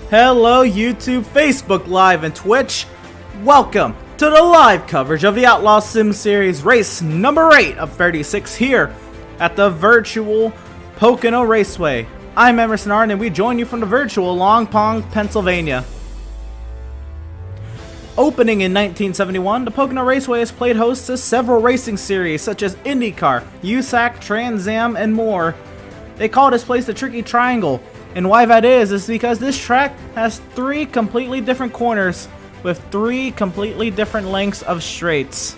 Hello YouTube, Facebook Live, and Twitch. Welcome to the live coverage of the Outlaws Sim Series race number 8 of 36 here at the virtual Pocono Raceway. I'm Emerson Arden and we join you from the virtual Long Pond, Pennsylvania. Opening in 1971, the Pocono Raceway has played host to several racing series such as IndyCar, USAC, Trans Am, and more. They call this place the Tricky Triangle. And why that is because this track has 3 completely different corners with 3 completely different lengths of straights.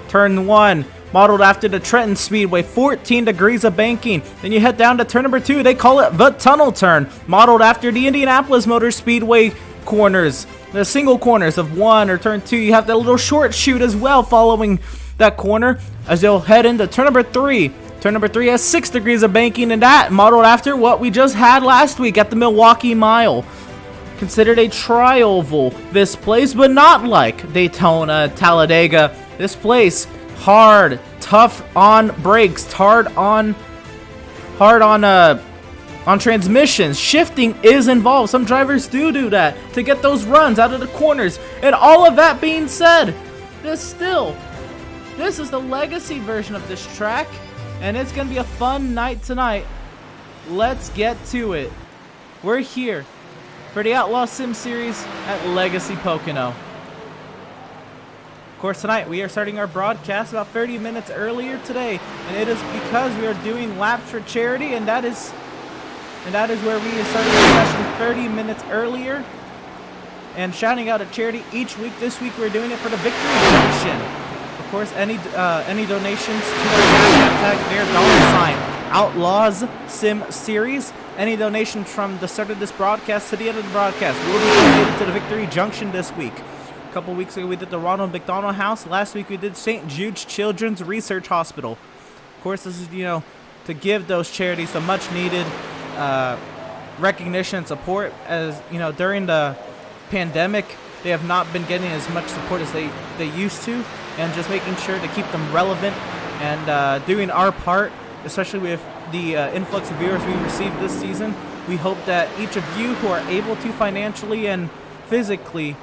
Turn 1, modeled after the Trenton Speedway, 14 degrees of banking. Then you head down to turn number 2, they call it the Tunnel Turn, modeled after the Indianapolis Motor Speedway corners. The single corners of 1 or turn 2, you have that little short chute as well following that corner as you'll head into turn number 3. Turn number 3 has 6 degrees of banking, and that modeled after what we just had last week at the Milwaukee Mile. Considered a tri-oval, this place, but not like Daytona, Talladega. This place, hard, tough on brakes, hard on transmissions. Shifting is involved. Some drivers do that to get those runs out of the corners. And all of that being said, this is the legacy version of this track. And it's going to be a fun night tonight. Let's get to it. We're here for the Outlaw Sim Series at Legacy Pocono. Of course, tonight we are starting our broadcast about 30 minutes earlier today. And it is because we are doing laps for charity. And that is where we are starting the session 30 minutes earlier. And shouting out a charity each week. This week we're doing it for the Victory Junction. Of course, any donations to our hashtag their $sign Outlaws Sim Series. Any donations from the start of this broadcast to the end of the broadcast will be donated to the Victory Junction this week. A couple weeks ago we did the Ronald McDonald House. Last week we did St. Jude's Children's Research Hospital. Of course, this is to give those charities the much needed recognition and support. As during the pandemic, they have not been getting as much support as they used to. And just making sure to keep them relevant and doing our part, especially with the influx of viewers we received this season. We hope that each of you who are able to financially and physically,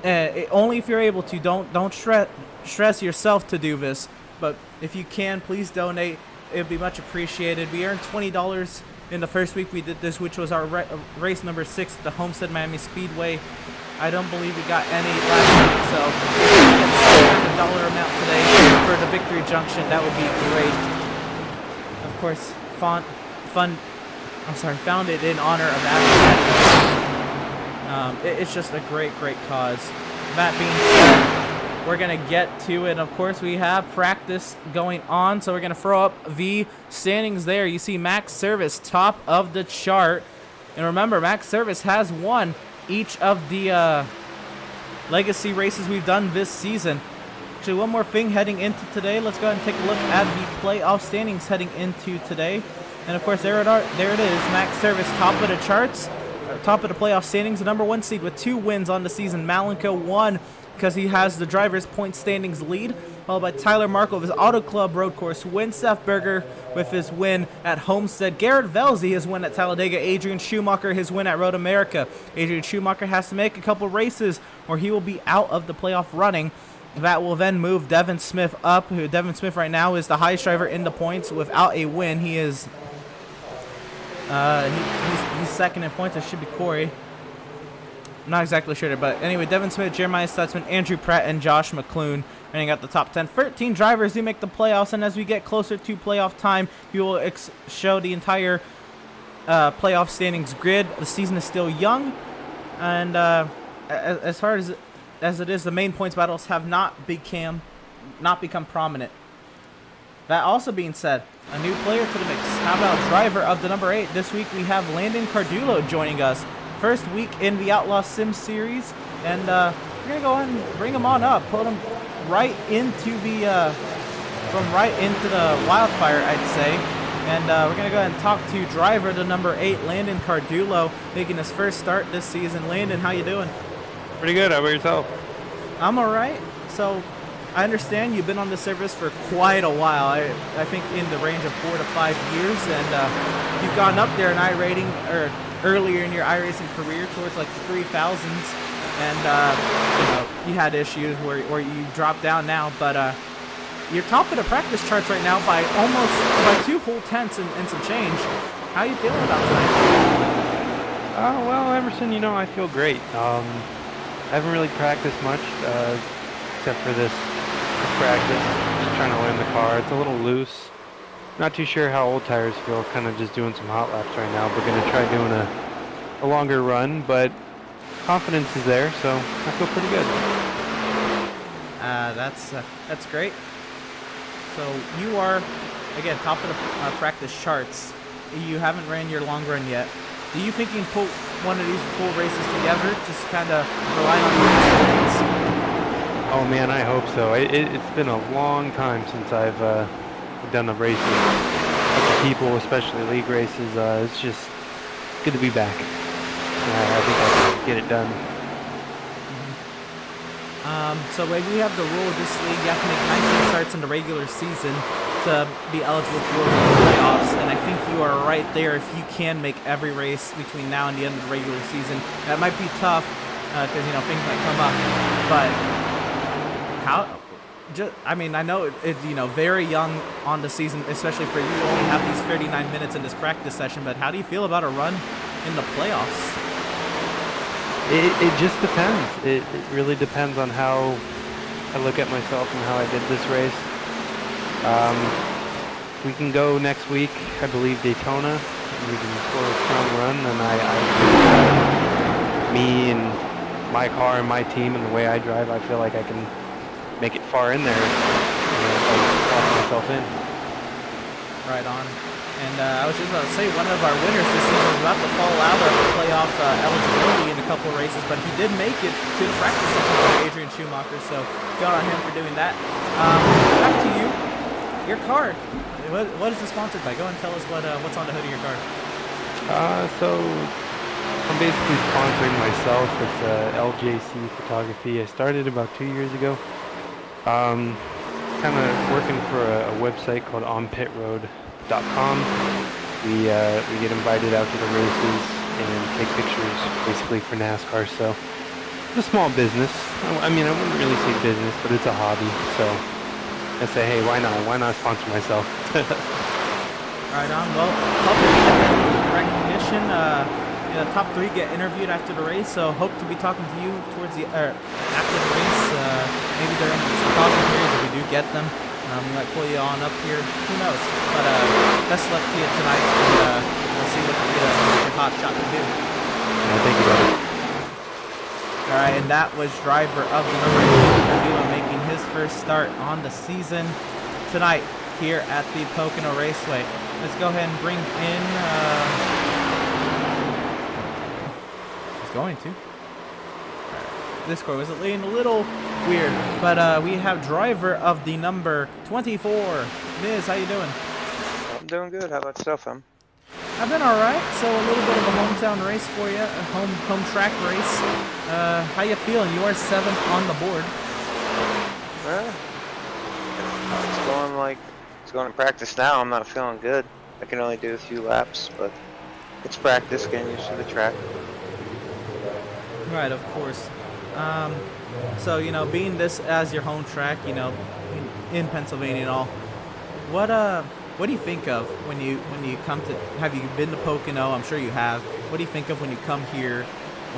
only if you're able to, don't stress yourself to do this. But if you can, please donate. It would be much appreciated. We earned $20 in the first week we did this, which was our race number 6 at the Homestead Miami Speedway. I don't believe we got any last week, so if we can get the dollar amount today for the Victory Junction, that would be great. Of course, founded in honor of Adam. It's just a great cause. That being said, we're going to get to it. Of course, we have practice going on, so we're going to throw up the standings there. You see Max Service top of the chart. And remember, Max Service has won each of the legacy races we've done this season. Actually, one more thing heading into today. Let's go ahead and take a look at the playoff standings heading into today. And of course, there it is. Max Service top of the charts, top of the playoff standings, the number 1 seed with 2 wins on the season. Malenko won because he has the driver's point standings lead, followed by Tyler Markle of his Auto Club road course win. Seth Berger with his win at Homestead. Garrett Velzy his win at Talladega. Adrian Schumacher his win at Road America. Adrian Schumacher has to make a couple races or he will be out of the playoff running. That will then move Devin Smith up. Devin Smith right now is the highest driver in the points without a win. He is he's second in points. It should be Corey. I'm not exactly sure, but anyway, Devin Smith, Jeremiah Stutzman, Andrew Pratt, and Josh McClune running out the top 10. 13 drivers do make the playoffs, and as we get closer to playoff time, we will show the entire playoff standings grid. The season is still young, and as far as it is, the main points battles have not become prominent. That also being said, a new player to the mix. How about driver of the number 8? This week we have Landon Cardullo joining us. First week in the Outlaw Sim Series, and we're gonna go ahead and bring him on up, put him right into the wildfire, I'd say. And we're gonna go ahead and talk to driver the number 8, Landon Cardullo, making his first start this season. Landon, how you doing? Pretty good. How about yourself? I'm all right. So I understand you've been on the service for quite a while. I think in the range of 4 to 5 years, and you've gone up there in earlier in your iRacing career towards like the 3000s, and you had issues where you dropped down now, but you're top of the practice charts right now by 2 whole tenths and some change. How are you feeling about tonight? Well, Emerson, I feel great. I haven't really practiced much, except for this practice. Just trying to learn the car. It's a little loose. Not too sure how old tires feel. Kind of just doing some hot laps right now. We're going to try doing a longer run, but confidence is there, so I feel pretty good. That's great. So you are, again, top of the practice charts. You haven't ran your long run yet. Do you think you can put one of these full races together, just kind of relying on your experience? Oh man, I hope so. It's been a long time since I've done a race with other people, especially league races. It's just good to be back. I think I can get it done. So we have the rule of this league. You have to make 19 starts in the regular season to be eligible for the playoffs, and I think you are right there if you can make every race between now and the end of the regular season. That might be tough because things might come up, but I know it's very young on the season, especially for you. You only have these 39 minutes in this practice session, but how do you feel about a run in the playoffs? It just depends. It really depends on how I look at myself and how I did this race. We can go next week, I believe Daytona. We can score a strong run, and me and my car and my team and the way I drive, I feel like I can make it far in there. Lock myself in. Right on. And I was just about to say, one of our winners this season was about to fall out of playoff eligibility in a couple of races, but he did make it to the practice session with Adrian Schumacher, so good on him for doing that. Back to you. Your car. What is it sponsored by? Go and tell us what's on the hood of your car. So I'm basically sponsoring myself. It's LJC Photography. I started about 2 years ago. Kind of working for a website called onpitroad.com. We get invited out to the races and take pictures basically for NASCAR. So it's a small business. I mean, I wouldn't really say business, but it's a hobby. So I say, hey, why not? Why not sponsor myself? Right on. Well, hopefully you get recognition. The top 3 get interviewed after the race, so hope to be talking to you towards after the race, maybe during some talking periods if we do get them. We might pull you on up here. Who knows? But best luck to you tonight, and we'll see what your hot shot can do. Thank you, buddy. All right, and that was driver of the number 8 making his first start on the season tonight here at the Pocono Raceway. Let's go ahead and bring in. He's going to. This car was laying a little weird, but we have driver of the number 24. Miz, how you doing? I'm doing good. How about yourself, I've been all right. So a little bit of a hometown race for you, a home track race. How you feeling? You are 7th on the board. It's going to practice now. I'm not feeling good. I can only do a few laps, but it's practice, getting used to the track. Right, of course. So being this as your home track, in Pennsylvania and all, what do you think of when you come to? Have you been to Pocono? I'm sure you have. What do you think of when you come here,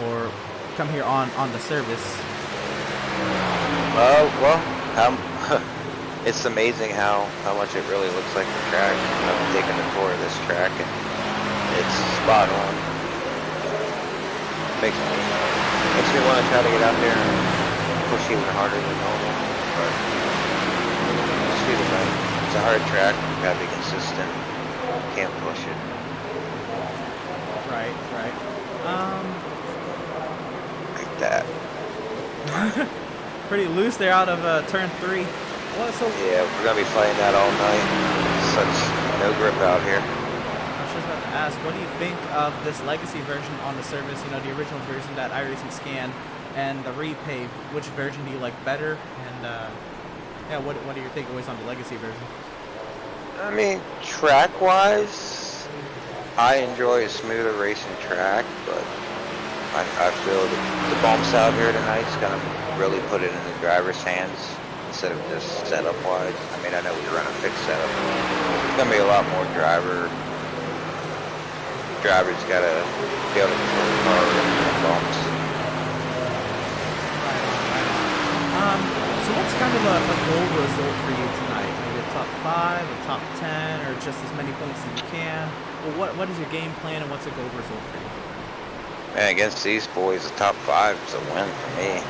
or come here on the service? It's amazing how much it really looks like the track. I've taken a tour of this track, and it's spot on. Makes me want to try to get out there and push even harder than normal. But just feel right. It's a hard track. You gotta be consistent. Can't push it. Right. Like that. Pretty loose there out of turn 3. Yeah, we're gonna be fighting that all night. Such no grip out here. I was just about to ask, what do you think of this legacy version on the service? The original version that iRacing scanned, and the repave. Which version do you like better? And what are your takeaways on the legacy version? I mean, track-wise, I enjoy a smoother racing track, but I feel the bumps out here tonight's gonna really put it in the driver's hands instead of just setup wise. I mean, I know we run a fixed setup. It's gonna be a lot more drivers gotta be able to control the car in the bumps. So what's kind of a goal result for you tonight? Maybe a top 5, a top 10, or just as many points as you can? Well, what is your game plan and what's a goal result for you? And against these boys, the top 5 is a win for me.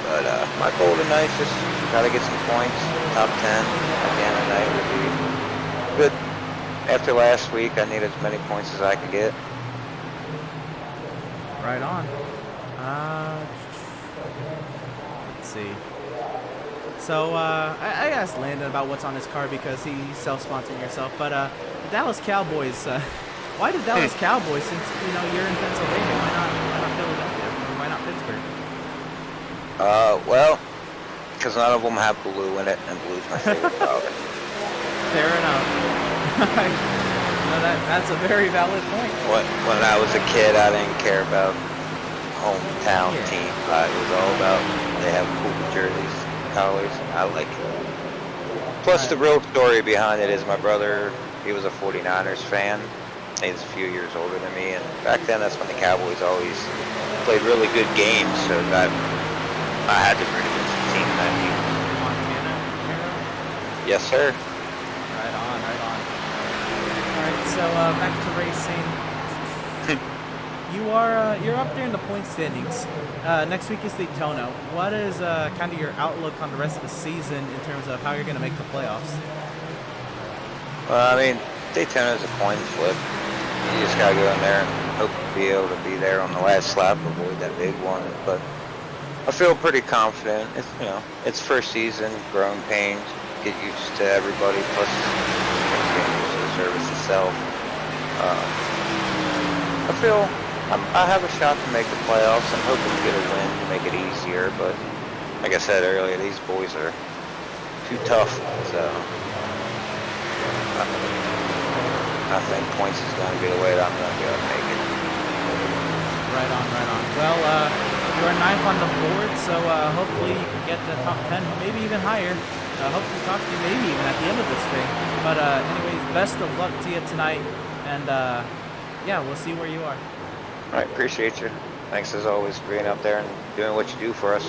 But my goal tonight is just try to get some points. Top 10 at the end of the night would be good. After last week, I need as many points as I could get. Right on. Let's see. So I asked Landon about what's on his car because he's self-sponsoring yourself. But the Dallas Cowboys. Why the Dallas Cowboys? Since you're in Pennsylvania, why not Philadelphia? Or why not Pittsburgh? Well, because none of them have blue in it, and blue's my favorite color. Fair enough. No, that's a very valid point. When I was a kid, I didn't care about hometown team. It was all about they have cool jerseys, colors, and I like it. Plus, the real story behind it is my brother, he was a 49ers fan. He's a few years older than me, and back then that's when the Cowboys always played really good games, so that I had to root against the team that year. Montana era? Yes, sir. Right on, right on. Alright, so back to racing. You're up there in the point standings. Next week is Daytona. What is kind of your outlook on the rest of the season in terms of how you're going to make the playoffs? Well, I mean, Daytona's a coin flip. You just gotta go in there and hope to be able to be there on the last lap, avoid that big one. But I feel pretty confident. It's it's first season, growing pains, get used to everybody, plus getting used to the service itself. I feel I have a shot to make the playoffs. I'm hoping to get a win to make it easier. But like I said earlier, these boys are too tough. So I think points is going to be the way that I'm going to be able to make it. Right on, right on. Well, you're 9th on the board, so hopefully you can get the top 10, maybe even higher. Hope to talk to you maybe even at the end of this thing. But anyways, best of luck to you tonight, and yeah, we'll see where you are. All right, appreciate you. Thanks as always for being up there and doing what you do for us.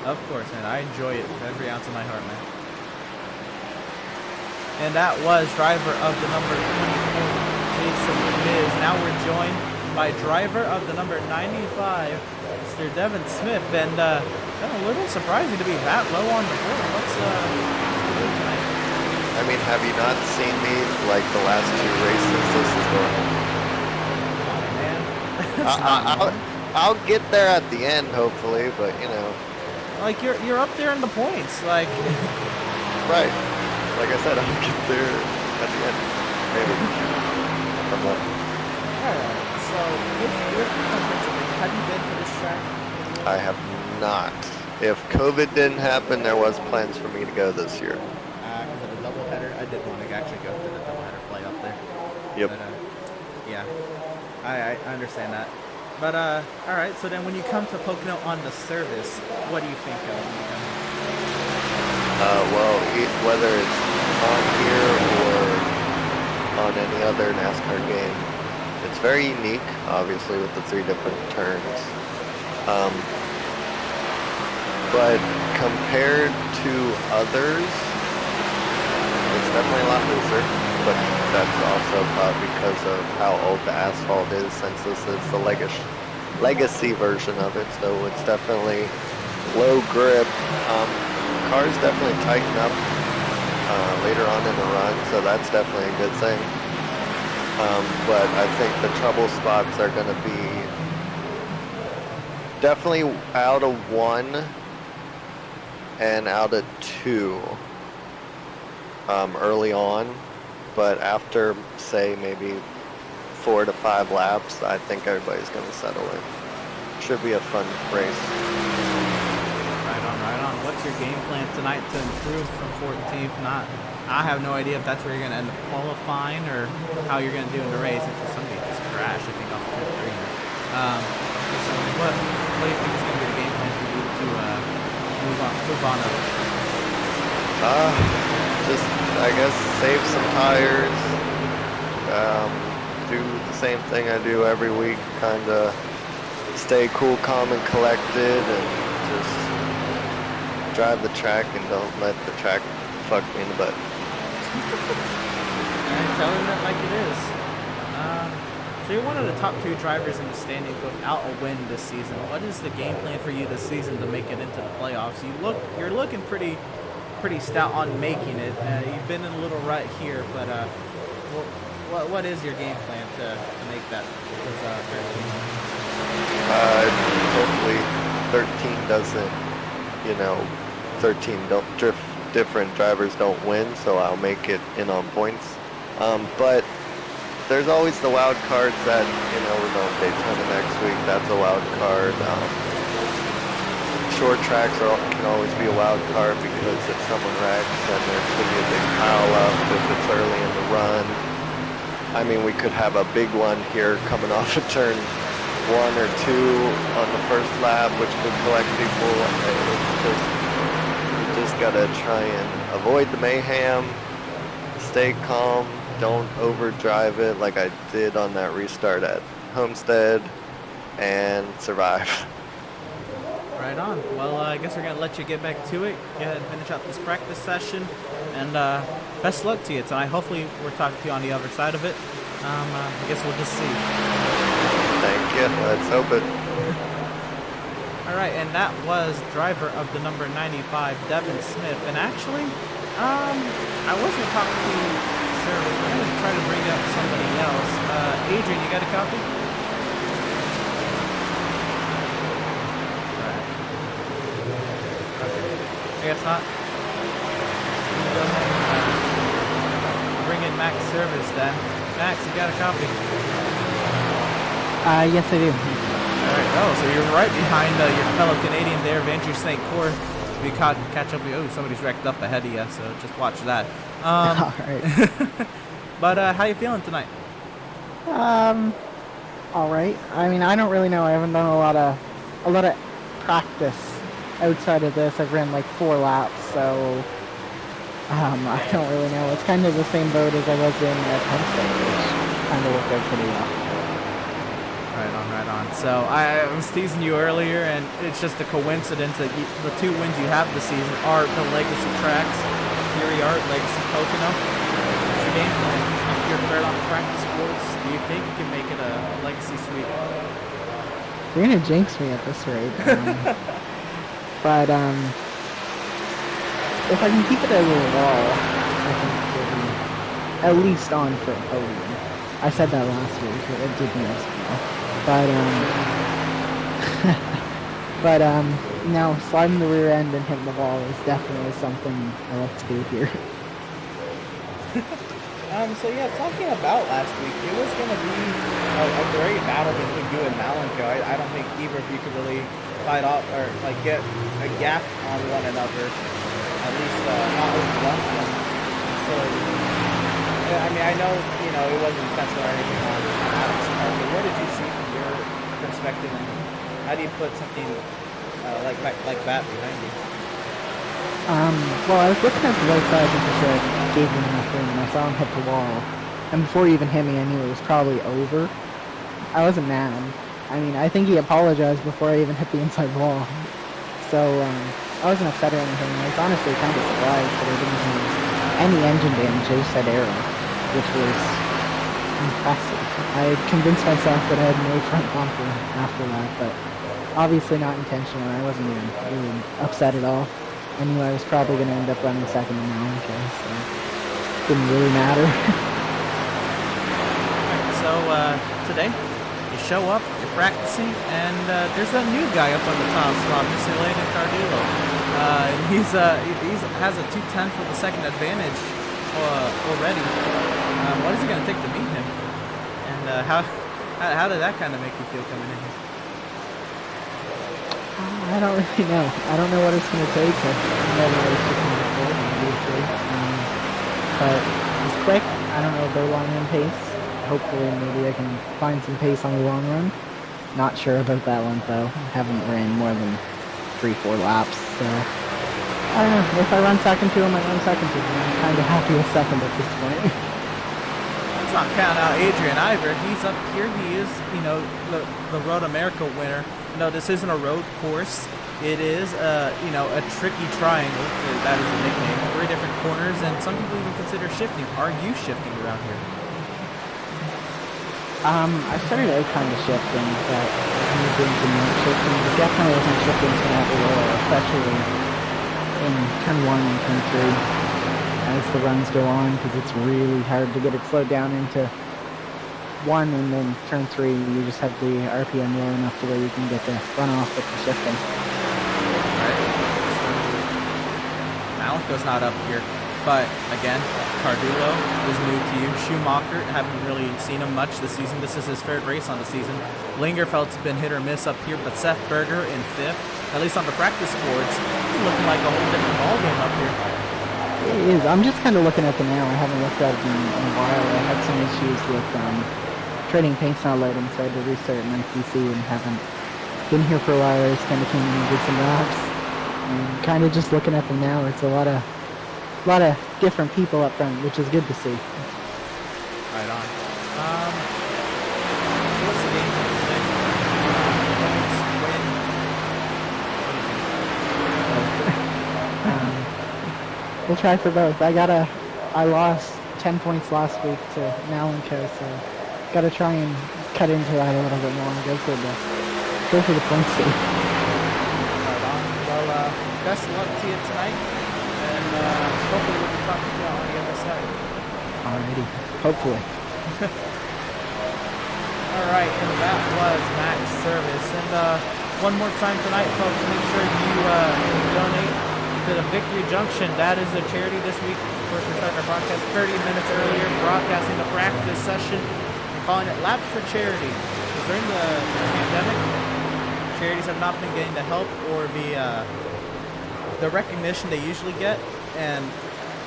Of course, man. I enjoy it with every ounce of my heart, man. And that was driver of the number 24, Jason Miz. Now we're joined by driver of the number 95, Mr. Devin Smith. And been a little surprising to be that low on the board. What's doing tonight? I mean, have you not seen me like the last 2 races? This is normal. Oh, man. That's not normal. I'll get there at the end, hopefully, but Like you're up there in the points, like. Right. Like I said, I'll get there at the end. Maybe. From what? Alright, so if have you been to this track? I have not. If COVID didn't happen, there was plans for me to go this year. Because of the doubleheader, I did want to actually go to the doubleheader flight up there. Yep. But, yeah, I understand that. But alright, so then when you come to Pocono on the service, what do you think of when you come here? Well, whether it's on here or on any other NASCAR game, it's very unique, obviously, with the 3 different turns. But compared to others, it's definitely a lot looser. But that's also probably because of how old the asphalt is, since this is the legacy version of it. So it's definitely low grip. Cars definitely tighten up later on in the run, so that's definitely a good thing. But I think the trouble spots are going to be definitely out of 1 and out of 2 early on. But after, say, maybe 4 to 5 laps, I think everybody's going to settle in. Should be a fun race. Right on, right on. What what's your game plan tonight to improve from 14th? I have no idea if that's where you're going to end up qualifying or how you're going to do in the race. It's somebody just crashed, I think, off the 3. So what do you think is going to be the game plan for you to move on up? Just, I guess, save some tires, do the same thing I do every week, kind of stay cool, calm, and collected, and just drive the track and don't let the track fuck me in the butt. And telling it like it is. So you're one of the top 2 drivers in the standings without a win this season. What is the game plan for you this season to make it into the playoffs? You're looking pretty stout on making it. You've been in a little rut here, but what is your game plan to make that 13? Hopefully 13 doesn't, 13 don't drift. Different drivers don't win, so I'll make it in on points. But there's always the wild cards that, we're going Daytona next week. That's a wild card. Short tracks can always be a wild card because if someone wrecks, then there could be a big pile up if it's early in the run. I mean, we could have a big one here coming off of turn 1 or 2 on the first lap, which could collect people. It's just gotta try and avoid the mayhem, stay calm, don't overdrive it like I did on that restart at Homestead, and survive. Right on. Well, I guess we're going to let you get back to it. Go ahead and finish out this practice session. And best luck to you tonight. Hopefully we're talking to you on the other side of it. I guess we'll just see. Thank you. Let's hope it. All right, and that was driver of the number 95, Devin Smith. And actually, I wasn't talking to Service. I'm going to try to bring up somebody else. Adrian, you got a copy? I guess not. Go ahead and bring in Max Service then. Max, you got a copy? Yes, I do. Alright, so you're right behind your fellow Canadian there, Andrew St. Court. We catch up with you. Oh, somebody's wrecked up ahead of you, so just watch that. Alright. But how you feeling tonight? Alright. I mean, I don't really know. I haven't done a lot of practice outside of this. I've ran like 4 laps, so I don't really know. It's kind of the same boat as I was in at Homestead, which kind of worked out pretty well. Right on. So I was teasing you earlier, and it's just a coincidence that the 2 wins you have this season are the legacy tracks, Fury Art, Legacy Pocono. What's your game plan? If you're third on practice boards, do you think you can make it a legacy sweep? You're gonna jinx me at this rate. But if I can keep it overall, I think we'll be at least on for a podium. I said that last week, but it did miss me. But now sliding the rear end and hitting the wall is definitely something I like to do here. So yeah, talking about last week, it was going to be a great battle between you and Malenko. I don't think either of you could really fight off or like get a gap on one another, at least not overrun them. So I mean, I know it wasn't intentional or anything on Adam's part, but what did you see from your perspective, and how do you put something like that behind you? Well, I was looking at the right side because I gave him enough room, and I saw him hit the wall. And before he even hit me, I knew it was probably over. I wasn't mad. I mean, I think he apologized before I even hit the inside wall. So, I wasn't upset or anything. I was honestly kind of surprised that I didn't have any engine damage. I just had arrow, which was impressive. I had convinced myself that I had no front bumper after that, but obviously not intentional. I wasn't even really upset at all. I knew I was probably going to end up running second in Malenko, so it didn't really matter. So today, you show up, you're practicing, and there's that new guy up on the top spot, Mr. Landon Cardillo. He has a 2/10 with a second advantage already. What is it going to take to beat him? And how did that kind of make you feel coming in here? I don't really know. I don't know what it's going to take. I've never raced with him before, obviously. But he's quick. I don't know if they're long run pace. Hopefully, maybe I can find some pace on the long run. Not sure about that one, though. Haven't ran more than 3-4 laps, so... I don't know. If I run second to him, I run second to him. I'm kind of happy with second at this point. Let's not count out Adrian either. He's up here. He is, the Road America winner. No, this isn't a road course. It is, a tricky triangle. That is the nickname. 3 different corners, and some people even consider shifting. Are you shifting around here? I started out kind of shifting, but I moved into more shifting. But definitely wasn't shifting to that lower, especially in turn 1 and turn 3 as the runs go on, because it's really hard to get it slowed down into 1, and then turn 3 you just have the RPM low enough to where you can get the runoff with the shifting. Right. Malico's not up here, but again, Cardullo is new to you. Schumacher, haven't really seen him much this season. This is his 3rd race on the season. Lingerfeld's been hit or miss up here, but Seth Berger in 5th, at least on the practice boards, he's looking like a whole different ballgame up here. It is. I'm just kind of looking at them now. I haven't looked at it in a while. I had some issues with trading paint's not loading, so I had to restart my PC and haven't been here for a while. I just kind of came in and did some laps. And kind of just looking at them now, it's a lot of different people up front, which is good to see. Right on. So what's the game plan today? Points, win. We'll try for both. I lost 10 points last week to Malenko, so gotta try and cut into that a little bit more and go for the points too. Right on. Well, best of luck to you tonight, and hopefully we'll be talking to you on the other side. Alrighty. Hopefully. Alright, and that was Max Service. And one more time tonight, folks, make sure you donate to the Victory Junction. That is a charity this week. Of course, we started our broadcast 30 minutes earlier, broadcasting the practice session and calling it Laps for Charity. Because during the pandemic, charities have not been getting the help or the recognition they usually get, and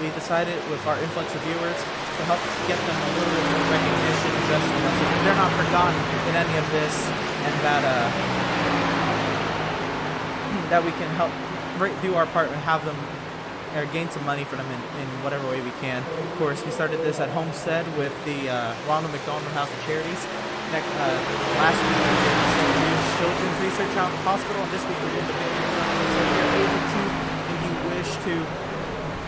we decided with our influx of viewers to help get them a little bit more recognition, just so that they're not forgotten in any of this, and that we can help do our part and have them gain some money for them in whatever way we can. Of course, we started this at Homestead with the Ronald McDonald House of Charities. Last week we did the St. Jude's Children's Research Hospital, and this week we're doing the Victory Junction. So if you're able to, and you wish to,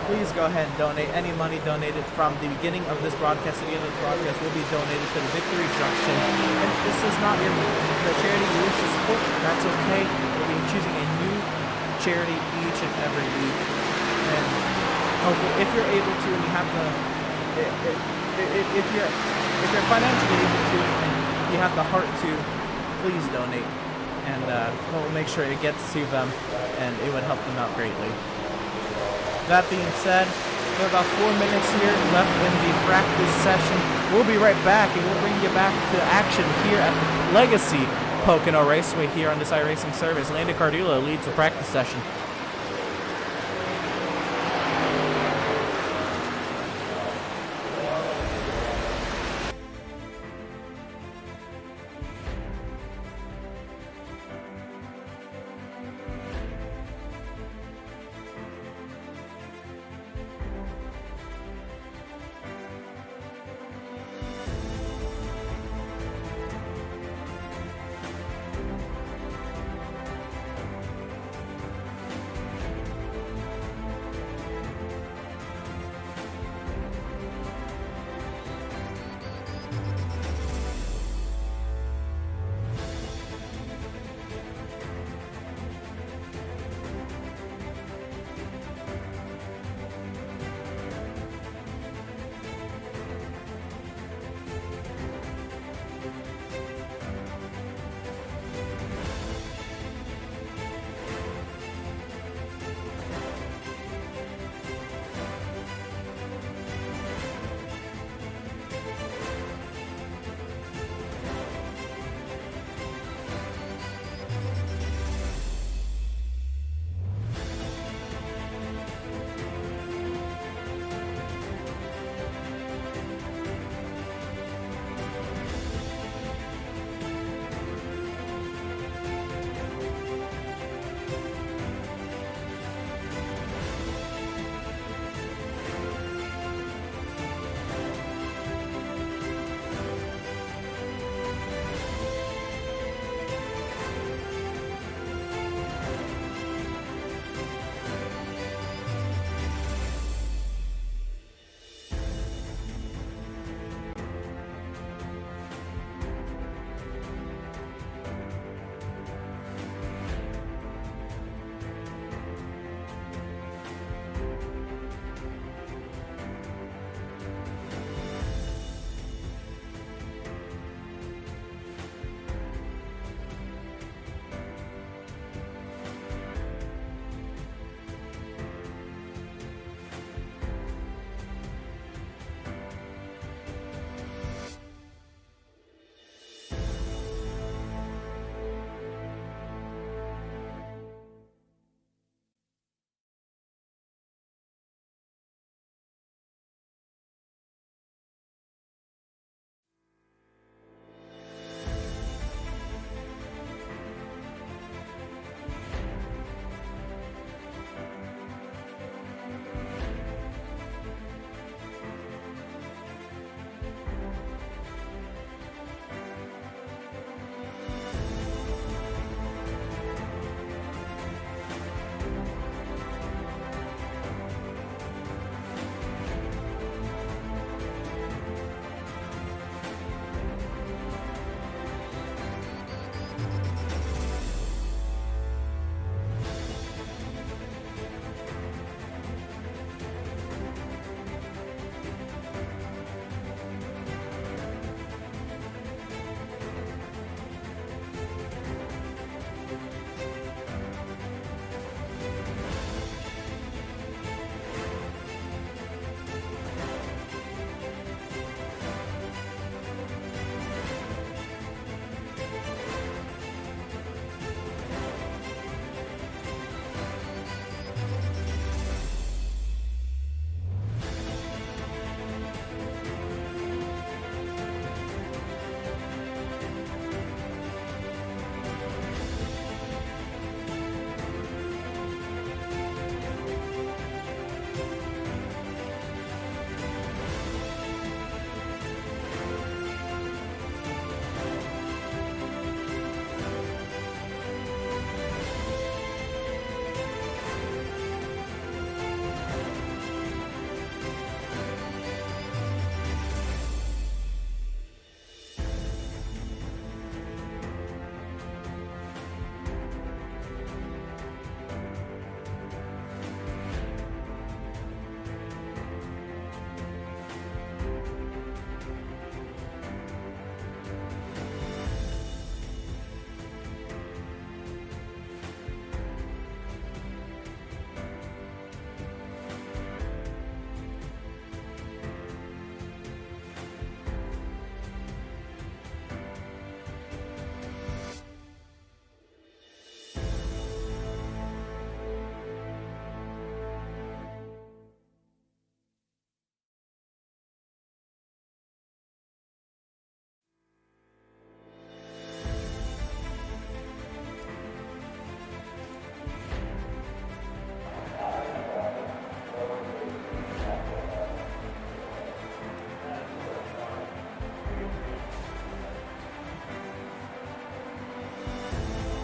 please go ahead and donate. Any money donated from the beginning of this broadcast to the end of the broadcast will be donated to the Victory Junction. And if this is not the charity you wish to support, that's okay. We'll be choosing a new charity each and every week. And hopefully, if you're able to, and you have if you're financially able to, and you have the heart to, please donate. And we'll make sure it gets to them, and it would help them out greatly. That being said, we have about 4 minutes here left in the practice session. We'll be right back, and we'll bring you back to action here at the Legacy Pocono Raceway here on this iRacing service. Landon Cardullo leads the practice session.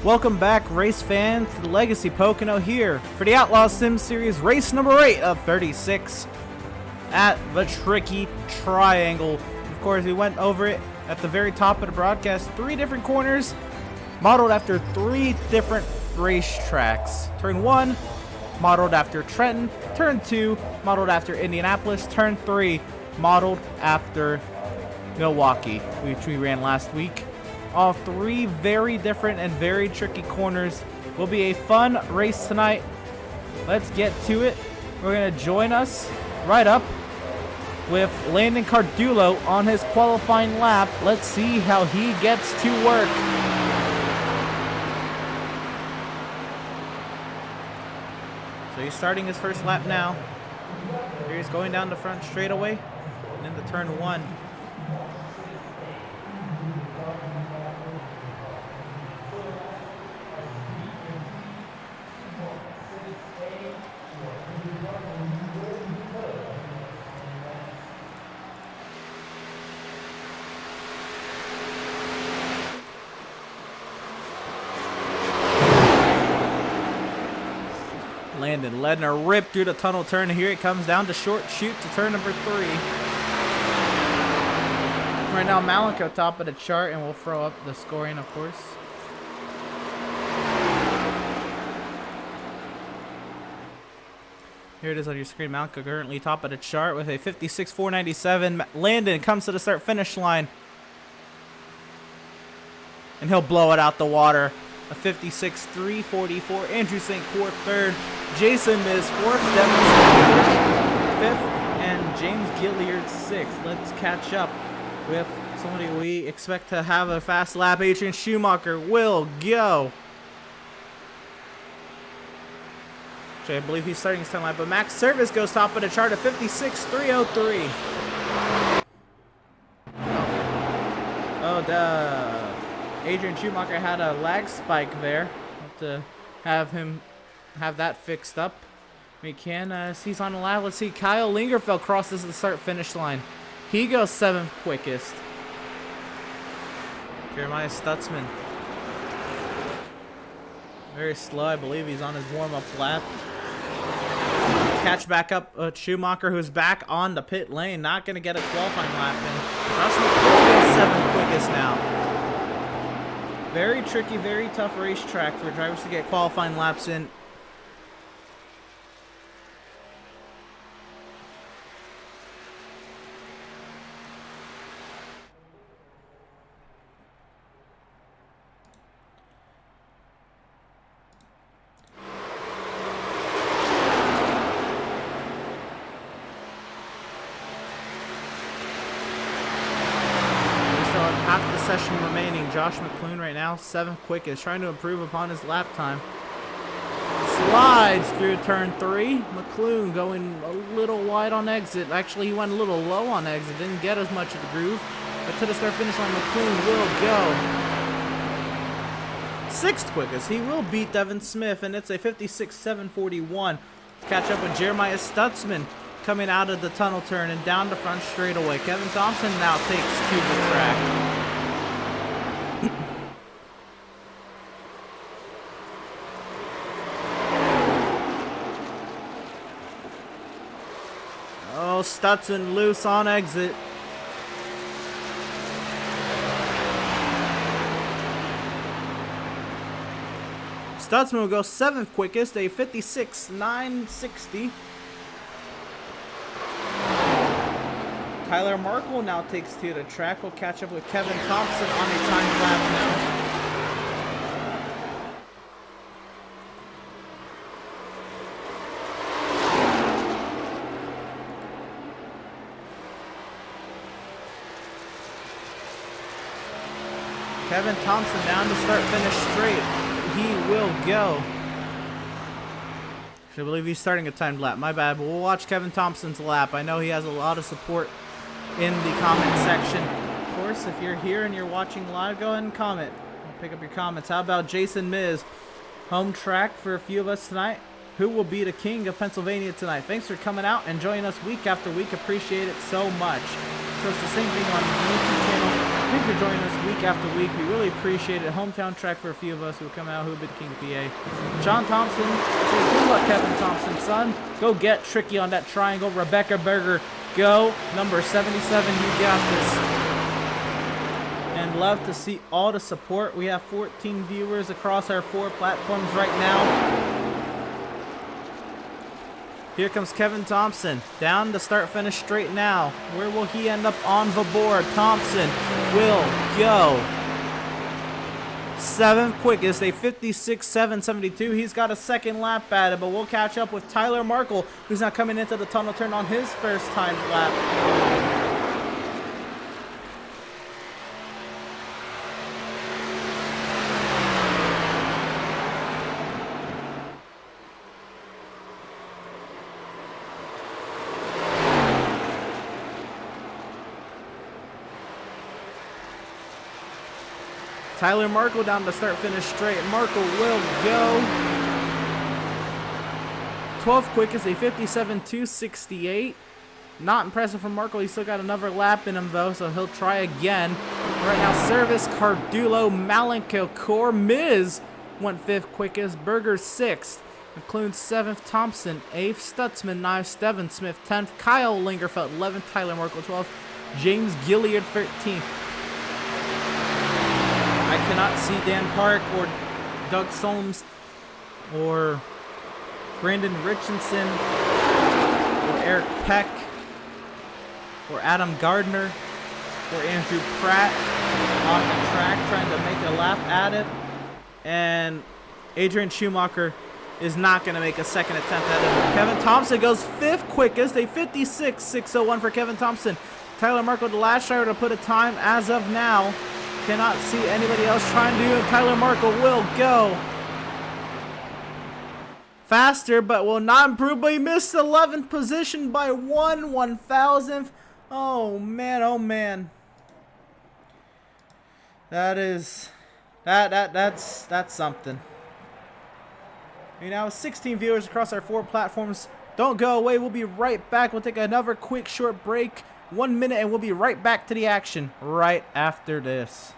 Welcome back, race fans, to the Legacy Pocono here for the Outlaws Sim Series race number 8 of 36 at the Tricky Triangle. Of course, we went over it at the very top of the broadcast. 3 different corners, modeled after 3 different racetracks. Turn 1, modeled after Trenton. Turn 2, modeled after Indianapolis. Turn 3, modeled after Milwaukee, which we ran last week. All 3 very different and very tricky corners. Will be a fun race tonight. Let's get to it. We're going to join us right up with Landon Cardulo on his qualifying lap. Let's see how he gets to work. So he's starting his first lap now. Here he's going down the front straightaway and into turn 1. Landon letting her rip through the tunnel turn. Here it comes down to short shoot to turn number 3. Right now, Malico top of the chart, and we'll throw up the scoring, of course. Here it is on your screen. Malico currently top of the chart with a 56.497. Landon comes to the start-finish line, and he'll blow it out the water. A 56.344. Andrew St. Cour 3rd. Jason Miz 4th. Devin Smith 5th. And James Gilliard 6th. Let's catch up with somebody we expect to have a fast lap. Adrian Schumacher will go. Actually, I believe he's starting his time lap. But Max Service goes top of the chart at 56.303. Oh, Adrian Schumacher had a lag spike there. Have to have him have that fixed up. We can see he's on the lap. Let's see. Kyle Lingerfeld crosses the start-finish line. He goes 7th quickest. Jeremiah Stutzman. Very slow. I believe he's on his warm-up lap. Catch back up Schumacher, who's back on the pit lane. Not going to get a qualifying lap. And Josh McClure goes 7th quickest now. Very tricky, very tough racetrack for drivers to get qualifying laps in. Half the session remaining. Josh McClune right now, 7th quickest, trying to improve upon his lap time. Slides through turn 3. McClune going a little wide on exit. Actually, he went a little low on exit. Didn't get as much of the groove. But to the start finish line, McClune will go 6th quickest. He will beat Devin Smith, and it's a 56.741. Catch up with Jeremiah Stutzman coming out of the tunnel turn and down the front straightaway. Kevin Thompson now takes to the track. Oh, Stutzman loose on exit. Stutzman will go 7th quickest, a 56.960. Tyler Markle now takes to the track. Will catch up with Kevin Thompson on a timed lap now. Kevin Thompson down to start finish straight. He will go. I believe he's starting a timed lap. My bad, but we'll watch Kevin Thompson's lap. I know he has a lot of support in the comment section. Of course, if you're here and you're watching live, go ahead and comment. I'll pick up your comments. How about Jason Miz? Home track for a few of us tonight. Who will be the king of Pennsylvania tonight? Thanks for coming out and joining us week after week. Appreciate it so much. So it's the same thing on the YouTube channel Thanks for joining us week after week. We really appreciate it. Hometown track for a few of us who come out, who have been King of PA. John Thompson, good luck, Kevin Thompson, son. Go get tricky on that triangle. Rebecca Berger, go. Number 77, you got this. And love to see all the support. We have 14 viewers across our 4 platforms right now. Here comes Kevin Thompson, down the start-finish straight now. Where will he end up on the board? Thompson will go 7th quickest, a 56.772. He's got a second lap at it, but we'll catch up with Tyler Markle, who's not coming into the tunnel turn on his first time lap. Tyler Markle down to start finish straight. Markle will go 12th quickest, a 57.268. Not impressive from Markle. He's still got another lap in him though, so he'll try again. Right now, Service, Cardulo, Malenko, Core, Miz went 5th quickest. Berger 6th. McClune 7th. Thompson 8th. Stutzman 9th. Steven Smith 10th. Kyle Lingerfeld 11th. Tyler Markle 12th. James Gilliard 13th. I cannot see Dan Park or Doug Solms or Brandon Richardson or Eric Peck or Adam Gardner or Andrew Pratt on the track trying to make a lap at it. And Adrian Schumacher is not going to make a second attempt at it. Kevin Thompson goes 5th quickest, a 56.601 for Kevin Thompson. Tyler Markle, the last driver to put a time as of now. Cannot see anybody else trying to do it. Tyler Markle will go faster, but will not improve. But he missed 11th position by 1/1000th. Oh man, oh man. That's something. Now 16 viewers across our 4 platforms. Don't go away. We'll be right back. We'll take another quick short break. 1 minute and we'll be right back to the action right after this.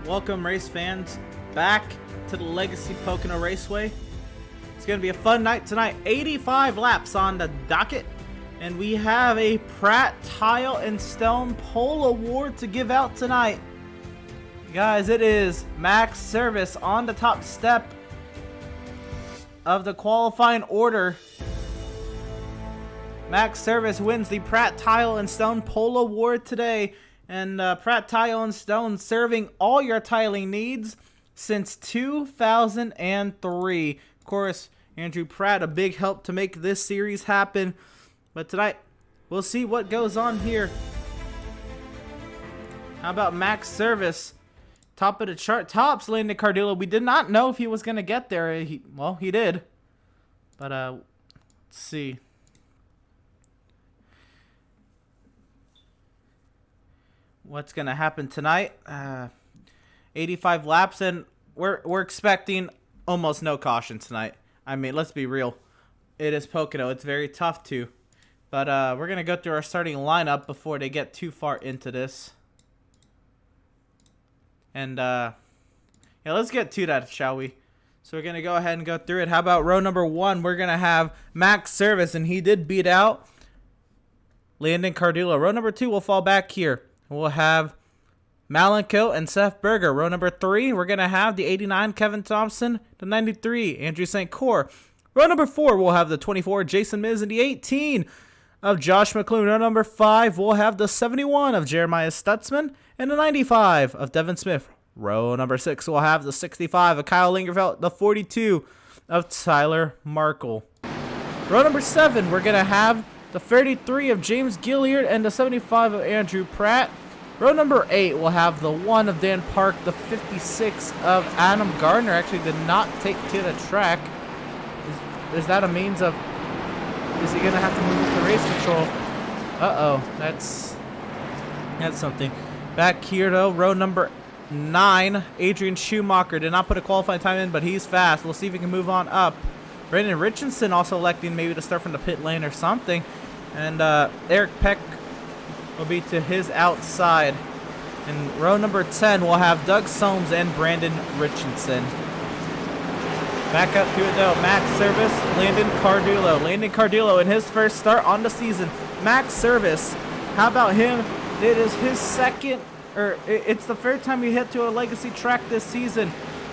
Welcome, race fans, back to the Legacy Pocono Raceway. It's going to be a fun night tonight. 85 laps on the docket. And we have a Pratt Tile and Stone Pole Award to give out tonight. Guys, it is Max Service on the top step of the qualifying order. Max Service wins the Pratt Tile and Stone Pole Award today. And Pratt Tile and Stone serving all your tiling needs since 2003. Of course, Andrew Pratt, a big help to make this series happen. But tonight, we'll see what goes on here. How about Max Service? Top of the chart. Tops Landon Cardillo. We did not know if he was going to get there. Well, he did. But, let's see. What's going to happen tonight? 85 laps, and we're expecting almost no caution tonight. I mean, let's be real. It is Pocono. It's very tough to. But we're going to go through our starting lineup before they get too far into this. And, yeah, let's get to that, shall we? So we're going to go ahead and go through it. How about row number 1? We're going to have Max Service, and he did beat out Landon Cardillo. Row number 2 will fall back here. We'll have Malenko and Seth Berger. Row number 3, we're going to have the 89 Kevin Thompson, the 93 Andrew St. Cyr. Row number 4, we'll have the 24 Jason Miz and the 18 of Josh McClune. Row number 5, we'll have the 71 of Jeremiah Stutzman and the 95 of Devin Smith. Row number 6, we'll have the 65 of Kyle Lingerfeld, the 42 of Tyler Markle. Row number 7, we're going to have the 33 of James Gilliard and the 75 of Andrew Pratt. Row number 8, we'll have the 1 of Dan Park, the 56 of Adam Gardner. Actually did not take to the track. Is that a means of... Is he going to have to move with the race control? Uh-oh, that's something. Back here, though, row number 9, Adrian Schumacher. Did not put a qualifying time in, but he's fast. We'll see if he can move on up. Brandon Richardson also electing maybe to start from the pit lane or something. And Eric Peck will be to his outside. In row number 10, we'll have Doug Soames and Brandon Richardson. Back up to it, though. Max Service, Landon Cardillo. Landon Cardillo in his first start on the season. Max Service, how about him? It is his second, or it's the third time he hit to a legacy track this season.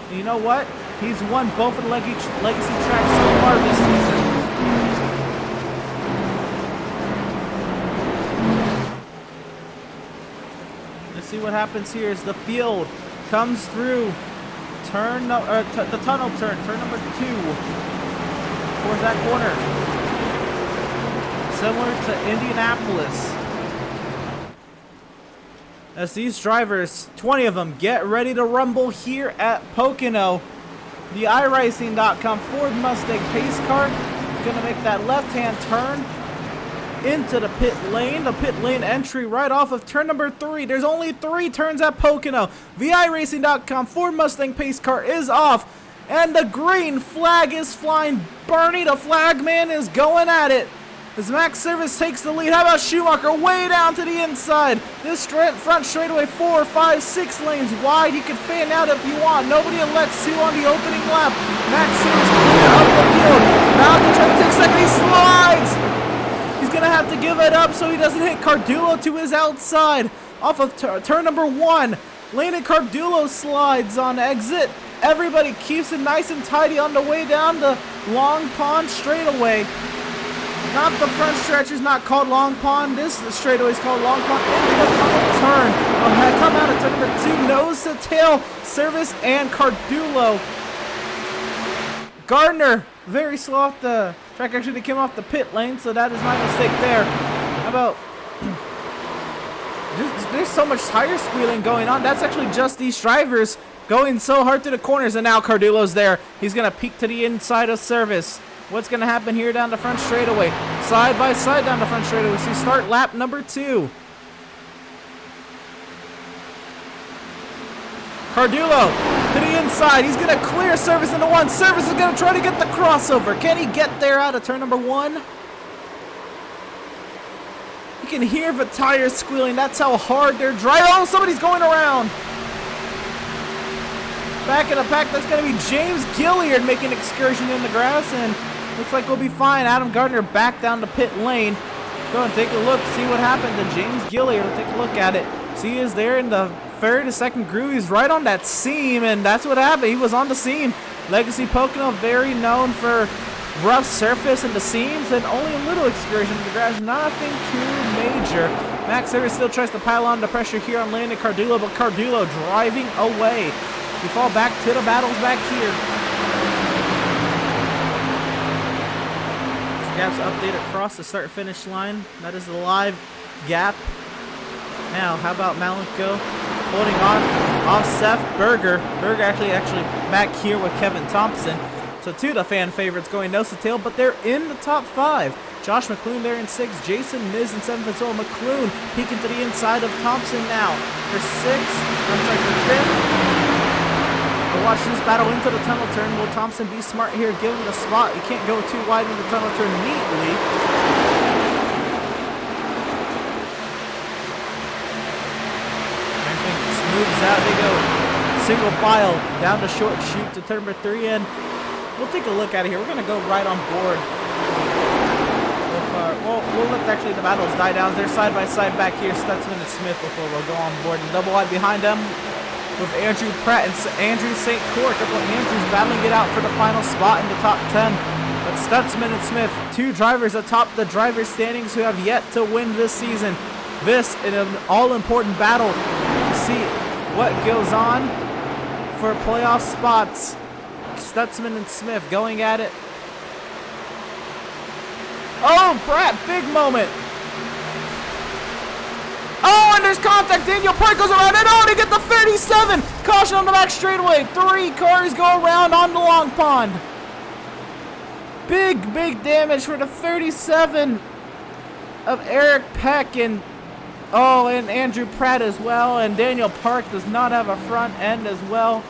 And you know what? He's won both of the legacy tracks so far this season. Let's see what happens here as the field comes through the tunnel turn number 2 towards that corner. Similar to Indianapolis. As these drivers, 20 of them, get ready to rumble here at Pocono. The iRacing.com Ford Mustang pace car is going to make that left-hand turn into the pit lane. The pit lane entry right off of turn number 3. There's only 3 turns at Pocono. The iRacing.com Ford Mustang pace car is off. And the green flag is flying. Bernie, the flag man, is going at it. As Max Service takes the lead. How about Schumacher way down to the inside? This front straightaway 4, 5, 6 lanes wide. You can fan out if you want. Nobody elects to on the opening lap. Max Service clear up the field. Now to try to take second. He slides. He's going to have to give it up so he doesn't hit Cardillo to his outside. Off of turn number 1. Landon Cardillo slides on exit. Everybody keeps it nice and tidy on the way down the Long Pond straightaway. Not the front stretch is not called Long Pond. This straightaway is called Long Pond. Into the final turn. We'll come out of turn number 2. Nose to tail. Service and Cardillo. Gardner very slow off the track. Actually, they came off the pit lane, so that is my mistake there. How about... There's so much tire squealing going on. That's actually just these drivers going so hard to the corners, and now Cardillo's there. He's going to peek to the inside of Service. What's going to happen here down the front straightaway? Side by side down the front straightaway. So start lap number 2. Cardillo to the inside. He's going to clear Service into 1. Service is going to try to get the crossover. Can he get there out of turn number 1? You can hear the tires squealing. That's how hard they're driving. Oh, somebody's going around. Back in the pack, that's going to be James Gilliard making an excursion in the grass, and looks like we'll be fine. Adam Gardner back down the pit lane. Go and take a look, see what happened to James Gilliard. We'll take a look at it. See, he is there in the third to second groove. He's right on that seam, and that's what happened. He was on the seam. Legacy Pocono, very known for rough surface and the seams, and only a little excursion in the grass, nothing too major. Max Service still tries to pile on the pressure here on Landon Cardullo, but Cardullo driving away. We fall back to the battles back here. Gaps update across the start-finish line. That is the live gap. Now, how about Malenko holding on off Seth Berger. Berger actually back here with Kevin Thompson. So two of the fan favorites going nose to tail, but they're in the top 5. Josh McClune there in 6th. Jason Miz in 7th as well. McClune peeking to the inside of Thompson now for 5th. We'll watch this battle into the tunnel turn. Will Thompson be smart here? Give him the spot. You can't go too wide in the tunnel turn neatly. Moves out. They go single file down the short chute to turn number 3, and we'll take a look out of here. We're gonna go right on board. We'll let actually the battles die down. They're side by side back here, Stutzman and Smith, before we'll go on board. And double wide behind them with Andrew Pratt and Andrew St. Court. Double Andrews battling it out for the final spot in the top 10. But Stutzman and Smith, 2 drivers atop the driver standings who have yet to win this season. This in an all-important battle to see what goes on for playoff spots. Stutzman and Smith going at it. Oh, Pratt, big moment. Oh, and there's contact. Daniel Park goes around and oh, they get the 37. Caution on the back straightaway. 3 cars go around on the long pond. Big damage for the 37 of Eric Peck and Andrew Pratt as well. And Daniel Park does not have a front end as well.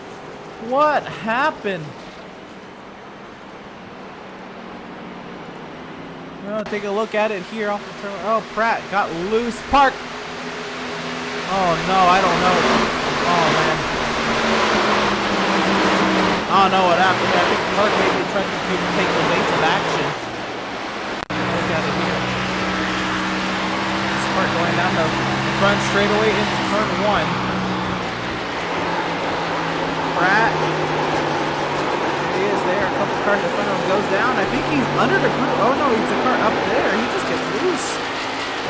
What happened? Oh, take a look at it here off the turn. Oh, Pratt got loose. Park. Oh no, I don't know. Oh man. I don't know what happened. I think Park maybe tried to take evasive action. Look at it here. This Park going down the front straightaway into turn 1. Pratt. He is there. A couple cars in front of him goes down. I think he's under the group. Oh no, he's the car up there. He just gets loose.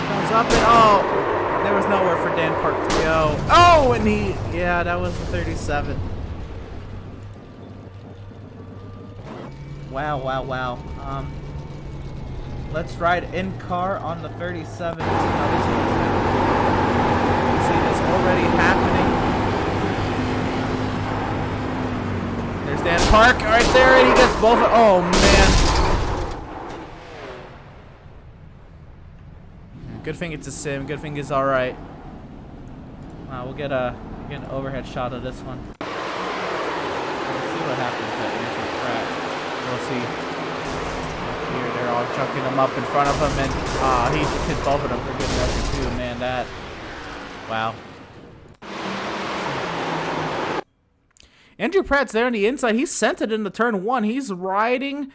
Comes up and there was nowhere for Dan Park to go. Oh, and that was the 37. Wow. Let's ride in car on the 37. See this already happening. There's Dan Park right there, and he gets both. Oh man! Good thing it's a sim. Good thing it's all right. We'll get an overhead shot of this one. Let's see what happens to Andrew Pratt. We'll see. Here they're all chucking him up in front of him, and he hit both of them for good measure too. Man, that. Wow. Andrew Pratt's there on the inside. He sent it into turn 1. He's riding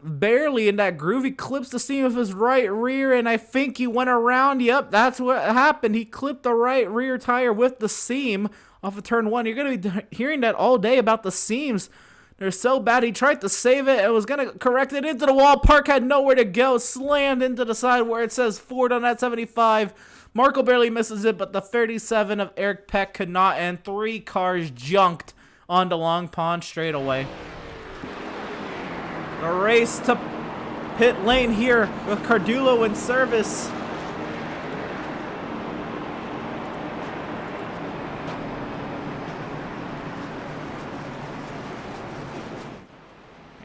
barely in that groove. He clips the seam of his right rear, and I think he went around. Yep, that's what happened. He clipped the right rear tire with the seam off of turn 1. You're going to be hearing that all day about the seams. They're so bad. He tried to save it and was going to correct it into the wall. Park had nowhere to go. Slammed into the side where it says Ford on that 75. Marco barely misses it, but the 37 of Eric Peck could not, and 3 cars junked on the long pond straightaway. The race to pit lane here with Cardullo in service.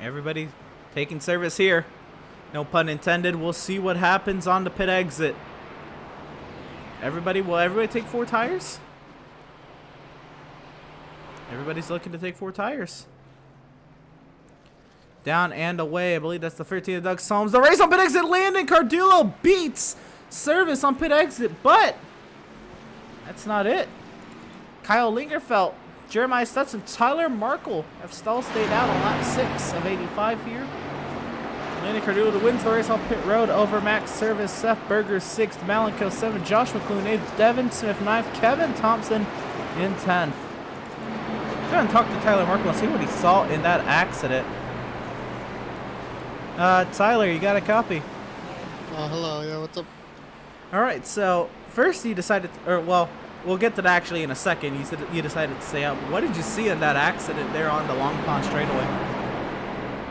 Everybody taking service here. No pun intended. We'll see what happens on the pit exit. Will everybody take 4 tires? Everybody's looking to take 4 tires. Down and away. I believe that's the 13th of Doug Solms. The race on pit exit. Landon Cardullo beats service on pit exit, but that's not it. Kyle Lingerfeld, Jeremiah Stutson, Tyler Markle have still stayed out on lap 6 of 85 here. Landon Cardullo wins the race off pit road over Max Service. Seth Berger 6th, Malenko 7th, Josh McClune 8th, Devin Smith 9th, Kevin Thompson in 10th. I'm going to talk to Tyler Markle and see what he saw in that accident. Tyler, you got a copy? Hello, yeah, what's up? All right, so first you decided, or well, we'll get to that actually in a second. You said you decided to stay up. What did you see in that accident there on the Long Pond straightaway?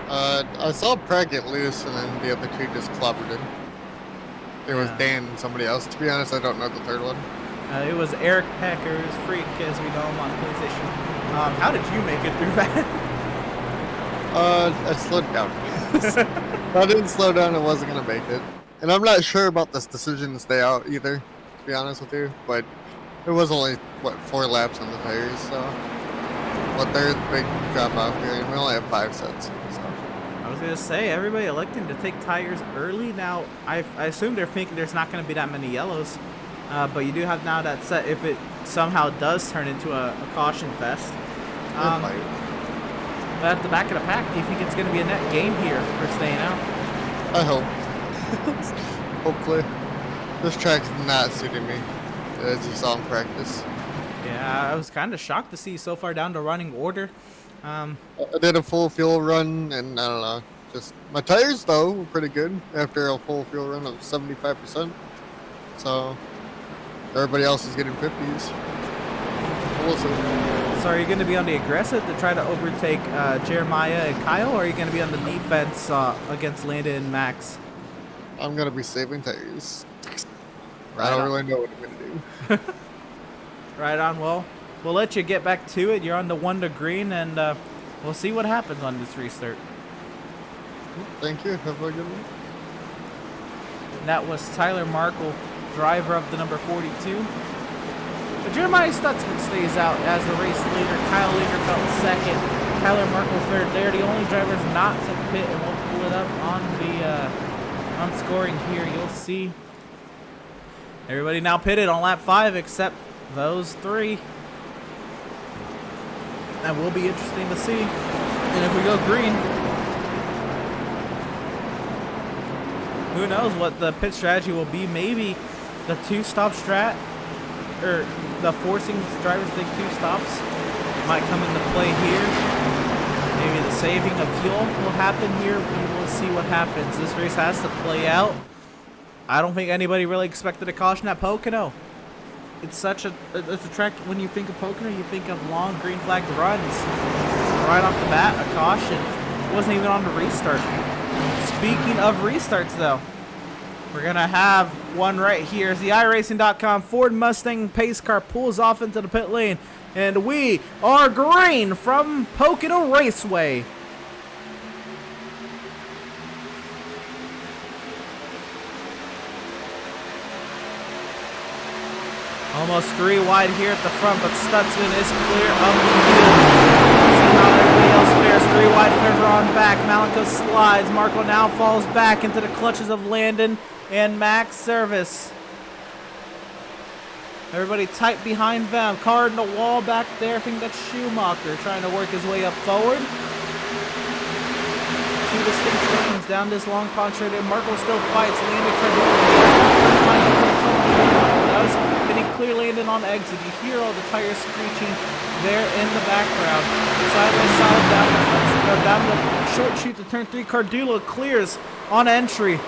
I saw Pratt get loose and then the other two just clobbered him. There was Yeah. Dan and somebody else. To be honest, I don't know the third one. It was Eric Pecker's Freak, as we know him on PlayStation. How did you make it through that? I slowed down. If I didn't slow down, I wasn't gonna make it. And I'm not sure about this decision to stay out either, to be honest with you. But it was only, what, 4 laps on the tires, so. But there's a big drop off here, and we only have 5 sets, so. I was gonna say, everybody electing to take tires early. Now, I assume they're thinking there's not gonna be that many yellows, but you do have now that set if it somehow does turn into a caution fest. It might. But at the back of the pack, do you think it's gonna be a net gain here for staying out? I hope. Hopefully. This track's not suiting me, as you saw in practice. Yeah, I was kind of shocked to see so far down to running order. I did a full fuel run, and I don't know. Just my tires though were pretty good after a full fuel run of 75%. So everybody else is getting 50s. We'll see. So are you going to be on the aggressive to try to overtake Jeremiah and Kyle, or are you going to be on the defense against Landon and Max? I'm gonna be saving tires. Right I don't on. really know what I'm gonna do. Right on. Well, we'll let you get back to it. You're on the 1 to green, and we'll see what happens on this restart. Thank you. Have a good one. That was Tyler Markle, driver of the number 42. But Jeremiah Stutzman stays out as the race leader. Kyle Lagerfeld second. Tyler Markle third. They're the only drivers not to pit, and we'll pull it up on the on scoring here. You'll see everybody now pitted on lap 5 except those 3. That will be interesting to see. And if we go green, who knows what the pit strategy will be. Maybe the 2-stop strat, or the forcing drivers to take 2 stops, might come into play here. Maybe the saving of fuel will happen here. We will see what happens. This race has to play out. I don't think anybody really expected a caution at Pocono. It's such a track. When you think of Pocono, you think of long green flag runs. Right off the bat, a caution. It wasn't even on the restart. Speaking of restarts, though, we're gonna have one right here as the iRacing.com Ford Mustang pace car pulls off into the pit lane, and we are green from Pocono Raceway. Almost 3 wide here at the front, but Stutzman is clear of the field. See how everybody else fares. 3 wide further on back. Malenko slides. Marco now falls back into the clutches of Landon and Max Service. Everybody tight behind them. Car in the wall back there. I think that's Schumacher trying to work his way up forward. 2 distinct lanes down this long pond straight. Marco still fights. Landon clear Landon on exit. You hear all the tires screeching there in the background. Side by side down the short chute to turn 3. Cardulo clears on entry.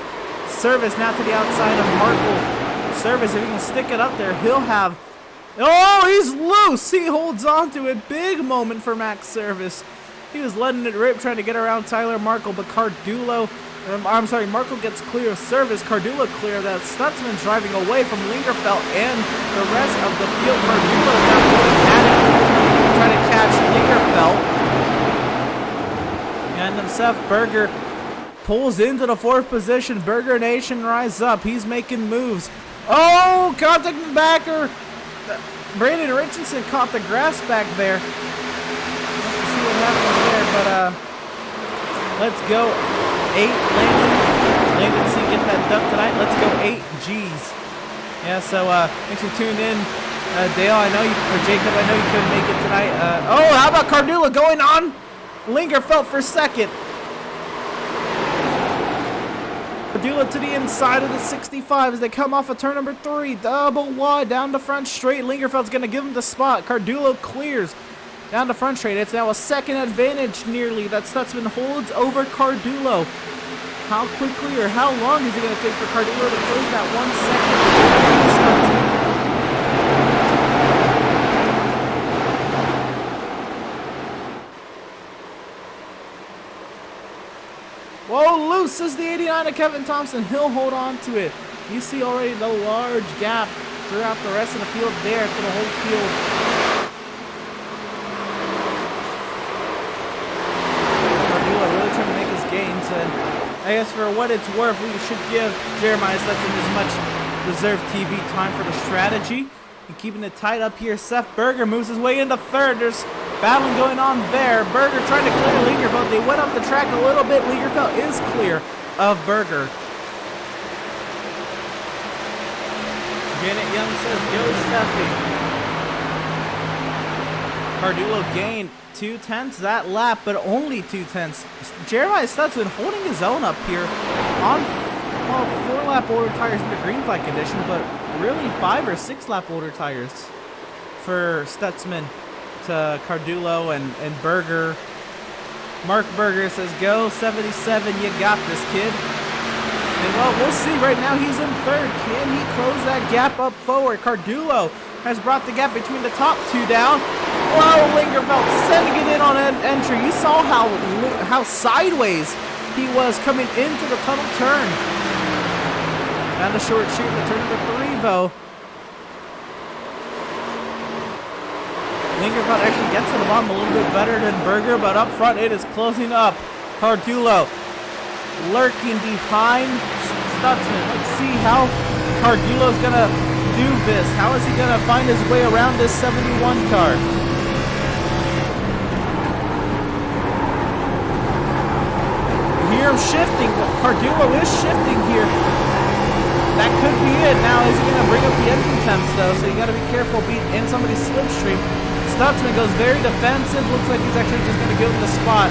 Service now to the outside of Markle. Service, if he can stick it up there, he'll have... Oh, he's loose! He holds on to it. Big moment for Max Service. He was letting it rip, trying to get around Tyler Markle, but Cardulo... Markle gets clear of Service. Cardulo clear. That Stutzman's driving away from Lingerfeld and the rest of the field. Cardulo now going at it, trying to catch Lingerfeld. And himself, Berger pulls into the 4th position. Berger Nation rise up. He's making moves. Oh, contact backer. Brandon Richardson caught the grass back there. Let's see what happens there, but let's go. 8 Landon C get that dub tonight. Let's go 8 G's. Yeah, so thanks for tuning in. Dale, I know you, or Jacob, I know you couldn't make it tonight. Oh, how about Cardula going on? Lingerfeld for second. Cardula to the inside of the 65 as they come off of turn number 3. Double wide down the front straight. Lingerfeld's going to give him the spot. Cardulo clears down the front straight. It's now a second advantage nearly that Stutzman holds over Cardulo. How quickly or how long is it going to take for Cardillo to close that 1 second? Whoa, loose is the 89 of Kevin Thompson. He'll hold on to it. You see already the large gap throughout the rest of the field there for the whole field. Cardillo really trying to make his gains, and I guess for what it's worth, we should give Jeremiah Stetson as much deserved TV time for the strategy. And keeping it tight up here, Seth Berger moves his way into third. There's battling going on there. Berger trying to clear Lingerfeld. They went up the track a little bit. Lingerfeld is clear of Berger. Janet Young says, go Steffi. Cardillo gained 2/10 that lap, but only 2/10. Jeremiah Stetson holding his own up here on 4-lap older tires in the green flag condition, but really 5 or 6 lap older tires for Stutzman to Cardillo and Berger. Mark Berger says, go 77, you got this, kid. And well, we'll see. Right now he's in third. Can he close that gap up forward? Cardillo has brought the gap between the top two down. Whoa, Lingerfeld sending it in on entry. You saw how sideways he was coming into the tunnel turn. And a short shoot to turn number 3, though. Lingerfeld actually gets to the bottom a little bit better than Berger, but up front it is closing up. Cardillo lurking behind Stutzman. Let's see how Cardillo's going to do this. How is he going to find his way around this 71 car? Here shifting. Cardillo is shifting here. That could be it. Now, is he going to bring up the engine temps, though? So you got to be careful being in somebody's slipstream. Stutzman goes very defensive. Looks like he's actually just going to give him the spot.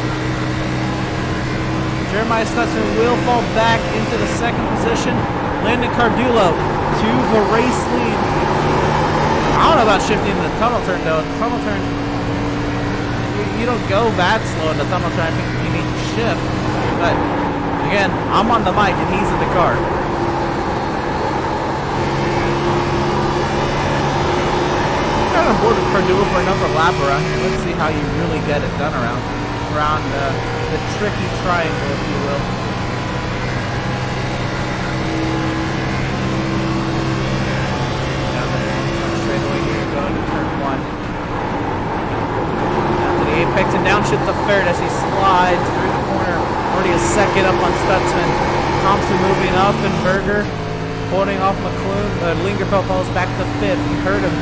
Jeremiah Stutzman will fall back into the second position. Landon Cardillo to the race lead. I don't know about shifting in the tunnel turn, though. The tunnel turn, you don't go that slow in the tunnel turn. I think you need to shift. But, again, I'm on the mic and he's in the car. I'm kind of bored with Cardillo for another lap around here. Let's see how you really get it done around the tricky triangle, if you will. Down the straightaway here, going to turn 1. Down to the apex and downshift the third as he slides through the corner. Already a second up on Stutzman. Thompson moving up and Berger holding off McClune. Lingerfeld falls back to 5th. You heard him.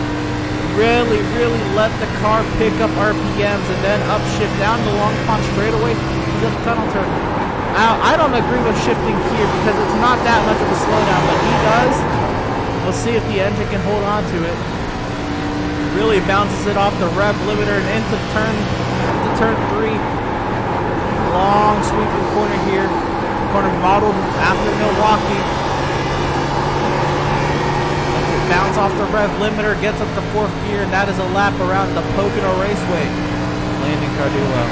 Really let the car pick up RPMs and then upshift down the long pond straightaway to the tunnel turn. Now, I don't agree with shifting here because it's not that much of a slowdown, but he does. We'll see if the engine can hold on to it. Really bounces it off the rev limiter and into turn 3. Long sweeping corner here. Corner modeled after Milwaukee. Bounce off the rev limiter, gets up to 4th gear, and that is a lap around the Pocono Raceway. Landon Cardillo.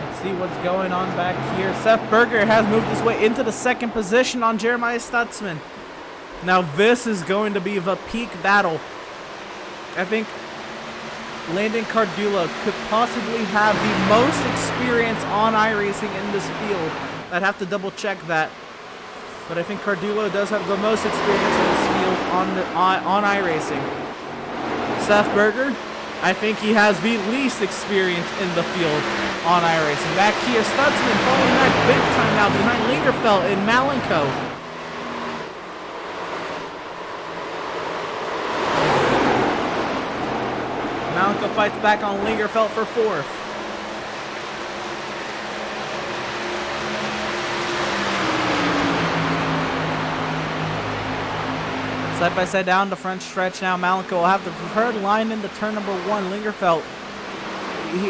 Let's see what's going on back here. Seth Berger has moved his way into the second position on Jeremiah Stutzman. Now this is going to be the peak battle. I think Landon Cardillo could possibly have the most experience on iRacing in this field. I'd have to double check that. But I think Cardillo does have the most experience in this field on iRacing. Seth Berger, I think he has the least experience in the field on iRacing. Back here, Stutzman falling back big time now behind Lingerfeld in Malenko. Malenko fights back on Lingerfeld for 4th. Side by side down the front stretch now. Malenko will have the preferred line into turn number 1. Lingerfeld,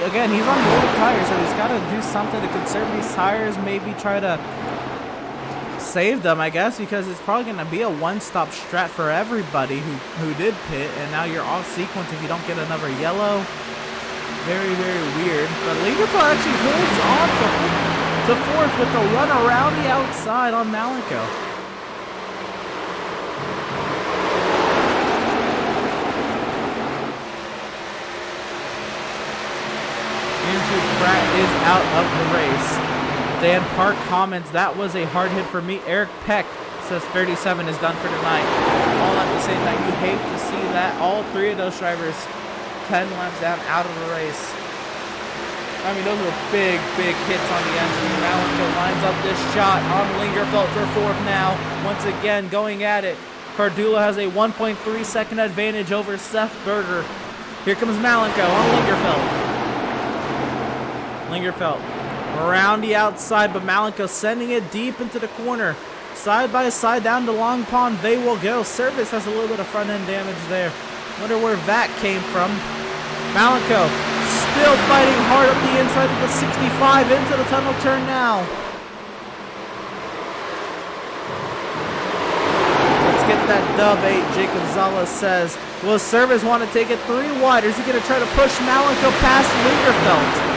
again, he's on the older tires, so he's got to do something to conserve these tires. Maybe try to saved them, I guess, because it's probably going to be a one-stop strat for everybody who did pit, and now you're off sequence if you don't get another yellow. Very, very weird. But Lingerfeld actually holds on to fourth with the run around the outside on Malico. Andrew Pratt is out of the race. Dan Park comments, that was a hard hit for me. Eric Peck says 37 is done for tonight. All at the same time, you hate to see that. All three of those drivers 10 laps down out of the race. I mean, those were big, big hits on the engine. Malico lines up this shot on Lingerfeld for fourth now. Once again, going at it. Cardula has a 1.3 second advantage over Seth Berger. Here comes Malico on Lingerfeld around the outside, but Malico sending it deep into the corner. Side by side down to Long Pond, they will go. Service has a little bit of front end damage there. Wonder where that came from. Malico still fighting hard up the inside of the 65 into the tunnel turn now. Let's get that dub 8, Jake Gonzalez says. Will Service want to take it 3 wide, or is he going to try to push Malico past Lingerfeld?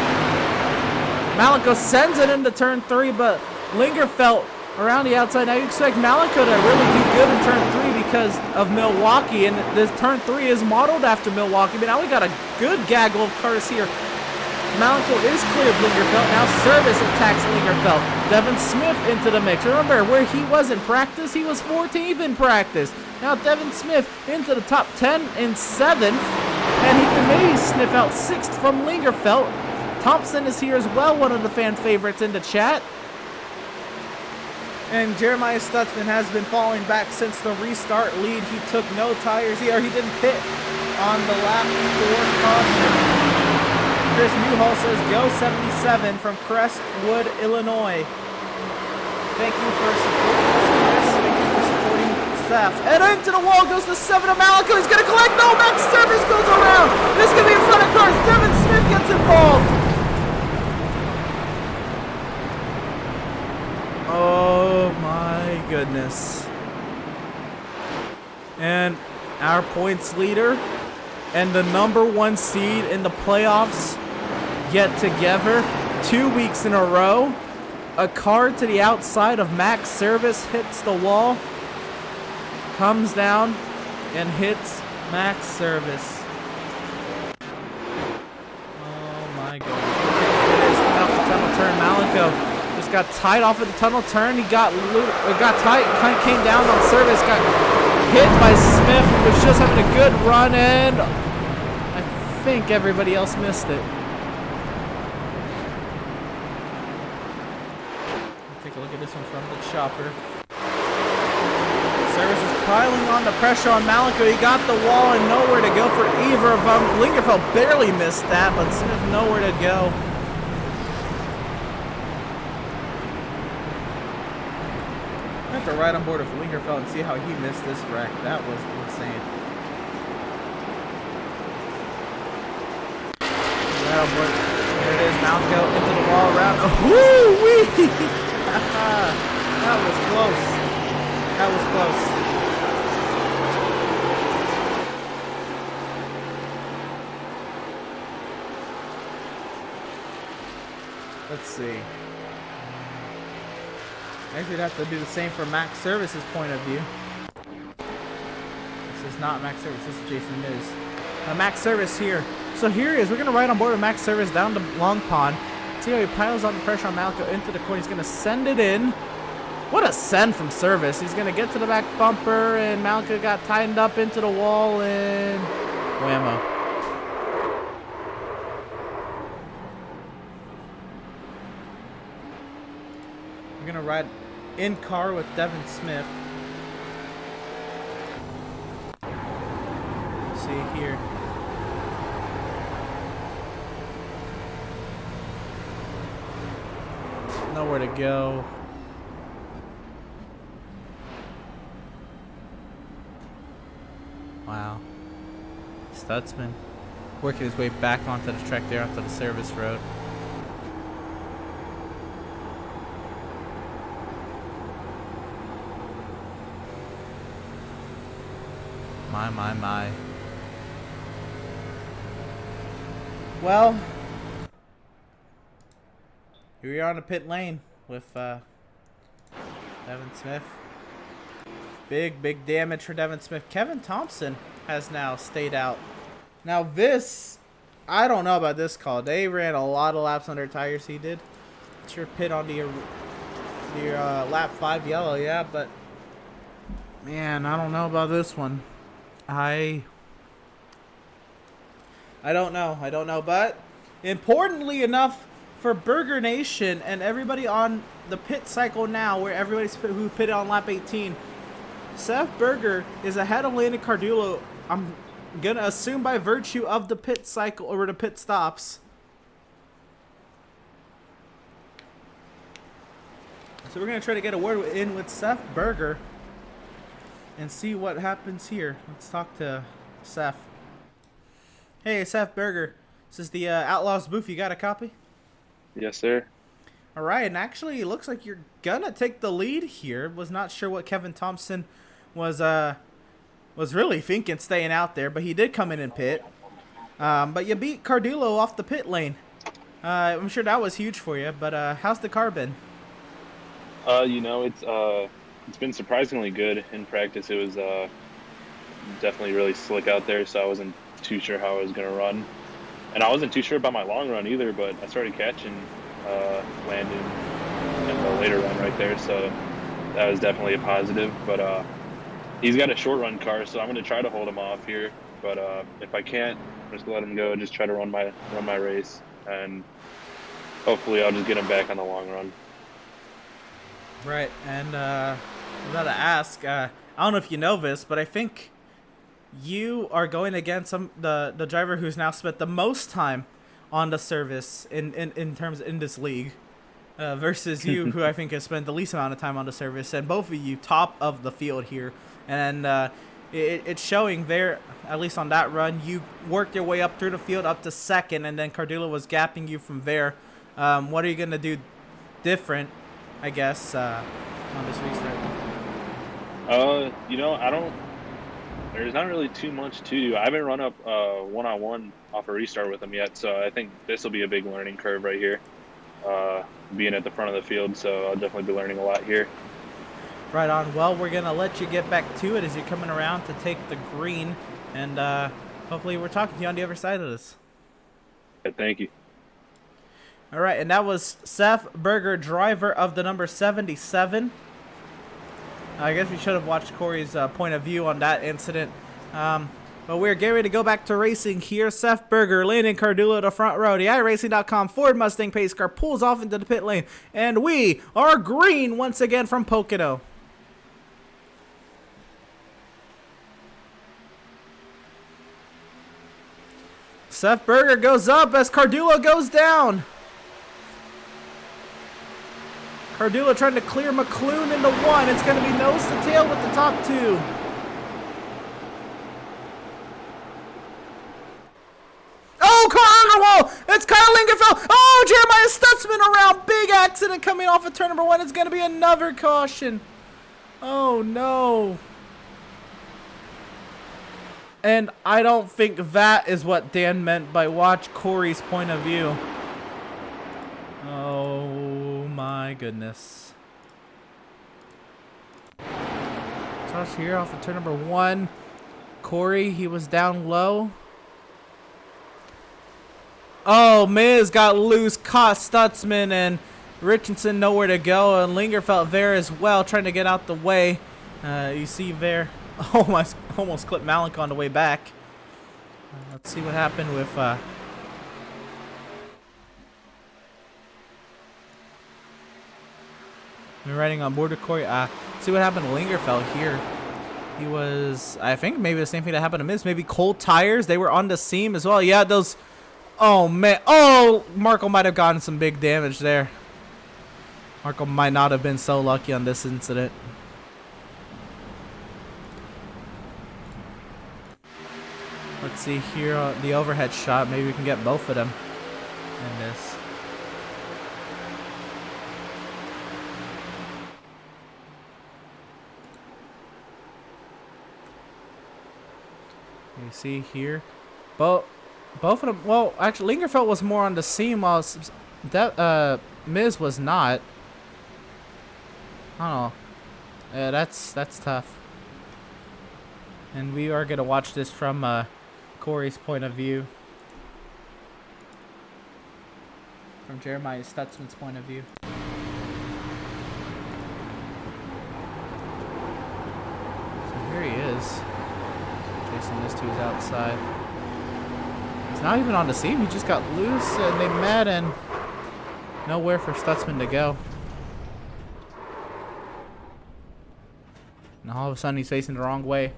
Malico sends it into turn 3, but Lingerfeld around the outside. Now you expect Malico to really do good in turn 3 because of Milwaukee, and this turn 3 is modeled after Milwaukee. But now we got a good gaggle of cars here. Malico is clear of Lingerfeld. Now Service attacks Lingerfeld. Devin Smith into the mix. Remember where he was in practice? He was 14th in practice. Now Devin Smith into the top 10 and 7th, and he can maybe sniff out 6th from Lingerfeld. Thompson is here as well, one of the fan favorites in the chat. And Jeremiah Stutzman has been falling back since the restart lead. He took no tires here. He didn't pit on the lap before caution. Chris Newhall says, go 77 from Crestwood, Illinois. Thank you for supporting us, Chris. Thank you for supporting staff. And into the wall goes the 7 of Malico. He's going to collect. No, Max Service goes around. This is going to be in front of cars. Devin Smith gets involved. Oh my goodness. And our points leader and the #1 seed in the playoffs get together 2 weeks in a row. A car to the outside of Max Service hits the wall, comes down and hits Max Service. Oh my goodness. It is coming off the tunnel turn. Malico just got tied off at the tunnel turn. He got tight, kind of came down on Service, got hit by Smith, who was just having a good run, and I think everybody else missed it. Take a look at this one from the chopper. Service is piling on the pressure on Malico. He got the wall and nowhere to go for either of them. Lingerfeld barely missed that, but Smith nowhere to go. I have to ride on board with Lingerfeld and see how he missed this wreck. That was insane. Right on board. There it is. Malico into the wall around. Woo-wee! That was close. That was close. Let's see. Actually, I'd have to do the same for Max Service's point of view. This is not Max Service. This is Jason Miz. Max Service here. So here he is. We're going to ride on board with Max Service down to Long Pond. See how he piles on the pressure on Malico into the corner. He's going to send it in. What a send from Service. He's going to get to the back bumper, and Malico got tightened up into the wall, and whammo. We're going to ride in car with Devin Smith. Let's see here. Nowhere to go. Wow. Stutzman working his way back onto the track there, onto the service road. My. Well, here we are on the pit lane with Devin Smith. Big damage for Devin Smith. Kevin Thompson has now stayed out. Now this, I don't know about this call. They ran a lot of laps on their tires. He did. It's your pit onto your lap 5 yellow, yeah, but man, I don't know about this one. I don't know, but importantly enough for Burger Nation and everybody on the pit cycle now, where everybody's who pitted on lap 18, Seth Berger is ahead of Landon Cardullo. I'm gonna assume by virtue of the pit cycle or the pit stops. So we're gonna try to get a word in with Seth Berger and see what happens here. Let's talk to Seth. Hey, Seth Berger. This is the Outlaws booth. You got a copy? Yes, sir. All right, and actually, it looks like you're gonna take the lead here. Was not sure what Kevin Thompson was really thinking, staying out there, but he did come in and pit. But you beat Cardullo off the pit lane. I'm sure that was huge for you. But how's the car been? You know, it's been surprisingly good in practice. It was definitely really slick out there, so I wasn't too sure how I was gonna run, and I wasn't too sure about my long run either. But I started catching Landon in the later run right there, so that was definitely a positive. But he's got a short run car, so I'm gonna try to hold him off here. But if I can't, I'm just gonna let him go. Just try to run my race, and hopefully I'll just get him back on the long run. Right, and I gotta ask. I don't know if you know this, but I think you are going against the driver who's now spent the most time on the service in terms in this league, versus you, who I think has spent the least amount of time on the service, and both of you top of the field here, and it's showing there. At least on that run, you worked your way up through the field up to second, and then Cardullo was gapping you from there. What are you gonna do different, I guess, on this restart? You know, there's not really too much to do. I haven't run up one-on-one off a restart with him yet, so I think this will be a big learning curve right here, being at the front of the field, so I'll definitely be learning a lot here. Right on. Well, we're going to let you get back to it as you're coming around to take the green, and hopefully we're talking to you on the other side of this. Yeah, thank you. All right, and that was Seth Berger, driver of the number 77. I guess we should have watched Corey's point of view on that incident. But we're getting ready to go back to racing here. Seth Berger, Landon Cardullo to front row. The iRacing.com Ford Mustang pace car pulls off into the pit lane. And we are green once again from Pocono. Seth Berger goes up as Cardullo goes down. Cardullo trying to clear McClune into one. It's going to be nose to tail with the top two. Oh, car on the wall. It's Kyle Lingerfeld. Oh, Jeremiah Stutzman around. Big accident coming off of turn number one. It's going to be another caution. Oh, no. And I don't think that is what Dan meant by watch Corey's point of view. Oh my goodness. Josh here off of turn number one. Corey, he was down low. Oh, Miz got loose, caught Stutzman, and Richardson nowhere to go, and Lingerfeld there as well, trying to get out the way. You see there, almost clipped Malik on the way back. Let's see what happened with we're riding on board with Corey. See what happened to Lingerfeld here. He was, I think, maybe the same thing that happened to Miz. Maybe cold tires. They were on the seam as well. Yeah, those. Oh, man. Oh, Marco might have gotten some big damage there. Marco might not have been so lucky on this incident. Let's see here, the overhead shot. Maybe we can get both of them in this. You see here, both of them. Well, actually, Lingerfeld was more on the seam, while that Miz was not. I don't know. Yeah, that's tough. And we are gonna watch this from Corey's point of view, from Jeremiah Stutzman's point of view. So here he is. Chasing this to his outside. He's not even on the seam. He just got loose and they met, and nowhere for Stutzman to go. And all of a sudden he's facing the wrong way.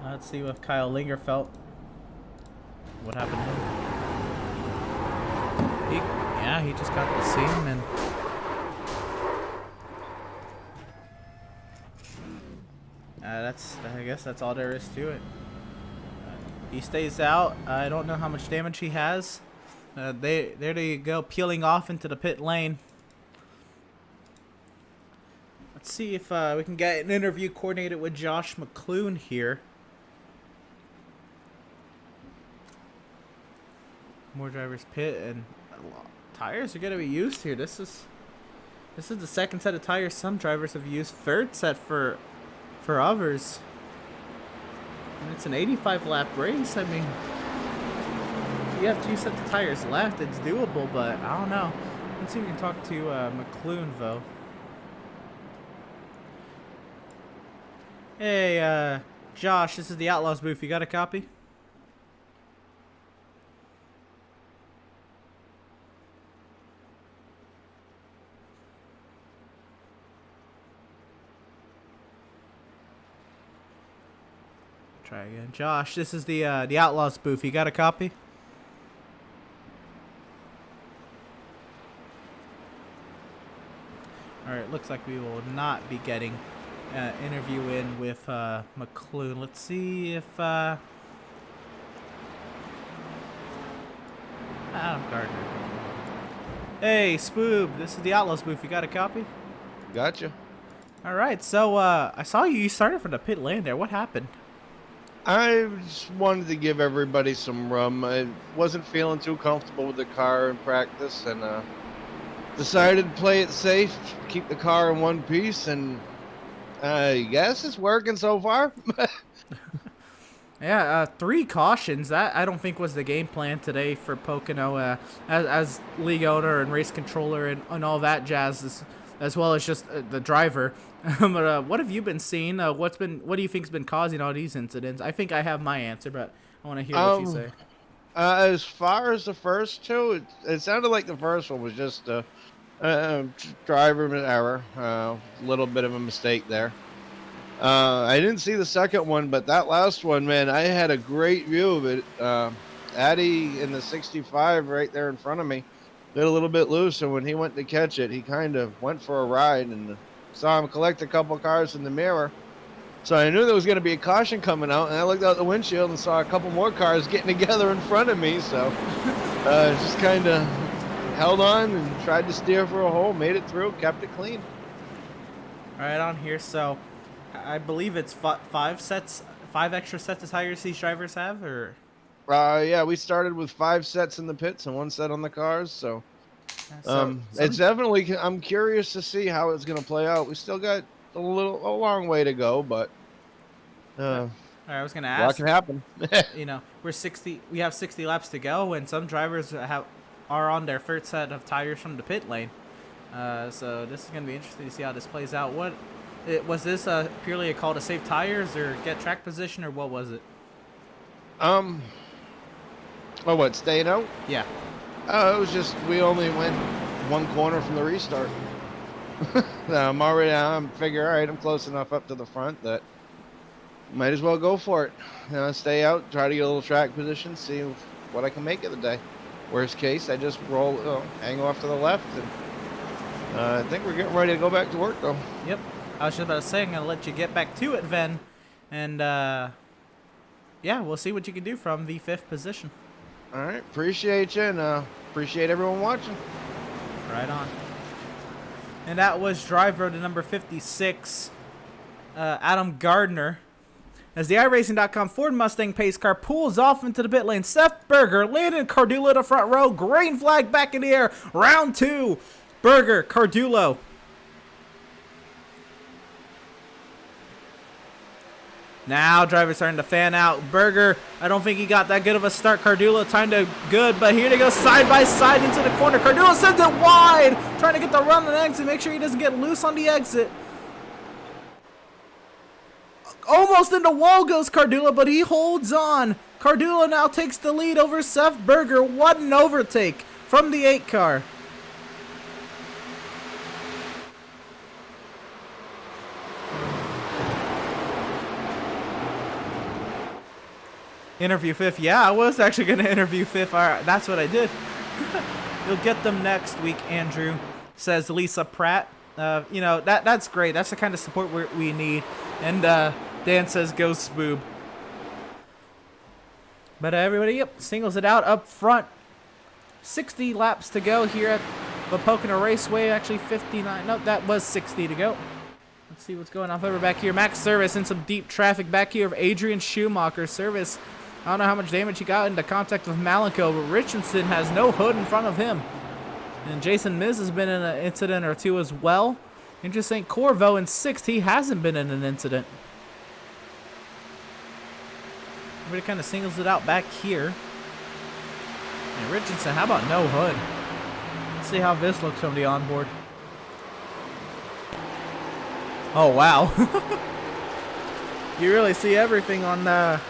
Let's see with Kyle Lingerfeld. What happened to him? He just got the seam, and I guess that's all there is to it. He stays out. I don't know how much damage he has. There they go, peeling off into the pit lane. Let's see if we can get an interview coordinated with Josh McClune here. More drivers pit, and tires are gonna be used here. This is the second set of tires some drivers have used. Third set for others. And it's an 85 lap race. I mean, you have 2 sets of tires left. It's doable, but I don't know. Let's see if we can talk to McClune though. Hey, Josh, this is the Outlaws booth. You got a copy? Try again. Josh, this is the Outlaws booth. You got a copy? Alright, looks like we will not be getting interview in with McClune. Let's see if Adam Gardner. Hey, Spoob, this is the Outlaws booth. You got a copy? Gotcha. Alright, so I saw you started from the pit lane there. What happened? I just wanted to give everybody some rum. I wasn't feeling too comfortable with the car in practice, and decided to play it safe, keep the car in one piece, and I guess it's working so far. Yeah, 3 cautions. That I don't think was the game plan today for Pocono, as league owner and race controller and all that jazz, as well as just the driver. But what have you been seeing? What do you think's been causing all these incidents? I think I have my answer, but I want to hear what you say. As far as the first 2, it sounded like the first one was just a driver error, a little bit of a mistake there. I didn't see the second one, but that last one, man, I had a great view of it. Addy in the 65 right there in front of me did a little bit loose, and when he went to catch it, he kind of went for a ride, and saw him collect a couple cars in the mirror. So I knew there was going to be a caution coming out, and I looked out the windshield and saw a couple more cars getting together in front of me. So just kind of held on and tried to steer for a hole, made it through, kept it clean. Right on here. So I believe it's 5 extra sets of tires these drivers have, or? Yeah, we started with 5 sets in the pits and 1 set on the cars. So, it's definitely. I'm curious to see how it's going to play out. We still got a long way to go, but I was going to ask. What can happen? You know, we have 60 laps to go, and some drivers are on their first set of tires from the pit lane. So this is going to be interesting to see how this plays out. Was this purely a call to save tires or get track position, or what was it? Oh, what, staying out? Yeah. It was just we only went 1 corner from the restart. I'm figuring, all right, I'm close enough up to the front that might as well go for it. Stay out, try to get a little track position, see what I can make of the day. Worst case, I just hang off to the left, and I think we're getting ready to go back to work, though. Yep. I was just about to say, I'm going to let you get back to it, Ven. And, yeah, we'll see what you can do from the 5th position. All right. Appreciate you, and appreciate everyone watching. Right on. And that was driver to number 56, Adam Gardner. As the iRacing.com Ford Mustang pace car pulls off into the pit lane. Seth Berger, Landon Cardulo to front row. Green flag back in the air. Round 2. Berger, Cardulo. Now drivers starting to fan out. Berger, I don't think he got that good of a start. Cardulo time to good, but here they go side by side into the corner. Cardulo sends it wide, trying to get the run on the exit, make sure he doesn't get loose on the exit. Almost in the wall goes Cardulo, but he holds on. Cardulo now takes the lead over Seth Berger. What an overtake from the 8 car. Interview 5th. Yeah, I was actually going to interview 5th. All right, that's what I did. You'll get them next week, Andrew, says Lisa Pratt. You know, that's great. That's the kind of support we need. And Dan says, go Spoob. But everybody, yep, singles it out up front. 60 laps to go here at the Pocono Raceway. Actually, 59. No, that was 60 to go. Let's see what's going on over back here. Max Service in some deep traffic back here of Adrian Schumacher. Service, I don't know how much damage he got into contact with Malenko, but Richardson has no hood in front of him. And Jason Miz has been in an incident or two as well. Interesting, Corvo in 6th, he hasn't been in an incident. Everybody kind of singles it out back here. And Richardson, how about no hood? Let's see how this looks from the onboard. Oh, wow. You really see everything on that.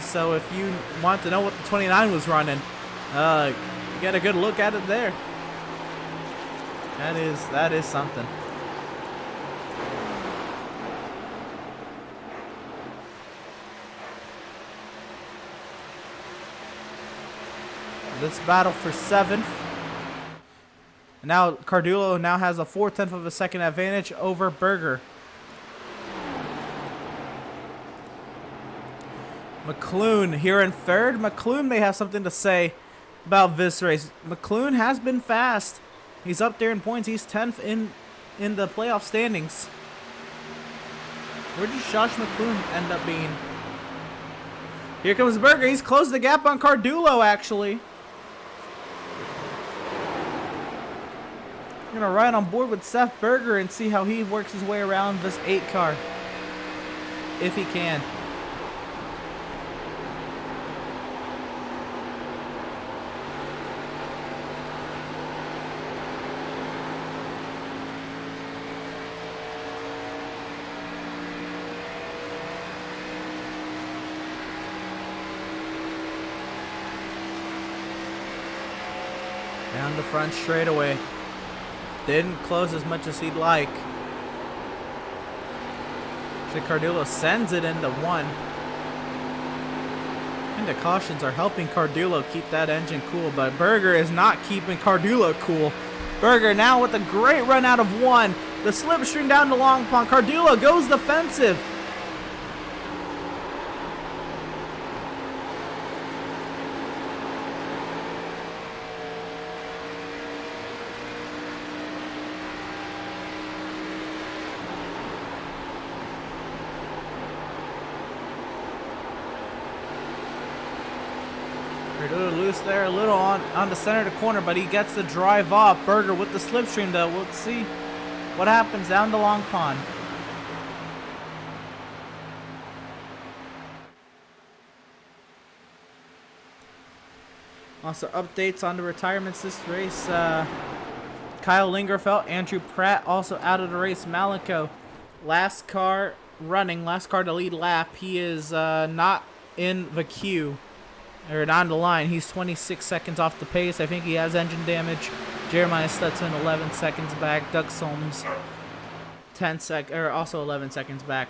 So if you want to know what the 29 was running, get a good look at it there. That is something. Let's battle for 7th. Now Cardulo now has a 4/10 of a second advantage over Berger. McClune here in 3rd. McClune may have something to say about this race. McClune has been fast. He's up there in points. He's 10th in the playoff standings. Where did Josh McClune end up being? Here comes Berger. He's closed the gap on Cardulo, actually. I'm going to ride on board with Seth Berger and see how he works his way around this 8 car. If he can. Down the front straightaway. Didn't close as much as he'd like. Cardulo sends it into 1. And the cautions are helping Cardulo keep that engine cool, but Berger is not keeping Cardulo cool. Berger now with a great run out of 1. The slipstream down to Long Pond. Cardulo goes defensive. Loose there, a little on the center of the corner, but he gets the drive off. Berger with the slipstream though. We'll see what happens down the Long Pond. Also updates on the retirements this race. Kyle Lingerfeld, Andrew Pratt also out of the race. Malenko, last car running, last car to lead lap. He is not in the queue. Or not on the line. He's 26 seconds off the pace. I think he has engine damage. Jeremiah Stutzman 11 seconds back. Doug Solms 11 seconds back.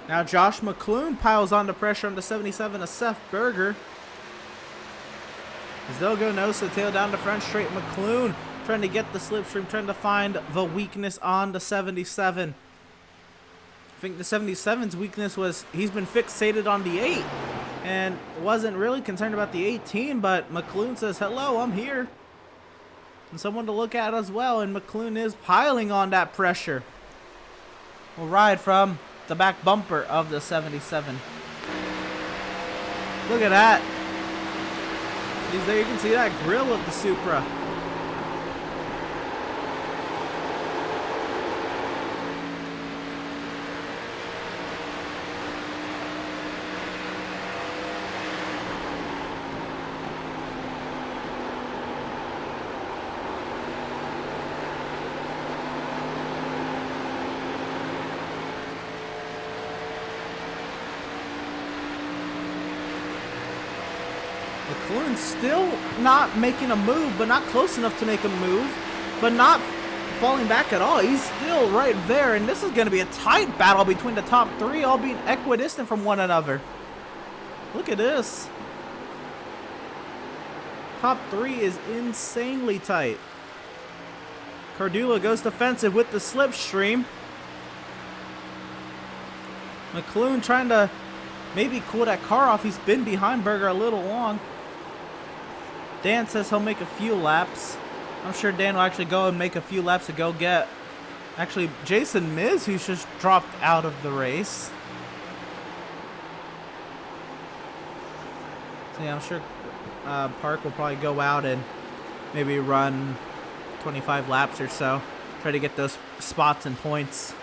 Now Josh McClune piles on the pressure on the 77 of Seth Berger. As they'll go nose to tail down the front straight. McClune trying to get the slipstream, trying to find the weakness on the 77. I think the 77's weakness was he's been fixated on the 8 and wasn't really concerned about the 18, but McClune says, hello, I'm here. And someone to look at as well, and McClune is piling on that pressure. We'll ride from the back bumper of the 77. Look at that. He's there, you can see that grill of the Supra. McClune's still not making a move, but not close enough to make a move, but not falling back at all. He's still right there, and this is going to be a tight battle between the top 3, all being equidistant from one another. Look at this. Top 3 is insanely tight. Cardullo goes defensive with the slipstream. McClune trying to maybe cool that car off. He's been behind Berger a little long. Dan says he'll make a few laps. I'm sure Dan will actually go and make a few laps to go get actually Jason Miz, who's just dropped out of the race. So yeah, I'm sure Park will probably go out and maybe run 25 laps or so. Try to get those spots and points.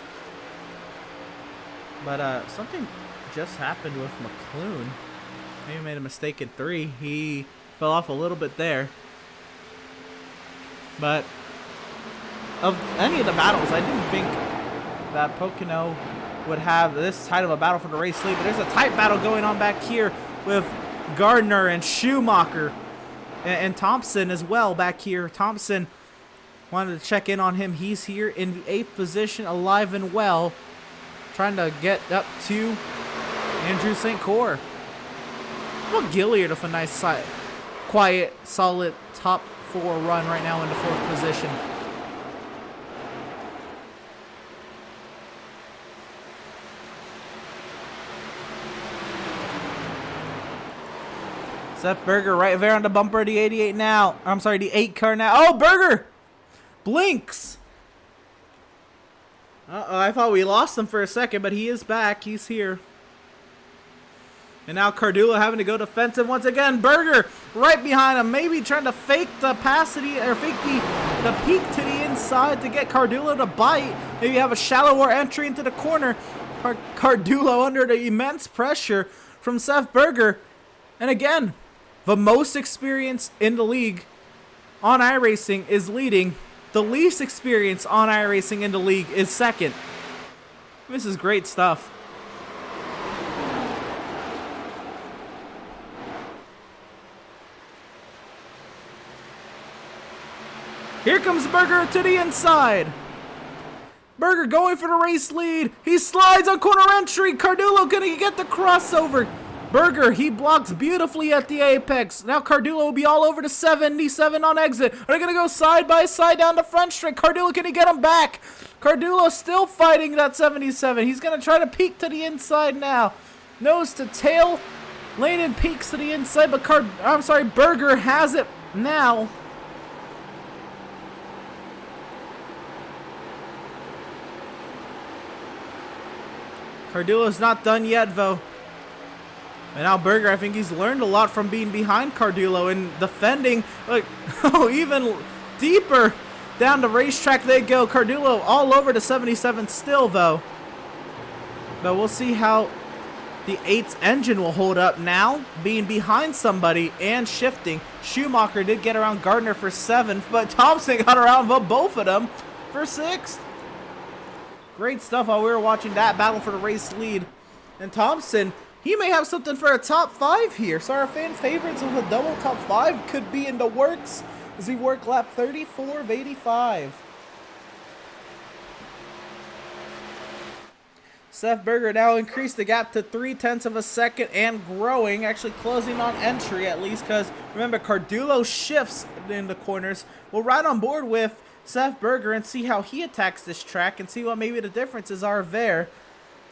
But something just happened with McClune. Maybe made a mistake in 3. He fell off a little bit there. But of any of the battles, I didn't think that Pocono would have this tight of a battle for the race lead. But there's a tight battle going on back here with Gardner and Schumacher and Thompson as well back here. Thompson wanted to check in on him. He's here in the 8th position, alive and well, trying to get up to Andrew St. Cyr. Well, Gilliard with a nice, quiet, solid top 4 run right now in the 4th position. Seth Berger right there on the bumper of the 88 now. I'm sorry, the 8 car now. Oh, Berger blinks. Uh-oh, I thought we lost him for a second, but he is back. He's here. And now Cardullo having to go defensive once again. Berger right behind him, maybe trying to fake the passity or fake the peak to the inside to get Cardullo to bite. Maybe have a shallower entry into the corner. Cardullo under the immense pressure from Seth Berger. And again, the most experience in the league on iRacing is leading. The least experience on iRacing in the league is second. This is great stuff. Here comes Berger to the inside. Berger going for the race lead. He slides on corner entry. Cardullo gonna get the crossover. Berger, he blocks beautifully at the apex. Now Cardullo will be all over the 77 on exit. Are they gonna go side by side down the front straight? Cardullo, can he get him back? Cardullo still fighting that 77. He's gonna try to peek to the inside now. Nose to tail. Landon peeks to the inside, but Berger has it now. Cardullo's not done yet, though. And now Berger, I think he's learned a lot from being behind Cardullo and defending. Like, oh, even deeper down the racetrack they go. Cardullo all over the 77 still, though. But we'll see how the 8's engine will hold up now, being behind somebody and shifting. Schumacher did get around Gardner for 7th, but Thompson got around both of them for 6th. Great stuff while we were watching that battle for the race lead. And Thompson, he may have something for a top 5 here. So our fan favorites of a double top 5 could be in the works as we work lap 34 of 85. Seth Berger now increased the gap to 0.3 of a second and growing, actually closing on entry at least, because remember Cardullo shifts in the corners. We'll ride on board with Seth Berger and see how he attacks this track and see what maybe the differences are there.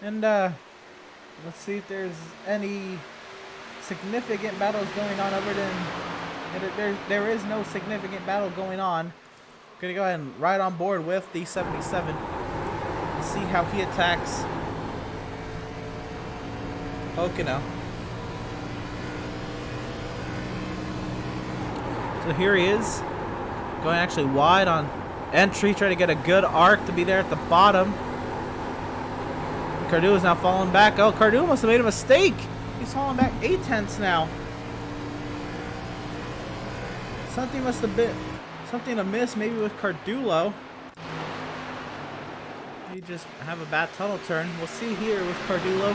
And let's see if there's any significant battles going on other than there is no significant battle going on. Gonna go ahead and ride on board with the 77 and see how he attacks Pocono. So here he is, going actually wide on entry, trying to get a good arc to be there at the bottom. Cardu is now falling back. Oh, Cardu must have made a mistake. He's falling back 8/10 now. Something must have been something amiss maybe with Cardulo. He just have a bad tunnel turn. We'll see here with Cardulo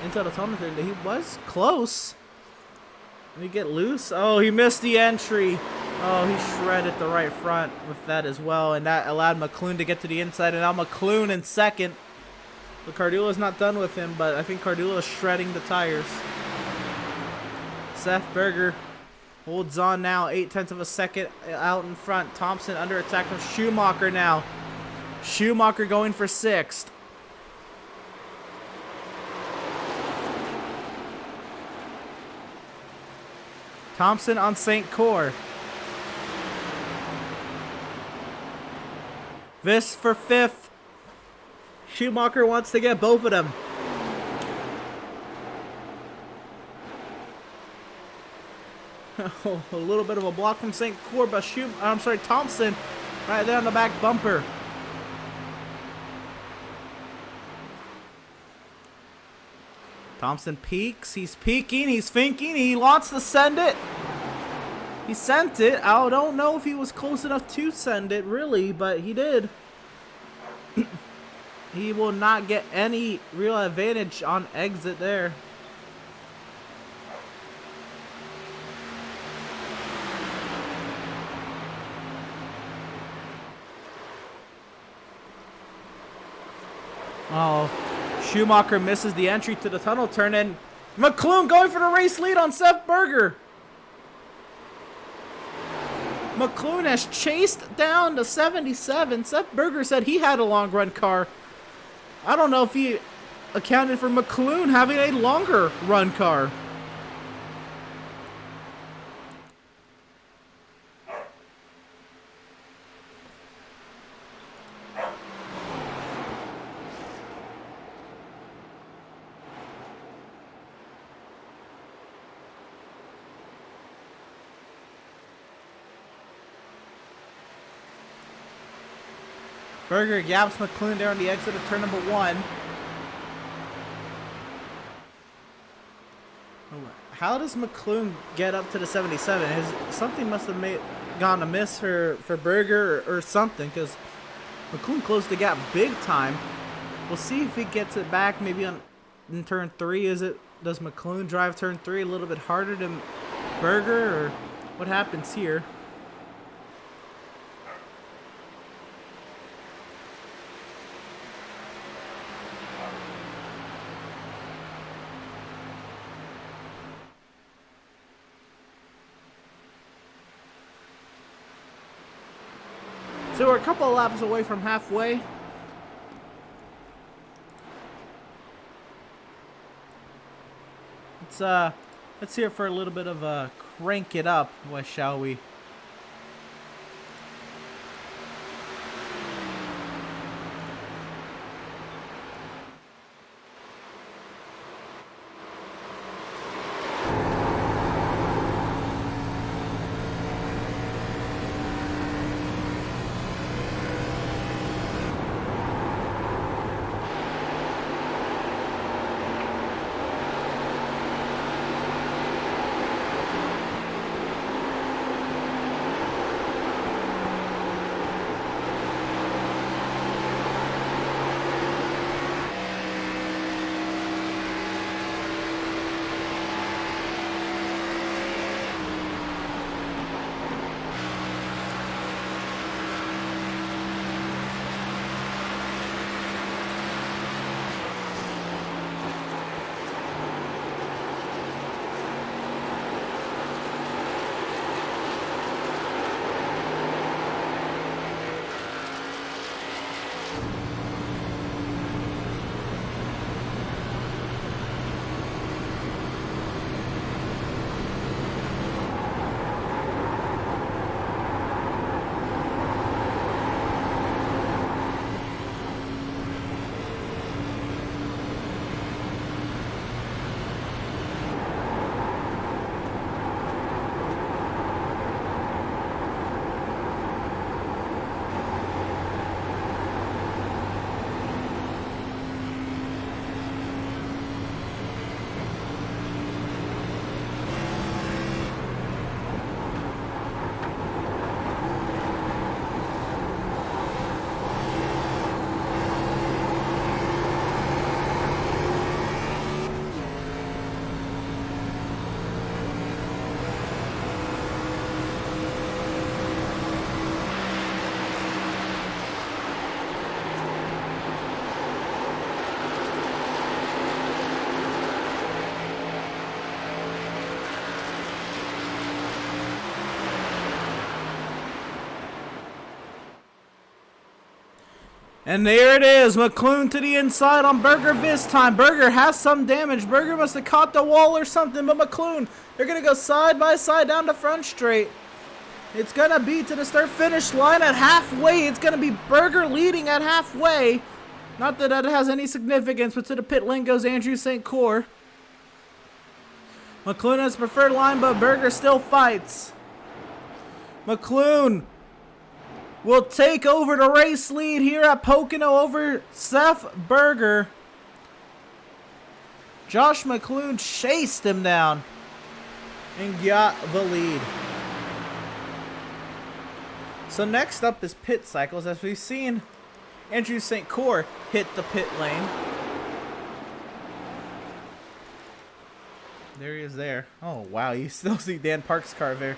into the tunnel turn. He was close. Did he get loose? Oh, he missed the entry. Oh, he shredded the right front with that as well, and that allowed McClune to get to the inside, and now McClune in second. But Cardulo's not done with him, but I think Cardulo is shredding the tires. Seth Berger holds on now, 8/10 of a second out in front. Thompson under attack from Schumacher now. Schumacher going for 6th. Thompson on St. Cor. This for 5th. Schumacher wants to get both of them. Oh, a little bit of a block from St. Cor, but Thompson right there on the back bumper. Thompson peaks. He's peeking. He's thinking. He wants to send it. He sent it. I don't know if he was close enough to send it, really, but he did. He will not get any real advantage on exit there. Oh, Schumacher misses the entry to the tunnel turn, and McClune going for the race lead on Seth Berger. McClune has chased down the 77. Seth Berger said he had a long run car. I don't know if he accounted for McClune having a longer run car. Berger gaps McClune there on the exit of turn number 1. How does McClune get up to the 77? Something must have gone amiss for Berger or something, because McClune closed the gap big time. We'll see if he gets it back maybe in turn 3. Does McClune drive turn 3 a little bit harder than Berger, or what happens here? So we're a couple of laps away from halfway. Let's hear it for a little bit of a crank it up, shall we? And there it is. McClune to the inside on Berger this time. Berger has some damage. Berger must have caught the wall or something. But McClune, they're going to go side by side down the front straight. It's going to be to the start-finish line at halfway. It's going to be Berger leading at halfway. Not that that has any significance, but to the pit lane goes Andrew St. Cyr. McClune has preferred line, but Berger still fights. McClune will take over the race lead here at Pocono over Seth Berger. Josh McClune chased him down and got the lead. So next up is pit cycles, as we've seen Andrew St. Cyr hit the pit lane. There he is there. Oh, wow. You still see Dan Park's car there.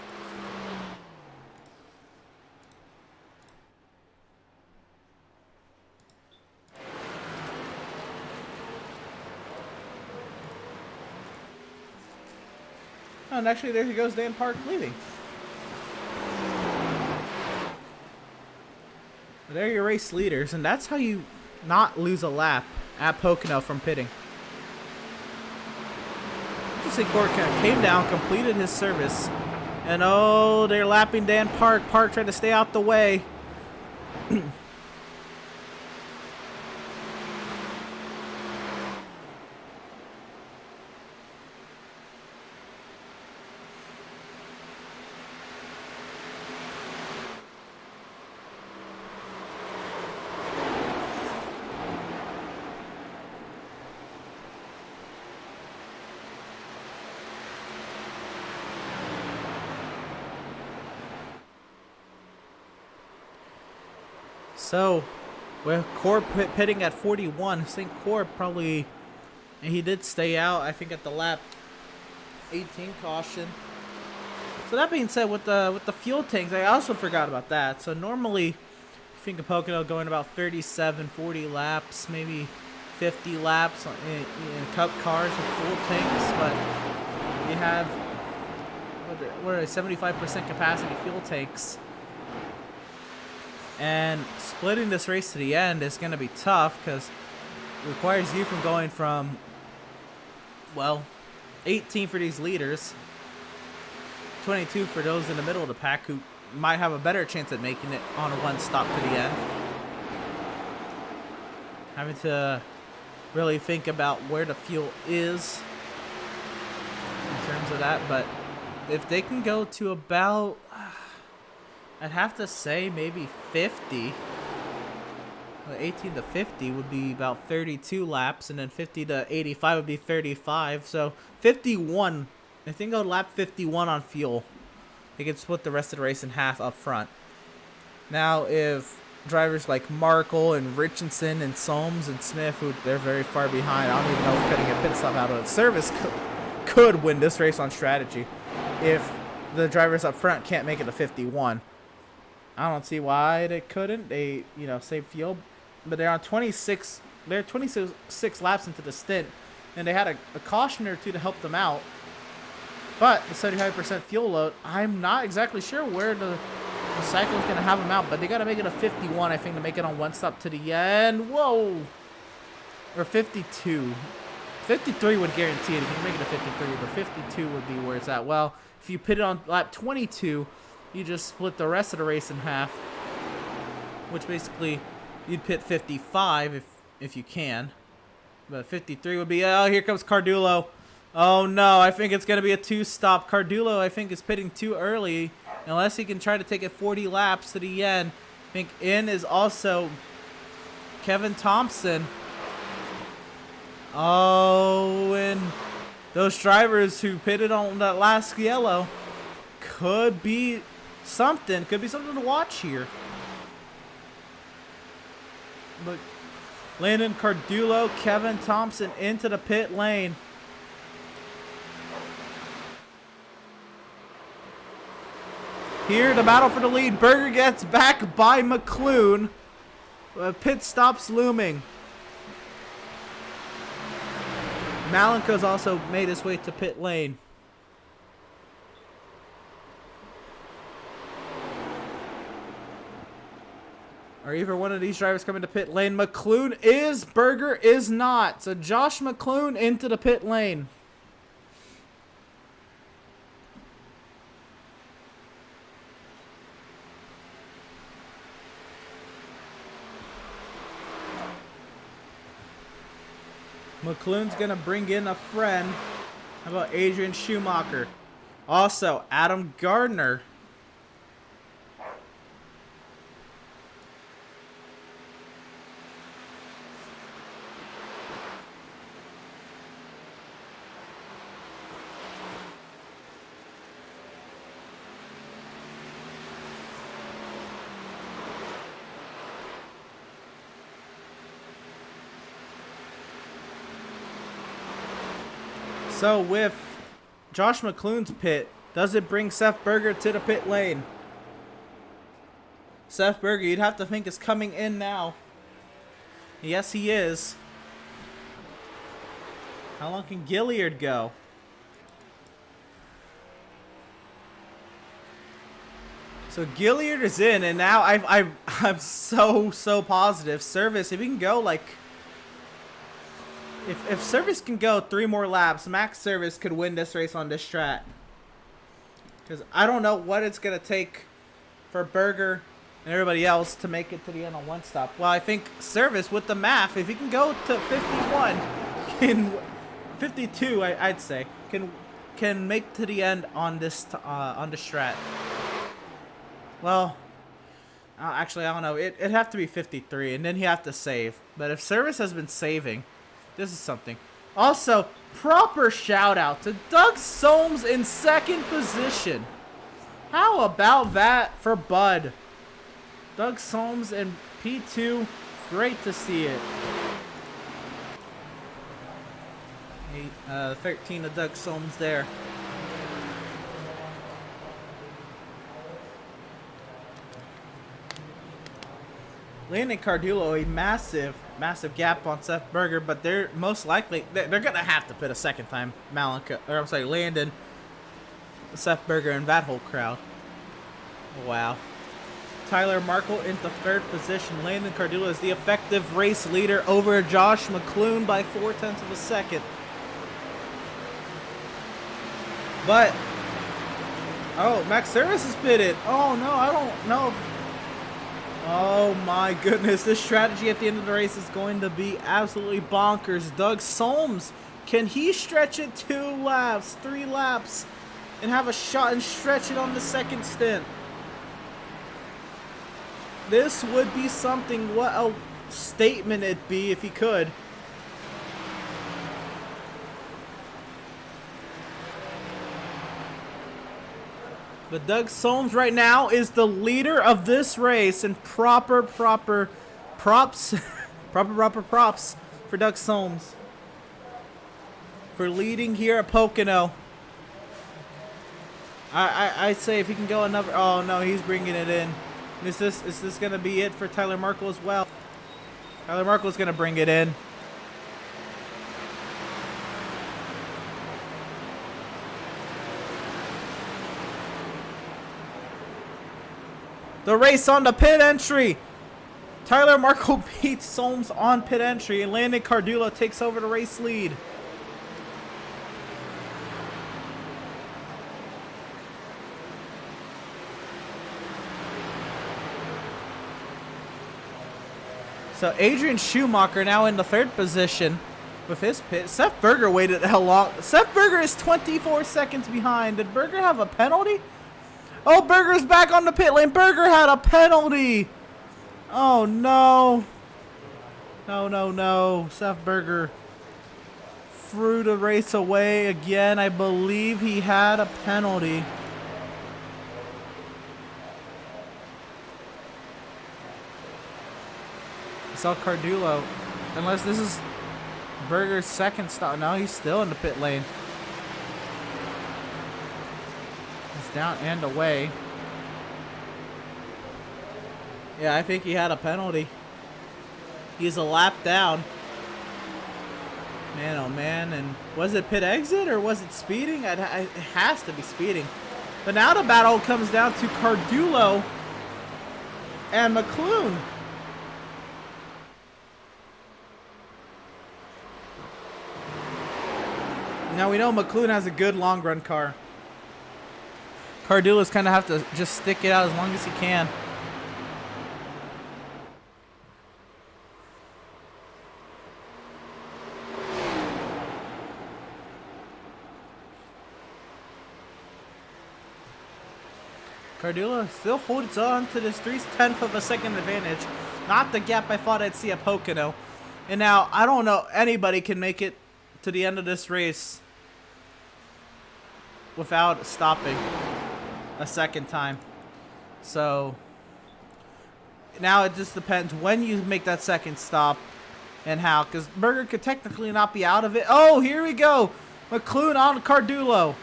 Oh, and actually, there he goes, Dan Park leaving. There are your race leaders, and that's how you not lose a lap at Pocono from pitting. St. Cyr came down, completed his service, and oh, they're lapping Dan Park. Park tried to stay out the way. So, with Cyr pitting at 41, St. Cyr probably, and he did stay out, I think, at the lap 18 caution. So that being said, with the fuel tanks, I also forgot about that. So normally, I think of Pocono going about 37, 40 laps, maybe 50 laps in Cup cars with fuel tanks, but you have what are they, 75% capacity fuel tanks. And splitting this race to the end is going to be tough because it requires you from going from, well, 18 for these leaders, 22 for those in the middle of the pack who might have a better chance at making it on a one stop to the end. Having to really think about where the fuel is in terms of that, but if they can go to about, I'd have to say maybe 50. 18 to 50 would be about 32 laps, and then 50 to 85 would be 35. So 51, I think I'll lap 51 on fuel. They could split the rest of the race in half up front. Now, if drivers like Markle and Richardson and Solms and Smith, who they're very far behind, I don't even know if cutting a pit stop out of service could win this race on strategy. If the drivers up front can't make it to 51. I don't see why they couldn't. They, save fuel. But they're on 26. They're 26 laps into the stint. And they had a caution or two to help them out. But the 75% fuel load, I'm not exactly sure where the cycle is going to have them out. But they got to make it a 51, I think, to make it on one stop to the end. Whoa. Or 52. 53 would guarantee it if you can make it a 53. But 52 would be where it's at. Well, if you put it on lap 22... you just split the rest of the race in half, which basically you'd pit 55 if you can. But 53 would be, oh, here comes Cardulo. Oh, no, I think it's going to be a two-stop. Cardulo, I think, is pitting too early, unless he can try to take it 40 laps to the end. I think in is also Kevin Thompson. Oh, and those drivers who pitted on that last yellow could be something to watch here. But Landon Cardulo, Kevin Thompson into the pit lane. Here, the battle for the lead. Berger gets back by McClune. Pit stops looming. Malenko's also made his way to pit lane. Are either one of these drivers coming to pit lane? McClune is, Berger is not. So Josh McClune into the pit lane. McClune's going to bring in a friend. How about Adrian Schumacher? Also, Adam Gardner. So with Josh McClune's pit, does it bring Seth Berger to the pit lane? Seth Berger, you'd have to think, is coming in now. Yes, he is. How long can Gilliard go? So Gilliard is in, and now I'm so positive. Service, if he can go like... If Service can go 3 more laps, Max Service could win this race on this track. Because I don't know what it's going to take for Berger and everybody else to make it to the end on one stop. Well, I think Service, with the math, if he can go to 51, 52, I'd say, can make to the end on this strat. Well, actually, I don't know. It'd have to be 53, and then he have to save. But if Service has been saving... This is something. Also, proper shout out to Doug Soames in 2nd position. How about that for Bud? Doug Soames in P2. Great to see it. 13 of Doug Soames there. Landon Cardullo, a massive gap on Seth Berger, but they're most likely they're gonna have to put a second time Landon, Seth Berger, and that whole crowd. Wow. Tyler Markle into 3rd position. Landon Cardullo is the effective race leader over Josh McClune by 0.4 of a second. But Max Service is pitted. Oh no, I don't know. Oh my goodness, this strategy at the end of the race is going to be absolutely bonkers. Doug Soames, can he stretch it 2 laps, 3 laps, and have a shot and stretch it on the 2nd stint? This would be something. What a statement it'd be if he could. But Doug Soames right now is the leader of this race, and proper props for Doug Soames for leading here at Pocono. I'd say if he can go another... Oh no, he's bringing it in. Is this gonna be it for Tyler Markle as well? Tyler Markle's gonna bring it in. The race on the pit entry. Tyler Markle beats Soames on pit entry, and Landon Cardullo takes over the race lead. So Adrian Schumacher now in the 3rd position with his pit. Seth Berger waited how long? Seth Berger is 24 seconds behind. Did Berger have a penalty? Oh, Berger's back on the pit lane. Berger had a penalty. Oh, no. No. Seth Berger threw the race away again. I believe he had a penalty. I saw Cardullo. Unless this is Berger's 2nd stop. No, he's still in the pit lane. Down and away. Yeah, I think he had a penalty. He's a lap down. Man, oh man. And was it pit exit or was it speeding? It has to be speeding. But now the battle comes down to Cardullo and McClune. Now we know McLuhan has a good long run car. Cardula's kind of have to just stick it out as long as he can. Cardula still holds on to this 3/10 of a second advantage. Not the gap I thought I'd see at Pocono. And now, I don't know, anybody can make it to the end of this race without stopping a second time. So, now it just depends when you make that second stop and how. Because Berger could technically not be out of it. Oh, here we go. McLuhan on Cardulo.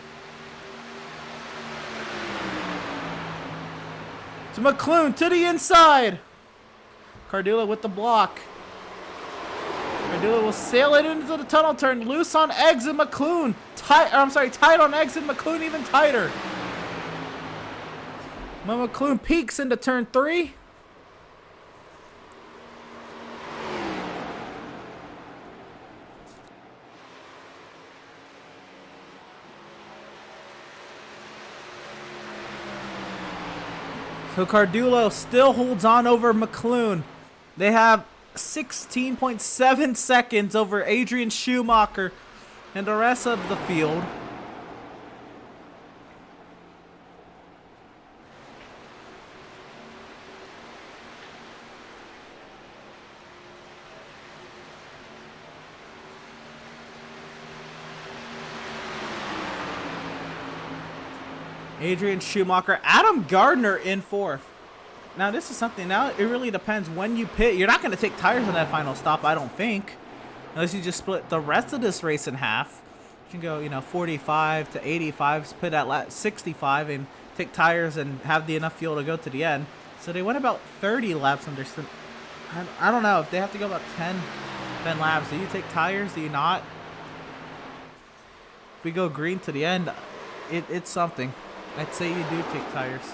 To McLuhan to the inside. Cardula with the block. Cardula will sail it into the tunnel turn. Loose on exit McLuhan. Tight on exit McLuhan even tighter. When McLuhan peaks into turn 3. So Cardulo still holds on over McLuhan. They have 16.7 seconds over Adrian Schumacher and the rest of the field. Adrian Schumacher, Adam Gardner in 4th. Now this is something, now it really depends when you pit. You're not going to take tires on that final stop, I don't think. Unless you just split the rest of this race in half. You can go, you know, 45 to 85, split at 65 and take tires and have enough fuel to go to the end. So they went about 30 laps under. I don't know if they have to go about 10 laps. Do you take tires? Do you not? If we go green to the end, it's something. I'd say you do take tires.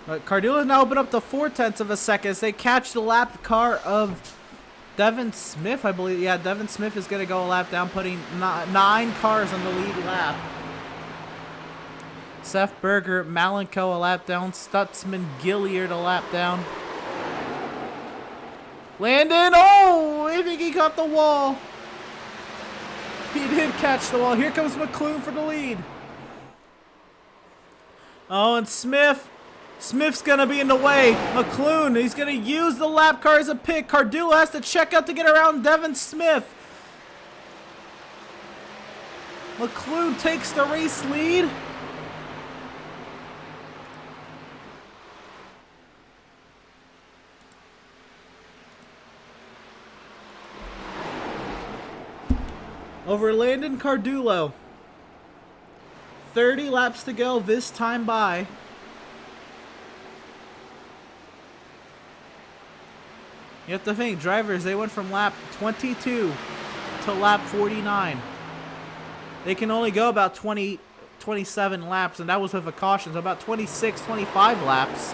But Cardula now open up to 4/10 of a second as they catch the lap car of Devin Smith, I believe. Yeah, Devin Smith is going to go a lap down, putting 9 cars on the lead lap. Seth Berger, Malenko a lap down. Stutzman, Gilliard a lap down. Landon, oh, I think he caught the wall. He did catch the wall. Here comes McLuhan for the lead. Oh, and Smith's going to be in the way. McLuhan, he's going to use the lap car as a pick. Cardula has to check out to get around Devin Smith. McLuhan takes the race lead. Over Landon Cardulo. 30 laps to go this time by. You have to think, drivers, they went from lap 22 to lap 49. They can only go about 27 laps, and that was with a caution, so about 26, 25 laps.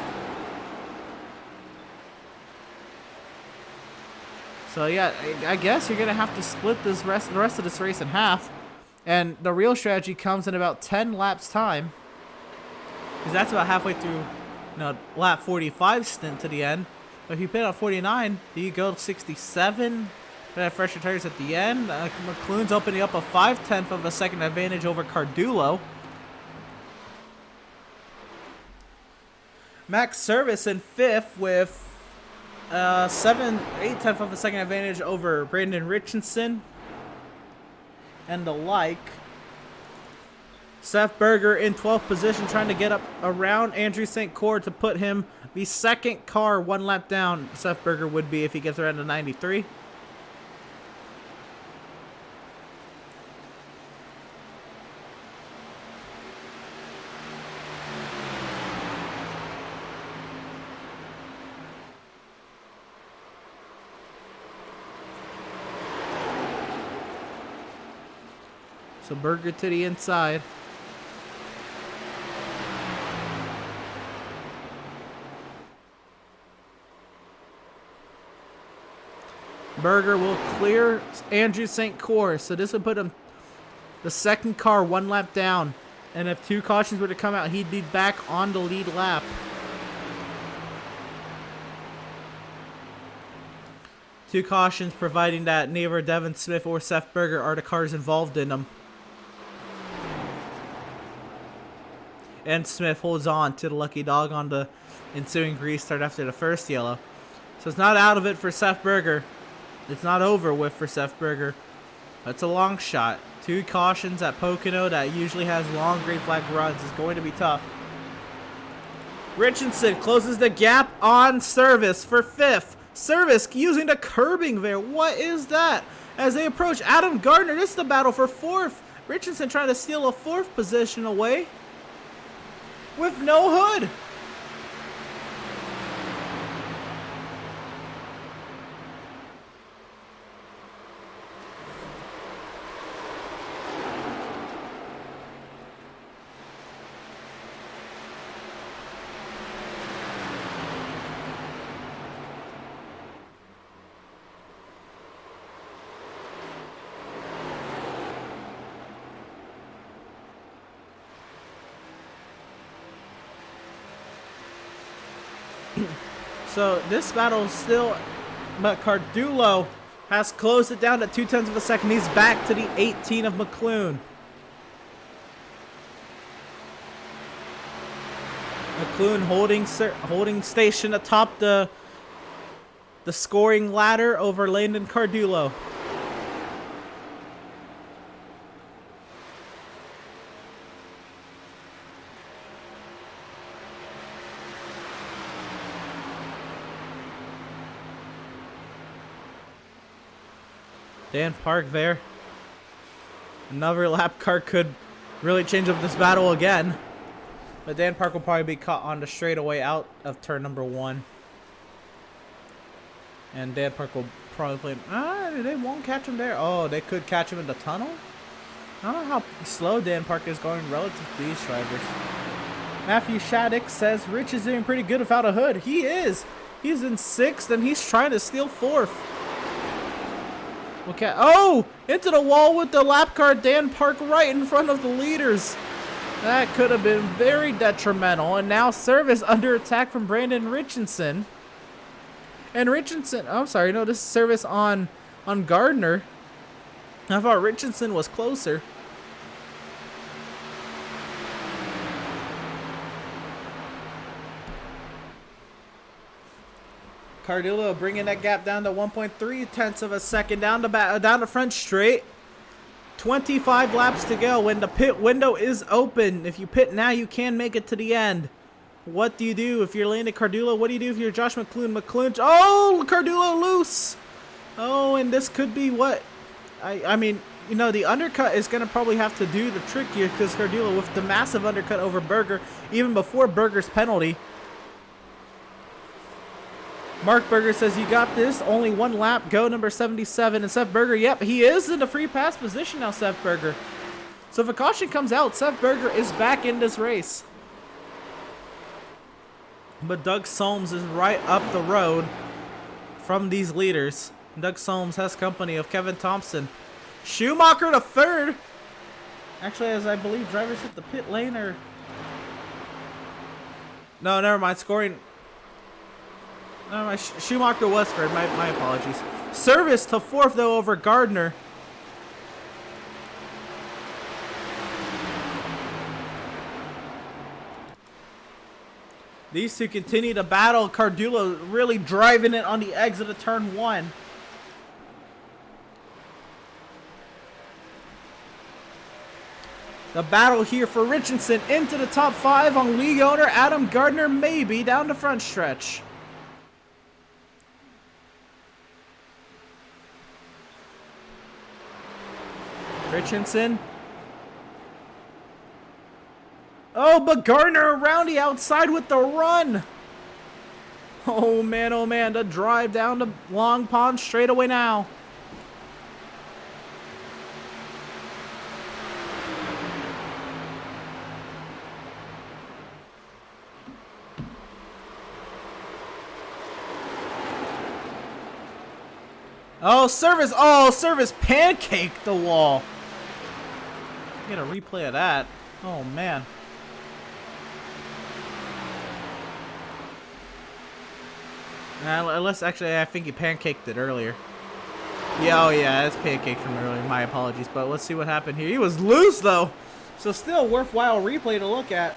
So yeah, I guess you're gonna have to split the rest of this race in half, and the real strategy comes in about 10 laps time, because that's about halfway through, you know, lap 45 stint to the end. But if you pit on 49, do you go 67? Have fresher tires at the end. McLuhan's opening up a 5/10 of a second advantage over Cardulo. Max Service in 5th with 8/10 of a second advantage over Brandon Richardson and the like. Seth Berger in 12th position, trying to get up around Andrew St. Cour to put him the second car 1 lap down. Seth Berger would be if he gets around to 93. So Berger to the inside. Berger will clear Andrew St. Cyr, so this would put him the second car 1 lap down. And if 2 cautions were to come out, he'd be back on the lead lap. Two cautions, providing that neither Devin Smith or Seth Berger are the cars involved in them. And Smith holds on to the lucky dog on the ensuing restart after the first yellow. So it's not out of it for Seth Berger. It's not over with for Seth Berger. That's a long shot. 2 cautions at Pocono that usually has long green flag runs is going to be tough. Richardson closes the gap on Service for 5th. Service using the curbing there. What is that? As they approach Adam Gardner, this is the battle for 4th. Richardson trying to steal a 4th position away with no hood. So this battle is still, but Cardulo has closed it down to 0.2 of a second. He's back to the 18 of McClune. McClune holding station atop the scoring ladder over Landon Cardulo. Dan Park there. Another lap car could really change up this battle again. But Dan Park will probably be caught on the straightaway out of turn number 1. And Dan Park will probably play. They won't catch him there. Oh, they could catch him in the tunnel? I don't know how slow Dan Park is going relative to these drivers. Matthew Shattuck says Rich is doing pretty good without a hood. He is. He's in 6th and he's trying to steal 4th. Okay. Oh! Into the wall with the lap car. Dan Park right in front of the leaders. That could have been very detrimental. And now Service under attack from Brandon Richardson. And Richardson, oh, I'm sorry, no, this is Service on Gardner. I thought Richardson was closer. Cardillo bringing that gap down to 1.3 of a second down the front straight. 25 laps to go when the pit window is open. If you pit now, you can make it to the end. What do you do if you're Landon Cardullo? What do you do if you're Josh McClune? Oh, Cardullo loose. Oh, and this could be what? I mean, you know, the undercut is going to probably have to do the trick here because Cardullo with the massive undercut over Berger, even before Berger's penalty. Mark Berger says, you got this. Only 1 lap. Go number 77. And Seth Berger, yep, he is in the free pass position now, Seth Berger. So if a caution comes out, Seth Berger is back in this race. But Doug Solms is right up the road from these leaders. Doug Solms has company of Kevin Thompson. Schumacher to 3rd. Actually, as I believe drivers hit the pit lane or... No, never mind. Scoring... No, my Schumacher was 3rd. My apologies. Service to 4th, though, over Gardner. These two continue to battle. Cardullo really driving it on the exit of turn 1. The battle here for Richardson into the top 5 on league owner Adam Gardner, maybe down the front stretch. Richardson. Oh, but Gardner around the outside with the run. Oh man, the drive down to Long Pond straightaway now. Oh, Service. Oh, Service pancaked the wall. Get a replay of that. Oh, man. Unless, actually, I think he pancaked it earlier. Yeah, oh yeah, it's pancaked from earlier. My apologies. But let's see what happened here. He was loose, though. So still worthwhile replay to look at.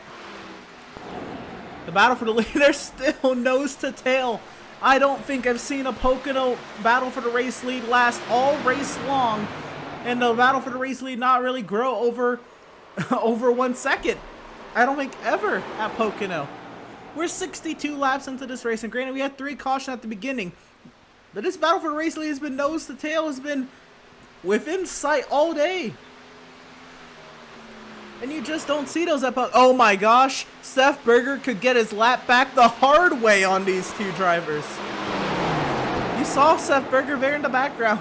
The battle for the lead, they're still nose to tail. I don't think I've seen a Pocono battle for the race lead last all race long. And the battle for the race lead not really grow over, over 1 second. I don't think ever at Pocono. We're 62 laps into this race, and granted we had 3 cautions at the beginning. But this battle for the race lead has been nose to tail, has been within sight all day. And you just don't see those at oh my gosh, Seth Berger could get his lap back the hard way on these 2 drivers. You saw Seth Berger there in the background.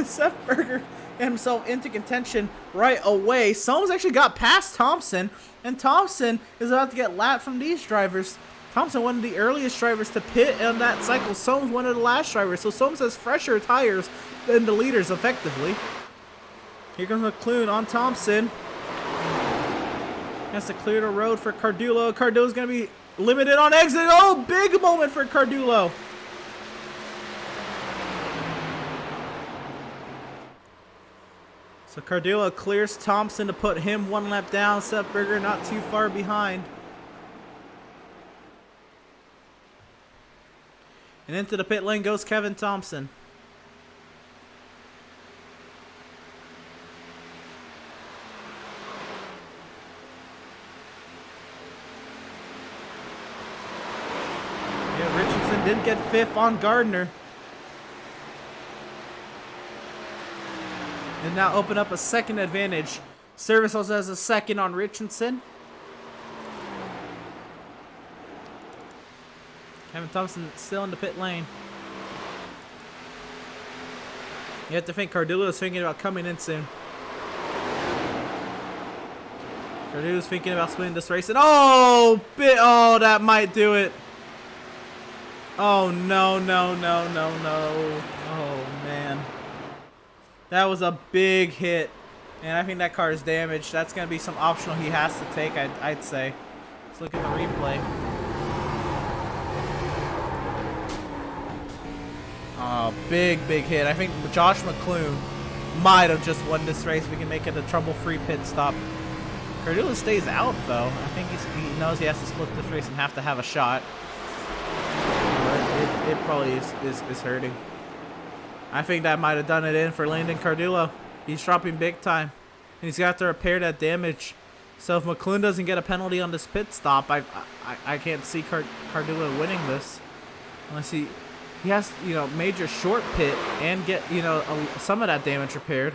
Seth Berger himself into contention right away. Soames actually got past Thompson, and Thompson is about to get lapped from these drivers. Thompson, one of the earliest drivers to pit on that cycle. Soames, one of the last drivers. So Soames has fresher tires than the leaders effectively. Here comes McClune on Thompson. Has to clear the road for Cardullo. Cardullo's going to be limited on exit. Oh, big moment for Cardullo. So Cardullo clears Thompson to put him 1 lap down. Seth Berger not too far behind. And into the pit lane goes Kevin Thompson. Yeah, Richardson did get 5th on Gardner. And now open up a 2nd advantage. Service also has a 2nd on Richardson. Kevin Thompson still in the pit lane. You have to think Cardullo is thinking about coming in soon. Cardullo is thinking about splitting this race. And oh, that might do it. Oh, no. Oh, man. That was a big hit. And I think that car is damaged. That's going to be some optional he has to take, I'd say. Let's look at the replay. Oh, big hit. I think Josh McClune might have just won this race. We can make it a trouble-free pit stop. Cardullo stays out, though. I think he knows he has to split this race and have to have a shot. But it probably is hurting. I think that might have done it in for Landon Cardullo. He's dropping big time. And he's got to repair that damage. So if McClune doesn't get a penalty on this pit stop, I can't see Cardullo winning this. Unless he has, major short pit and get, some of that damage repaired.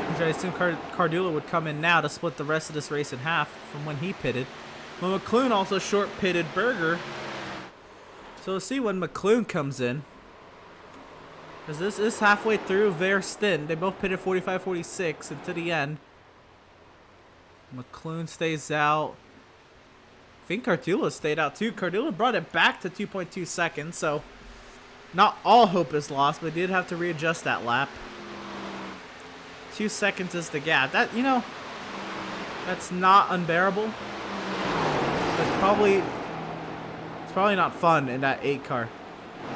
Which I assume Cardullo would come in now to split the rest of this race in half from when he pitted. But McClune also short pitted Berger. So we'll see when McClune comes in. Because this is halfway through their stint. They both pitted 45-46 and to the end. McClune stays out. I think Cardullo stayed out too. Cardullo brought it back to 2.2 seconds. So not all hope is lost, but did have to readjust that lap. 2 seconds is the gap. That, that's not unbearable. It's probably not fun in that 8 car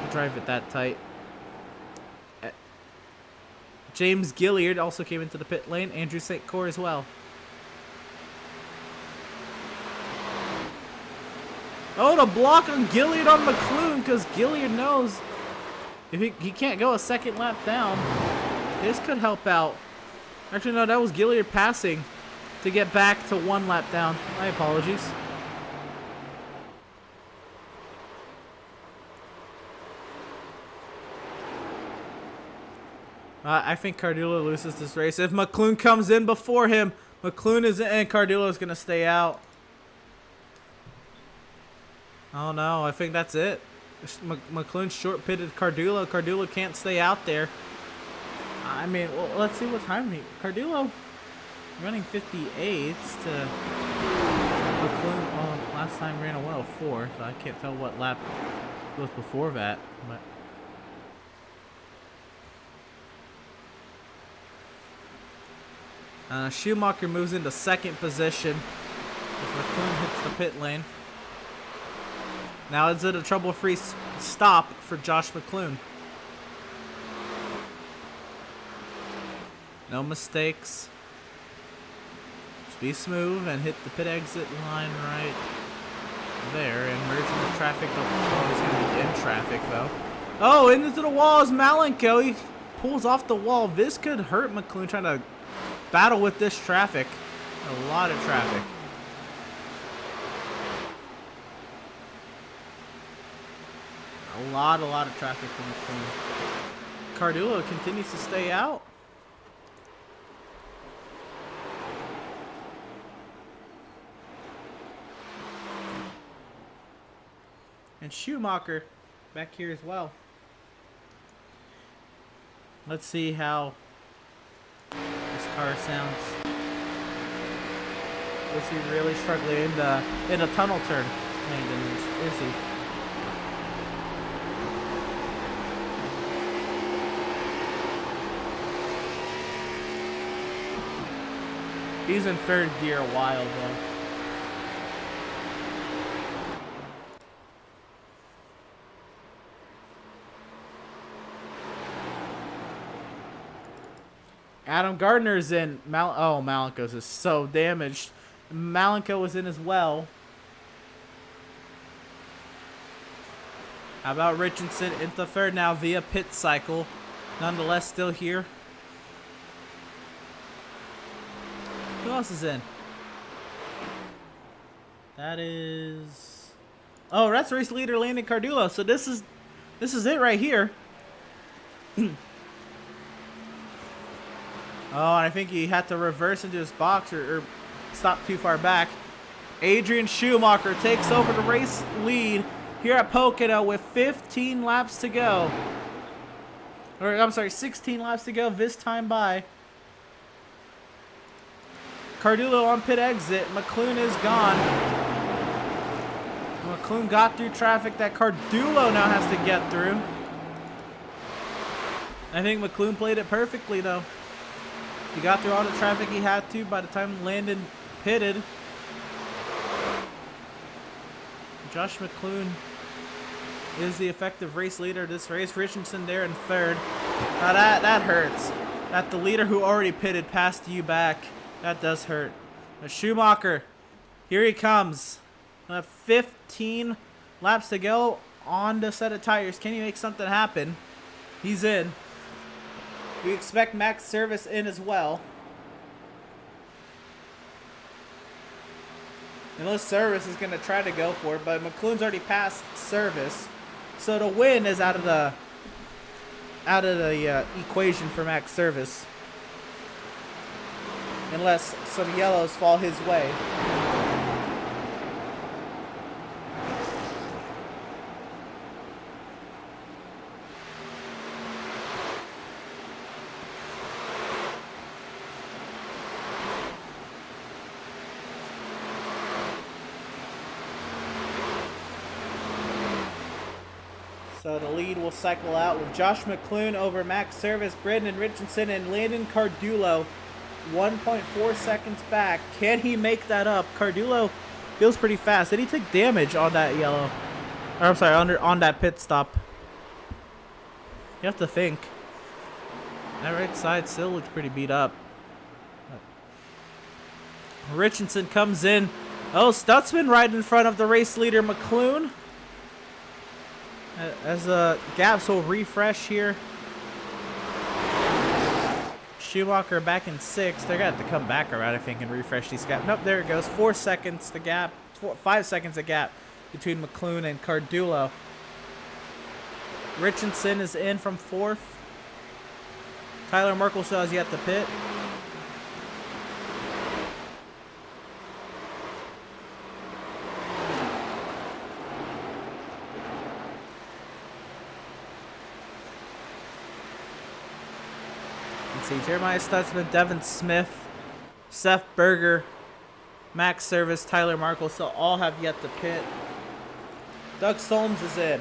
to drive it that tight. James Gilliard also came into the pit lane. Andrew St. Cyr as well. Oh, the block on Gilliard on McClune because Gilliard knows if he can't go a 2nd lap down, this could help out. Actually, no, that was Gilliard passing to get back to 1 lap down. My apologies. I think Cardullo loses this race. If McClune comes in before him, McClune is in and Cardullo is going to stay out. Oh no, I think that's it. McClune short pitted Cardullo. Cardullo can't stay out there. I mean, well, let's see what time Cardullo running 58s to McClune. Well, last time ran a 104, so I can't tell what lap It was before that. But Schumacher moves into second position as McClune hits the pit lane. Now is it a trouble-free stop for Josh McClune? No mistakes. Just be smooth and hit the pit exit line right there and merge into traffic. Oh, he's going to be in traffic though. Oh, into the wall is Malenko. He pulls off the wall. This could hurt McClune trying to battle with this traffic. A lot of traffic. A lot of traffic for McClune. Cardullo continues to stay out. And Schumacher back here as well. Let's see how this car sounds. Is he really struggling in a tunnel turn? Landon, is he? He's in third gear a while though. Adam Gardner's in. Malenko's is so damaged. Malenko was in as well. How about Richardson into third now via pit cycle? Nonetheless, still here. Who else is in? That is. Oh, that's race leader Landon Cardullo. So this is it right here. Oh, I think he had to reverse into his box or stop too far back. Adrian Schumacher takes over the race lead here at Pocono with 15 laps to go. Or, I'm sorry, 16 laps to go this time by. Cardullo on pit exit. McClune is gone. McClune got through traffic that Cardullo now has to get through. I think McClune played it perfectly, though. He got through all the traffic he had to by the time Landon pitted. Josh McClune is the effective race leader of this race. Richardson there in third. Now that hurts. That the leader who already pitted passed you back. That does hurt. But Schumacher, here he comes. 15 laps to go on the set of tires. Can he make something happen? He's in. We expect Max Service in as well. Unless Service is going to try to go for it, but McClune's already passed Service. So the win is out of the equation for Max Service. Unless some yellows fall his way. So the lead will cycle out with Josh McClune over Max Service, Brendan Richardson, and Landon Cardullo. 1.4 seconds back. Can he make that up? Cardullo feels pretty fast. Did he take damage on that yellow? Or I'm sorry, on that pit stop. You have to think. That right side still looks pretty beat up. Richardson comes in. Oh, Stutzman right in front of the race leader, McClune. As the gaps will refresh here. Schumacher back in sixth. They're going to have to come back around, I think, and refresh these gaps. Nope, there it goes. 4 seconds the gap. 5 seconds the gap between McClune and Cardullo. Richardson is in from fourth. Tyler Merkel still has yet to pit. See, Jeremiah Stutzman, Devin Smith, Seth Berger, Max Service, Tyler Markle still all have yet to pit. Doug Solms is in.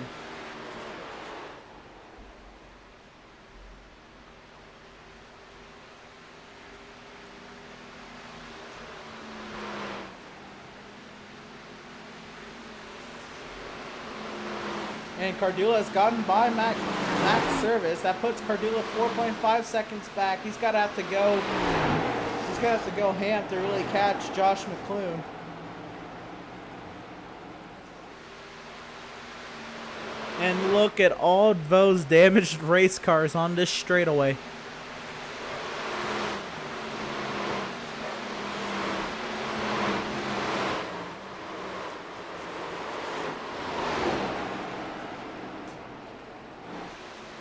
And Cardula has gotten by Max Service. That puts Cardula 4.5 seconds back. He's gonna have to go. He's gonna have to go ham to really catch Josh McClune. And look at all those damaged race cars on this straightaway.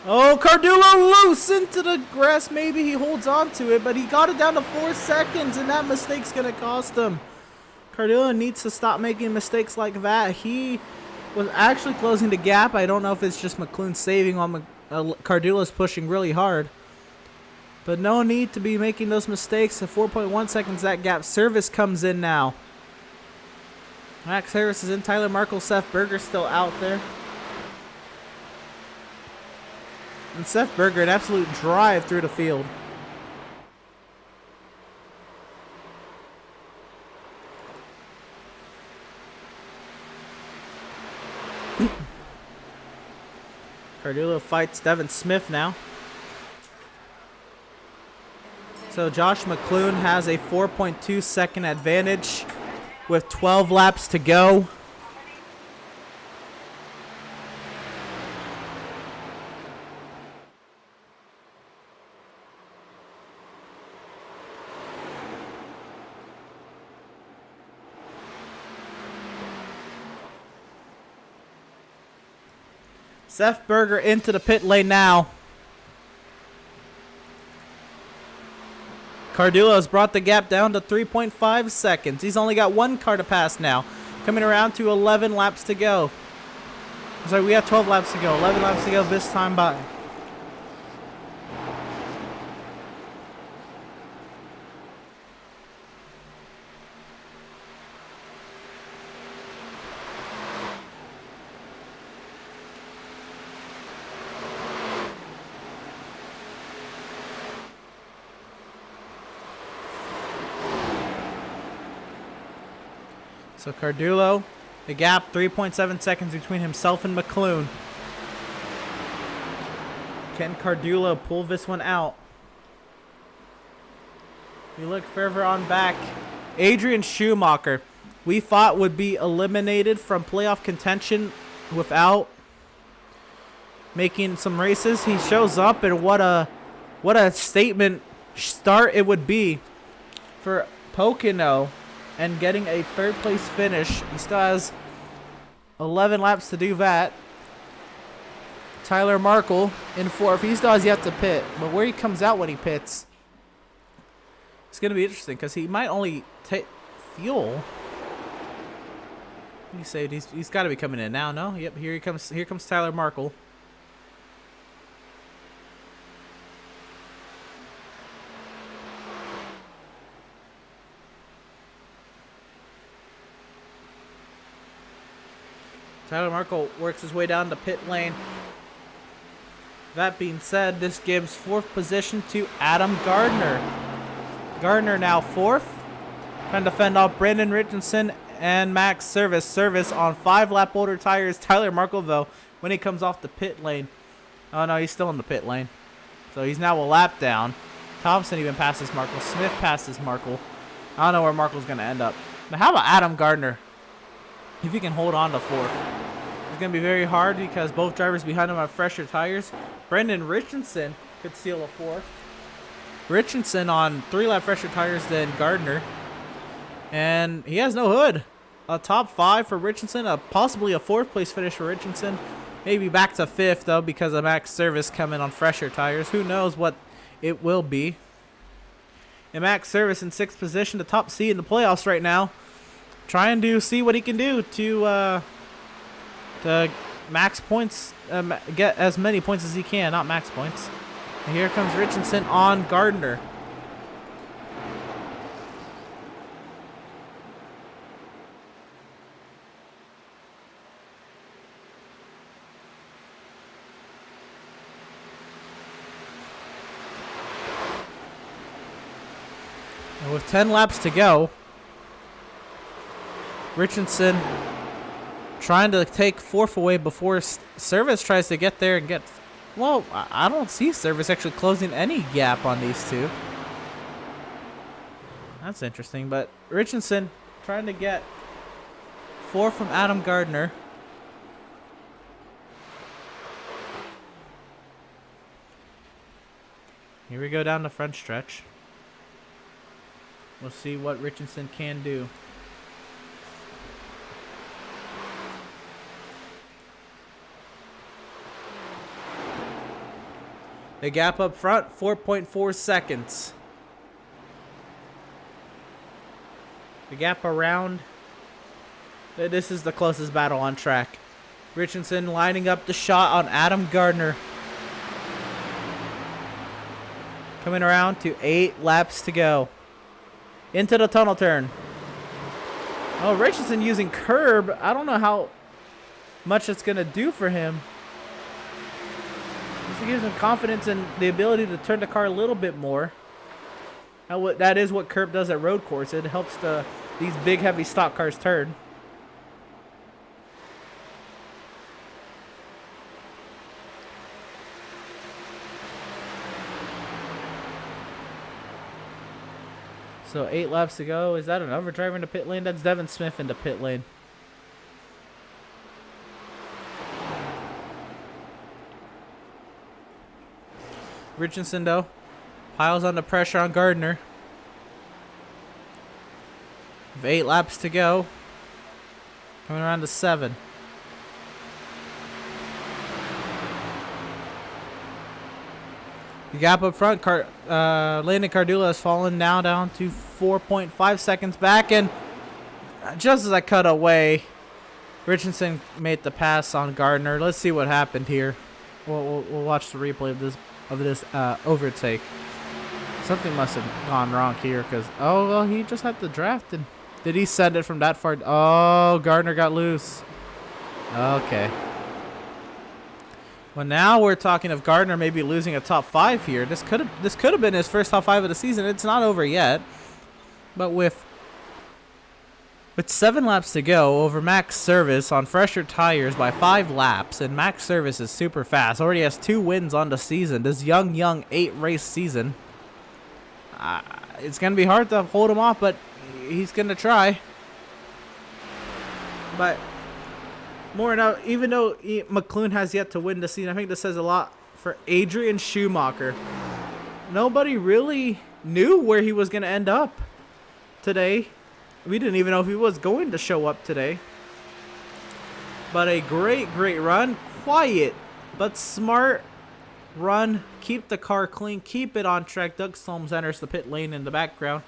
Oh, Cardullo loose into the grass. Maybe he holds on to it, but he got it down to 4 seconds, and that mistake's going to cost him. Cardullo needs to stop making mistakes like that. He was actually closing the gap. I don't know if it's just McClune saving while Cardullo's pushing really hard. But no need to be making those mistakes. At 4.1 seconds, that gap. Service comes in now. Max Harris is in. Tyler Markle, Seth Berger still out there. And Seth Berger, an absolute drive through the field. Cardullo fights Devin Smith now. So Josh McClune has a 4.2 second advantage with 12 laps to go. Seth Berger into the pit lane now. Cardullo has brought the gap down to 3.5 seconds. He's only got one car to pass now. Coming around to 11 laps to go. Sorry, we have 12 laps to go. 11 laps to go this time by. So Cardullo, the gap 3.7 seconds between himself and McClune. Can Cardullo pull this one out? We look further on back. Adrian Schumacher, we thought would be eliminated from playoff contention without making some races. He shows up, and what a statement start it would be for Pocono. And getting a third place finish. He still has 11 laps to do that. Tyler Markle in fourth. He still has yet to pit. But where he comes out when he pits, it's going to be interesting because he might only take fuel. He saved. He's got to be coming in now. No. Yep. Here he comes. Here comes Tyler Markle. Tyler Markle works his way down the pit lane. That being said, this gives fourth position to Adam Gardner. Gardner now fourth. Trying to fend off Brandon Richardson and Max Service. Service on 5-lap older tires. Tyler Markle, though, when he comes off the pit lane. Oh, no, he's still in the pit lane. So he's now a lap down. Thompson even passes Markle. Smith passes Markle. I don't know where Markle's going to end up. But how about Adam Gardner? If he can hold on to fourth. It's going to be very hard because both drivers behind him have fresher tires. Brendan Richardson could steal a fourth. Richardson on 3-lap fresher tires than Gardner. And he has no hood. A top 5 for Richardson. Possibly a 4th place finish for Richardson. Maybe back to 5th, though, because of Max Service coming on fresher tires. Who knows what it will be. And Max Service in 6th position, the top seed in the playoffs right now. Trying to see what he can do to max points, get as many points as he can, not max points. And here comes Richardson on Gardner. And with 10 laps to go, Richardson trying to take fourth away before Service tries to get there and get... Well, I don't see Service actually closing any gap on these two. That's interesting, but Richardson trying to get 4 from Adam Gardner. Here we go down the front stretch. We'll see what Richardson can do. The gap up front, 4.4 seconds. The gap around. This is the closest battle on track. Richardson lining up the shot on Adam Gardner. Coming around to 8 laps to go. Into the tunnel turn. Oh, Richardson using curb. I don't know how much it's going to do for him. This gives him confidence in the ability to turn the car a little bit more. That is what curb does at road course. It helps these big, heavy stock cars turn. So 8 laps to go. Is that another driver in the pit lane? That's Devin Smith in the pit lane. Richardson, though, piles on the pressure on Gardner. With 8 laps to go. Coming around to 7. The gap up front, Landon Cardula has fallen now down to 4.5 seconds back. And just as I cut away, Richardson made the pass on Gardner. Let's see what happened here. We'll watch the replay of this overtake. Something must have gone wrong here because, oh, well, he just had to draft. And did he send it from that far? Oh, Gardner got loose. Okay. Well, now we're talking of Gardner maybe losing a top 5 here. This could have been his first top 5 of the season. It's not over yet. But with 7 laps to go over Max Service on fresher tires by 5 laps, and Max Service is super fast. Already has 2 wins on the season. This young 8-race season. It's going to be hard to hold him off, but he's going to try. But more now, even though McLuhan has yet to win the season, I think this says a lot for Adrian Schumacher. Nobody really knew where he was going to end up today. We didn't even know if he was going to show up today. But a great run. Quiet, but smart run. Keep the car clean. Keep it on track. Doug Solms enters the pit lane in the background.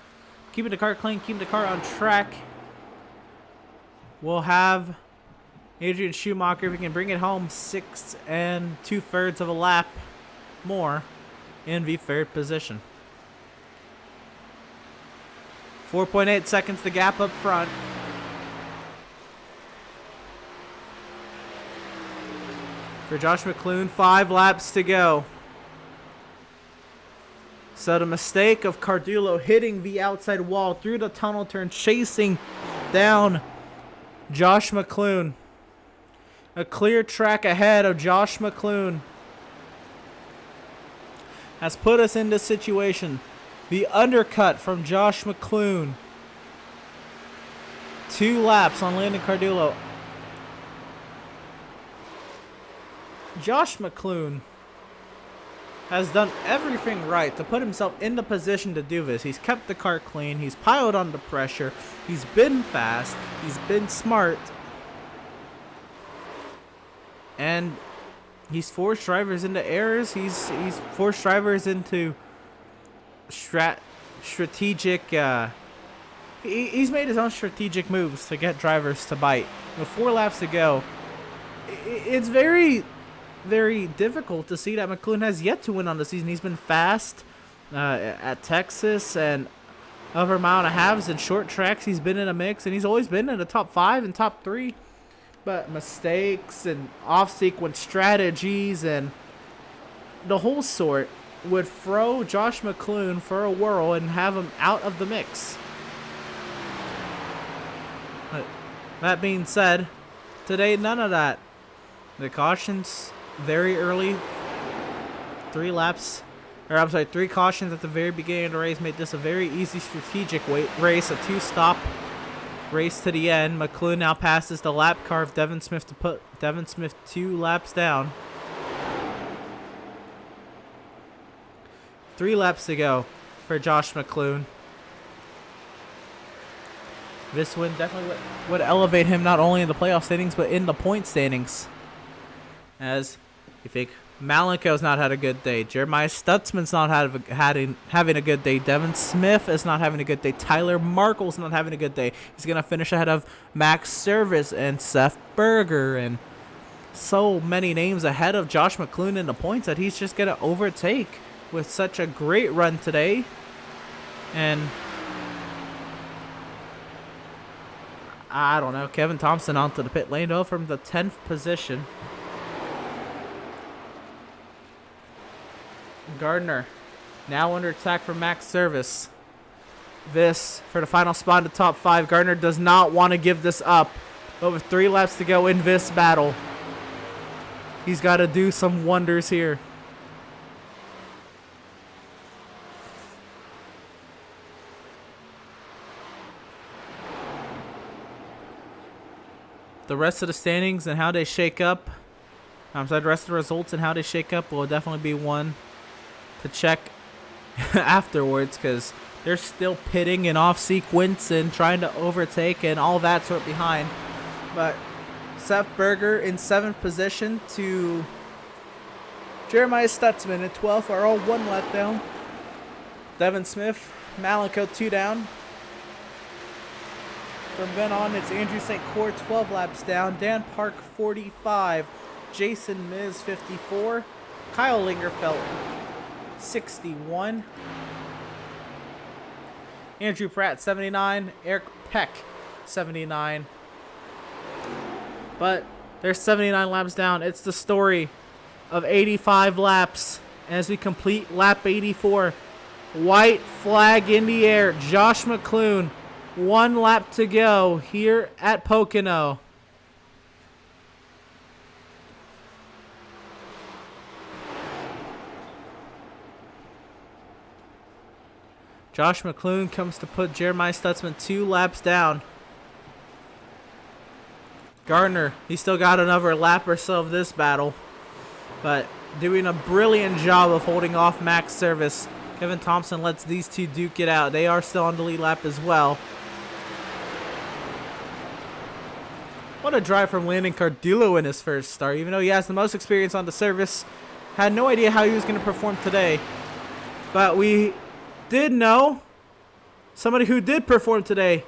Keeping the car clean. Keeping the car on track. We'll have Adrian Schumacher, if he can bring it home 6 2/3 of a lap more, in the 3rd position. 4.8 seconds the gap up front. For Josh McLuhan, 5 laps to go. So the mistake of Cardulo hitting the outside wall through the tunnel turn, chasing down Josh McLuhan. A clear track ahead of Josh McLuhan has put us in this situation. The undercut from Josh McLuhan. 2 laps on Landon Cardullo. Josh McLuhan has done everything right to put himself in the position to do this. He's kept the car clean. He's piled on the pressure. He's been fast. He's been smart. And he's forced drivers into errors. He's forced drivers into strategic. He's made his own strategic moves to get drivers to bite. With 4 laps to go, it's very, very difficult to see that McLuhan has yet to win on the season. He's been fast at Texas and over mile and a halves and short tracks. He's been in a mix, and he's always been in the top 5 and top 3. But mistakes and off-sequence strategies and the whole sort would throw Josh McLuhan for a whirl and have him out of the mix. But that being said, Today, none of that. The cautions very early. 3 cautions at the very beginning of the race made this a very easy strategic race, a 2-stop race to the end. McLuhan now passes the lap car of Devin Smith to put Devin Smith 2 laps down. 3 laps to go for Josh McLuhan. This win definitely would elevate him not only in the playoff standings but in the point standings. As you think Malenko's not had a good day. Jeremiah Stutzman's not having a good day. Devin Smith is not having a good day. Tyler Markle's not having a good day. He's going to finish ahead of Max Service and Seth Berger. And so many names ahead of Josh McLuhan in the points that he's just going to overtake with such a great run today. And I don't know. Kevin Thompson onto the pit lane though from the 10th position. Gardner now under attack from Max Service. This for the final spot in the top 5. Gardner does not want to give this up. Over 3 laps to go in this battle. He's got to do some wonders here. The rest of the standings and how they shake up. The rest of the results and how they shake up will definitely be one to check afterwards, because they're still pitting and off sequence and trying to overtake and all that sort behind. But Seth Berger in 7th position to Jeremiah Stutzman in 12th are all 1 lap down. Devin Smith, Malenko 2 down. From then on, it's Andrew St. Cour 12 laps down. Dan Park 45. Jason Miz 54. Kyle Lingerfeld 61. Andrew Pratt 79. Eric Peck 79. But they're 79 laps down. It's the story of 85 laps as we complete lap 84. White flag in the air. Josh McLuhan, 1 lap to go here at Pocono. Josh McLuhan comes to put Jeremiah Stutzman 2 laps down. Gardner, he still got another lap or so of this battle, but doing a brilliant job of holding off Max Service. Kevin Thompson lets these 2 duke it out. They are still on the lead lap as well. What a drive from Landon Cardullo in his first start. Even though he has the most experience on the service, had no idea how he was going to perform today. But we did know somebody who did perform today.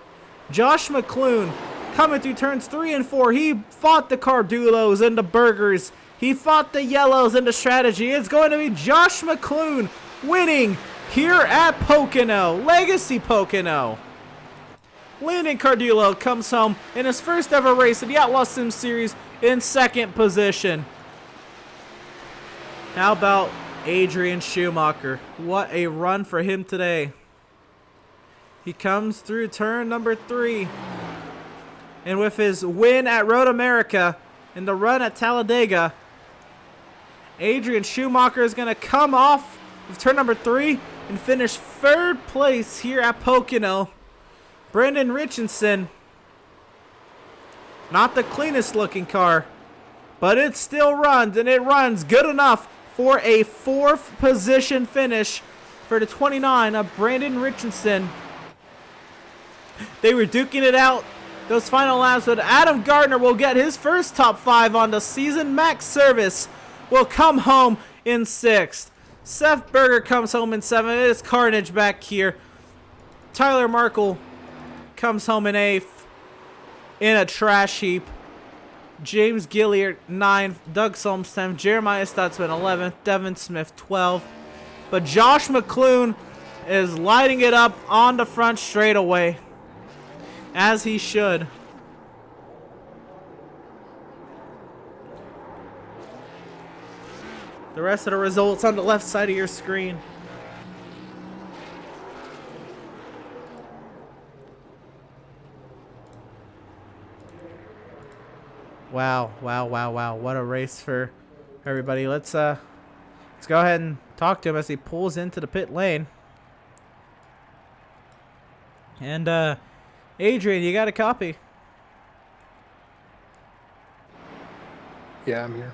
Josh McLuhan coming through turns 3 and 4. He fought the Cardullos and the Bergers. He fought the Yellows and the strategy. It's going to be Josh McLuhan winning here at Pocono. Legacy Pocono. Landon Cardullo comes home in his first ever race in the Outlaws Sim Series in 2nd position. How about Adrian Schumacher? What a run for him today. He comes through turn number 3. And with his win at Road America and the run at Talladega, Adrian Schumacher is going to come off of turn number 3 and finish 3rd place here at Pocono. Brendan Richardson, not the cleanest looking car, but it still runs, and it runs good enough for a 4th position finish for the 29 of Brandon Richardson. They were duking it out those final laps, but Adam Gardner will get his first top 5 on the season. Max Service will come home in 6th. Seth Berger comes home in 7th. It's carnage back here. Tyler Markle comes home in 8th in a trash heap. James Gilliard 9th, Doug Solms 10th, Jeremiah Stutzman 11th, Devin Smith 12th. But Josh McLuhan is lighting it up on the front straightaway, as he should. The rest of the results on the left side of your screen. Wow, wow, wow, wow. What a race for everybody. Let's go ahead and talk to him as he pulls into the pit lane. And Adrian, you got a copy. Yeah, I'm here.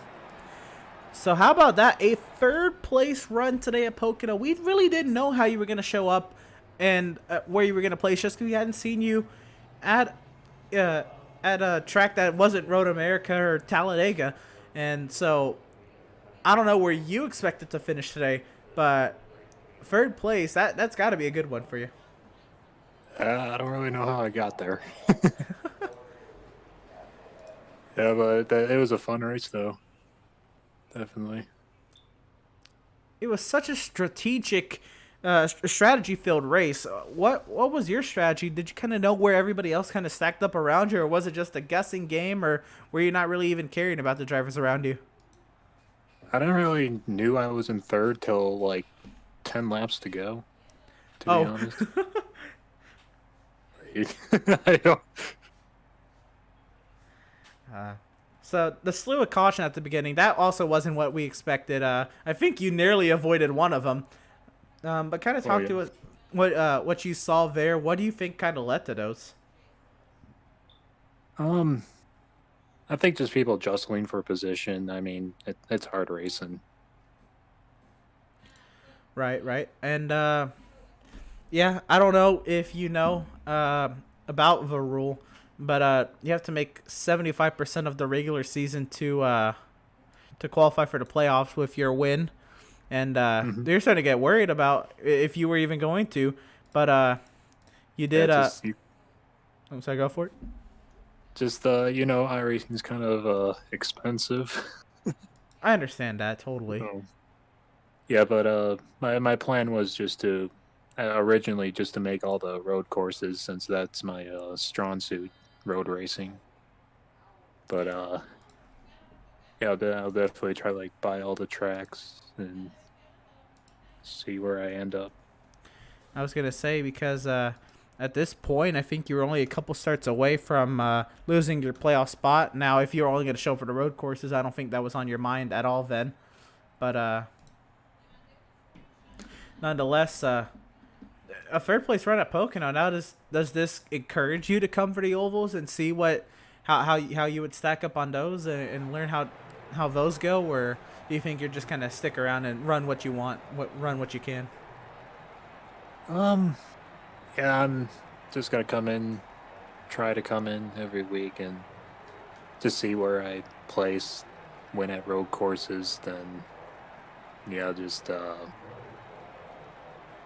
So how about that? A third place run today at Pocono. We really didn't know how you were going to show up and where you were going to place just because we hadn't seen you at uh, at a track that wasn't Road America or Talladega. And so I don't know where you expected to finish today, but third place, that's got to be a good one for you. I don't really know how I got there. Yeah, but it was a fun race, though. Definitely. It was such a strategic, strategy-filled race. What was your strategy? Did you kind of know where everybody else kind of stacked up around you, or was it just a guessing game, or were you not really even caring about the drivers around you? I didn't really knew I was in third till like 10 laps to go, to be Oh, honest. I don't. so the slew of caution at the beginning, that also wasn't what we expected. I think you nearly avoided one of them. But kind of talk to us what you saw there. What do you think kind of led to those? I think just people jostling for position. I mean, it's hard racing. Right. And yeah, I don't know if you know about the rule, but you have to make 75% of the regular season to qualify for the playoffs with your win. And they're starting to get worried about if you were even going to, but you did. I'm sorry, go for it. Just iRacing is kind of expensive. I understand that totally. So, yeah, but my plan was just to originally just to make all the road courses since that's my strong suit, road racing. But yeah, I'll definitely try to like buy all the tracks and see where I end up. I was gonna say because at this point, I think you were only a couple starts away from losing your playoff spot. Now, if you're only gonna show for the road courses, I don't think that was on your mind at all then. But nonetheless, a third place run at Pocono. Now, does this encourage you to come for the ovals and see how you would stack up on those and learn how those go, or do you think you're just kind of stick around and run what you want, run what you can? Yeah, I'm just gonna try to come in every week and just see where I place, win at road courses. Then, yeah, just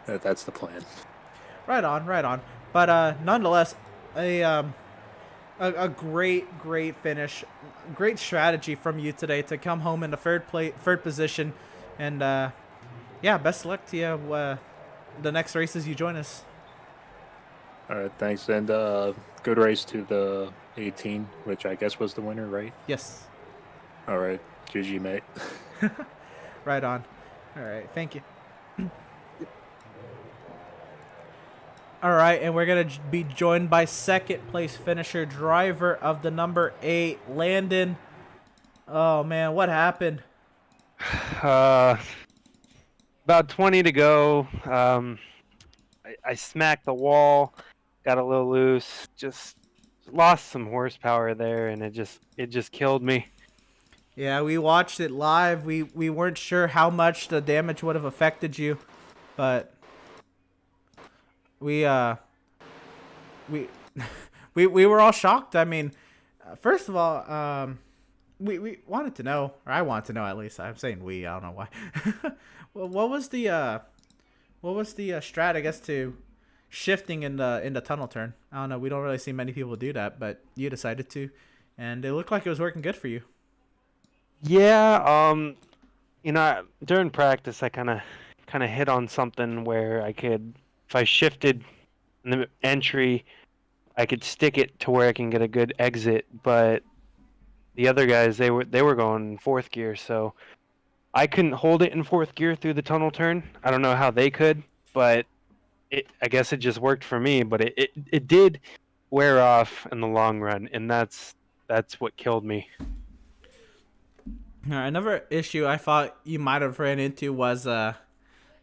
that's the plan. Right on. But nonetheless, a great finish, great strategy from you today to come home in the third position, and yeah, best of luck to you the next races you join us. All right, thanks, and good race to the 18, which I guess was the winner, right? Yes. All right, GG, mate. Right on. All right, thank you. All right, and we're going to be joined by second place finisher, driver of the number 8, Landon. Oh, man, what happened? About 20 to go. I smacked the wall, got a little loose, just lost some horsepower there, and it just killed me. Yeah, we watched it live. We weren't sure how much the damage would have affected you, but we we were all shocked. I mean, first of all, we wanted to know, or I wanted to know at least. I'm saying we. I don't know why. Well, what was the strat, I guess, to shifting in the tunnel turn? I don't know. We don't really see many people do that, but you decided to, and it looked like it was working good for you. Yeah, during practice, I kind of hit on something where I could, if I shifted in the entry, I could stick it to where I can get a good exit. But the other guys, they were going in fourth gear, so I couldn't hold it in fourth gear through the tunnel turn. I don't know how they could, but I guess it just worked for me. But it did wear off in the long run, and that's that's what killed me. All right, another issue I thought you might have ran into was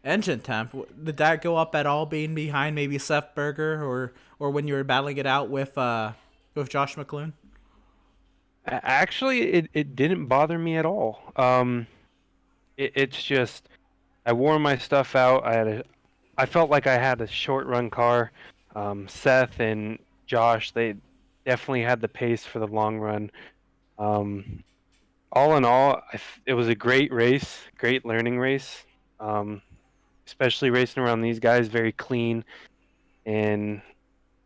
engine temp. Did that go up at all being behind maybe Seth Berger or when you were battling it out with Josh McClune? Actually, it didn't bother me at all. It's just I wore my stuff out. I felt like I had a short run car. Seth and Josh, they definitely had the pace for the long run. Um, all in all, it was a great race, great learning race. Um, Especially racing around these guys, very clean, and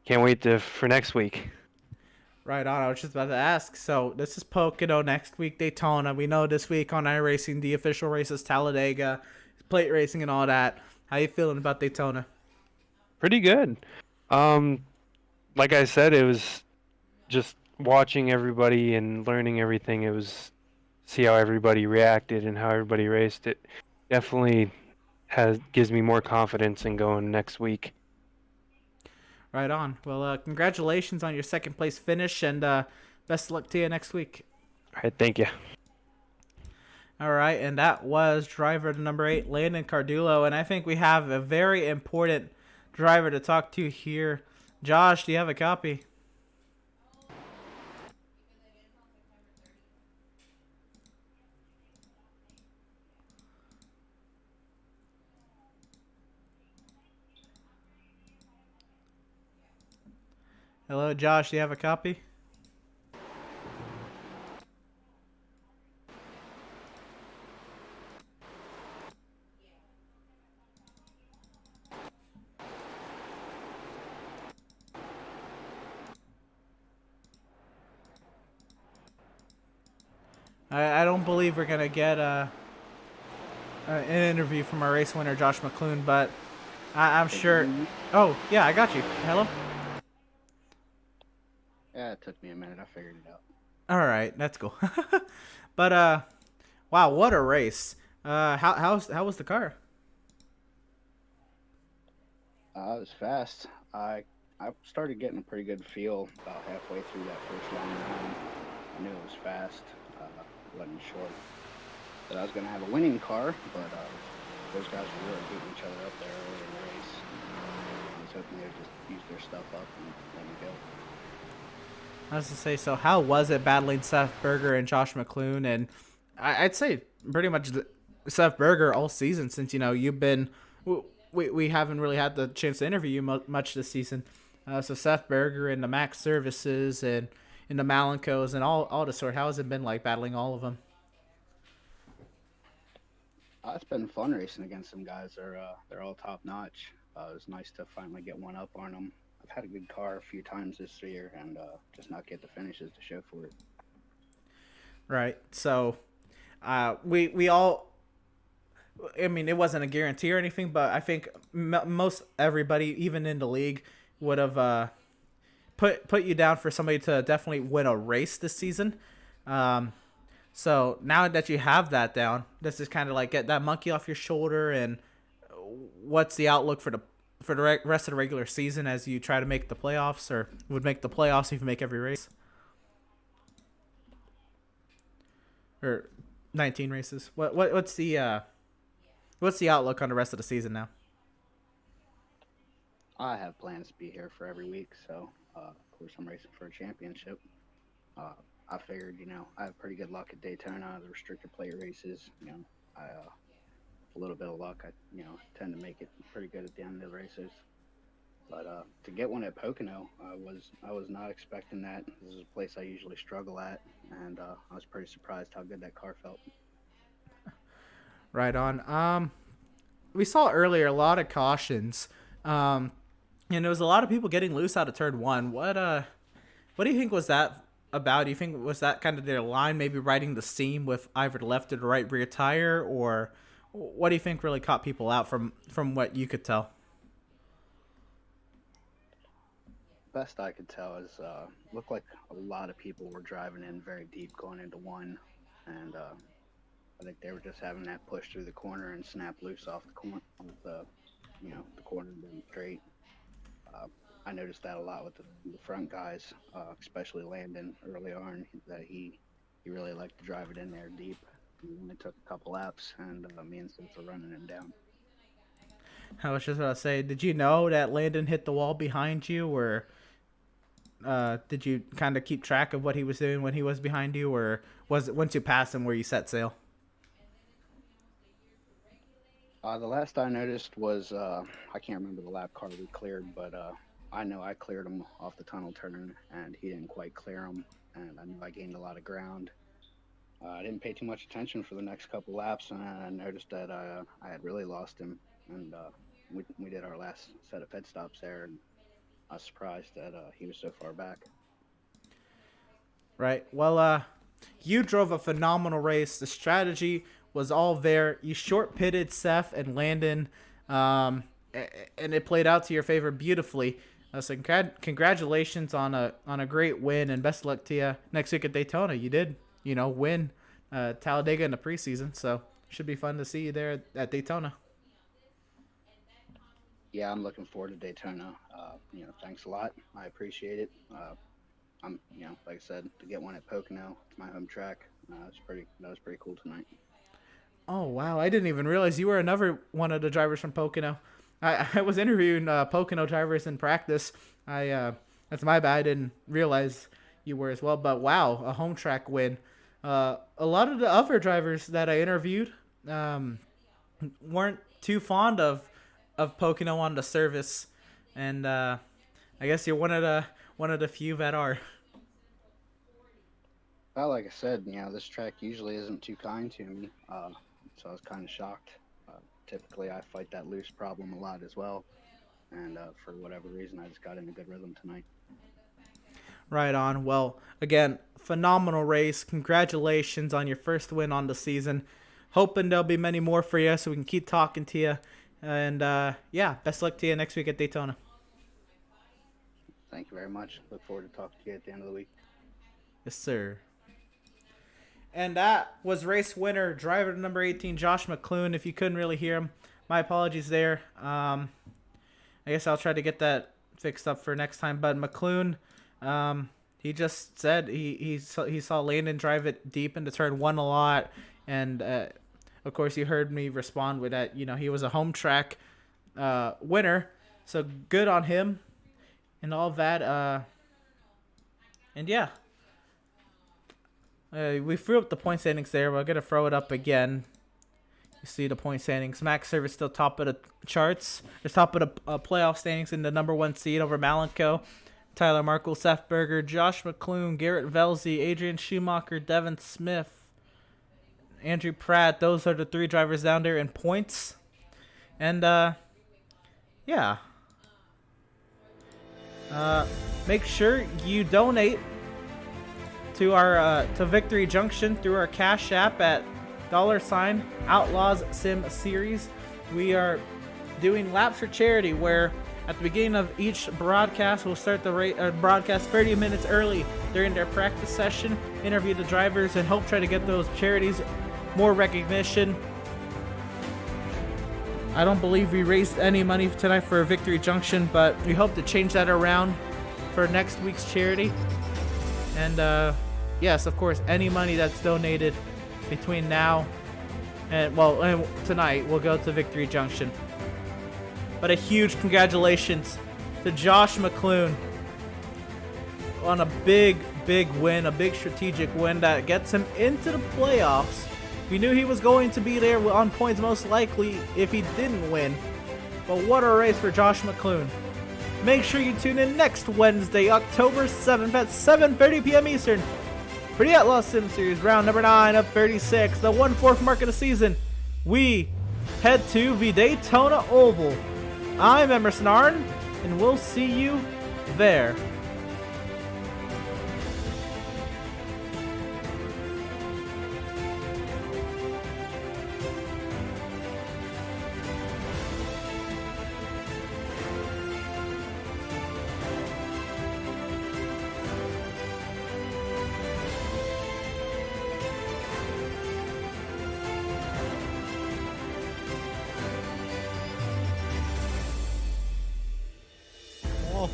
can't wait for next week. Right on. I was just about to ask. So this is Pocono, next week Daytona. We know this week on iRacing the official race is Talladega, plate racing and all that. How you feeling about Daytona? Pretty good. Um, like I said, it was just watching everybody and learning everything. It was see how everybody reacted and how everybody raced. It definitely gives me more confidence in going next week. Right on. Well, congratulations on your second place finish and best of luck to you next week. All right, thank you. All right, and that was driver number 8, Landon Cardulo, and I think we have a very important driver to talk to here. Josh, do you have a copy? Hello, Josh, do you have a copy? I don't believe we're going to get an interview from our race winner, Josh McClune, but I'm sure... Oh, yeah, I got you. Hello? Yeah, it took me a minute. I figured it out. All right, that's cool. But, wow, what a race. How was the car? It was fast. I started getting a pretty good feel about halfway through that first long run. I knew it was fast. Wasn't sure that I was going to have a winning car, but those guys were really beating each other up there early in the race. I was hoping they would just use their stuff up and let me go. I was to say, so how was it battling Seth Berger and Josh McClune? And I'd say pretty much Seth Berger all season since, you've been... We haven't really had the chance to interview you much this season. So Seth Berger and the Max Services and the Malenkos and all the sort. How has it been like battling all of them? It's been fun racing against some guys. They're all top notch. It was nice to finally get one up on them. I've had a good car a few times this year and just not get the finishes to show for it. Right. So we all... I mean, it wasn't a guarantee or anything, but I think most everybody, even in the league, would have put you down for somebody to definitely win a race this season. So now that you have that down, this is kind of like get that monkey off your shoulder. And what's the outlook for the rest of the regular season as you try to make the playoffs, or would make the playoffs if you make every race, or 19 races? What's the outlook on the rest of the season now? I have plans to be here for every week, so of course I'm racing for a championship. I figured, I have pretty good luck at Daytona, the restrictor plate races. A little bit of luck, I tend to make it pretty good at the end of the races. But to get one at Pocono, I was not expecting that. This is a place I usually struggle at, and I was pretty surprised how good that car felt. Right on. We saw earlier a lot of cautions, and there was a lot of people getting loose out of turn 1. What do you think was that about? Do you think was that kind of their line, maybe riding the seam with either the left or the right rear tire, or what do you think really caught people out from what you could tell? Best I could tell is looked like a lot of people were driving in very deep going into 1, and I think they were just having that push through the corner and snap loose off the corner, the corner and then straight. I noticed that a lot with the front guys, especially Landon early on, that he really liked to drive it in there deep. And we only took a couple laps, and me and Sid were running him down. I was just about to say, did you know that Landon hit the wall behind you, or did you kind of keep track of what he was doing when he was behind you, or was it once you passed him where you set sail? The last I noticed was I can't remember the lap car we cleared, but I know I cleared him off the tunnel turn, and he didn't quite clear him, and I knew I gained a lot of ground. I didn't pay too much attention for the next couple laps, and I noticed that I had really lost him, and we did our last set of pit stops there, and I was surprised that he was so far back. Right. Well, you drove a phenomenal race. The strategy was all there. You short pitted Seth and Landon, and it played out to your favor beautifully. So congratulations on a great win, and best of luck to you next week at Daytona. You did, win Talladega in the preseason, so should be fun to see you there at Daytona. Yeah, I'm looking forward to Daytona. Thanks a lot. I appreciate it. I'm, like I said, to get one at Pocono, it's my home track. That was pretty cool tonight. Oh wow, I didn't even realize you were another one of the drivers from Pocono. I was interviewing Pocono drivers in practice. That's my bad. I didn't realize you were as well. But wow, a home track win. A lot of the other drivers that I interviewed weren't too fond of Pocono on the service, and I guess you're one of the few that are. Well, like I said, this track usually isn't too kind to me, so I was kind of shocked. Typically, I fight that loose problem a lot as well, and for whatever reason, I just got in a good rhythm tonight. Right on. Well, again, phenomenal race. Congratulations on your first win on the season. Hoping there'll be many more for you so we can keep talking to you. And, best luck to you next week at Daytona. Thank you very much. Look forward to talking to you at the end of the week. Yes, sir. And that was race winner, driver number 18, Josh McClune. If you couldn't really hear him, my apologies there. I guess I'll try to get that fixed up for next time. But McClune, he just said he saw Landon drive it deep into turn 1 a lot. And, of course, you heard me respond with that. He was a home track winner. So good on him and all that. And, yeah. We threw up the point standings there. We're going to throw it up again. You see the point standings. Max Service still top of the charts. There's top of the playoff standings in the number 1 seed over Malenko. Tyler Markle, Seth Berger, Josh McClune, Garrett Velzy, Adrian Schumacher, Devin Smith, Andrew Pratt. Those are the 3 drivers down there in points. And, yeah. Make sure you donate to our to Victory Junction through our Cash App at $ Outlaws Sim Series. We are doing laps for charity, where at the beginning of each broadcast we'll start the broadcast 30 minutes early during their practice session, interview the drivers, and help try to get those charities more recognition. I don't believe we raised any money tonight for Victory Junction, but we hope to change that around for next week's charity. And yes, of course, any money that's donated between now and tonight will go to Victory Junction. But a huge congratulations to Josh McClune on a big win, a big strategic win that gets him into the playoffs. We knew he was going to be there on points most likely if he didn't win. But what a race for Josh McClune. Make sure you tune in next Wednesday, October 7th at 7:30 p.m. Eastern for the Outlaws Sim Series, round number 9 of 36, the 1/4 mark of the season. We head to the Daytona Oval. I'm Emerson Arn, and we'll see you there. Oh.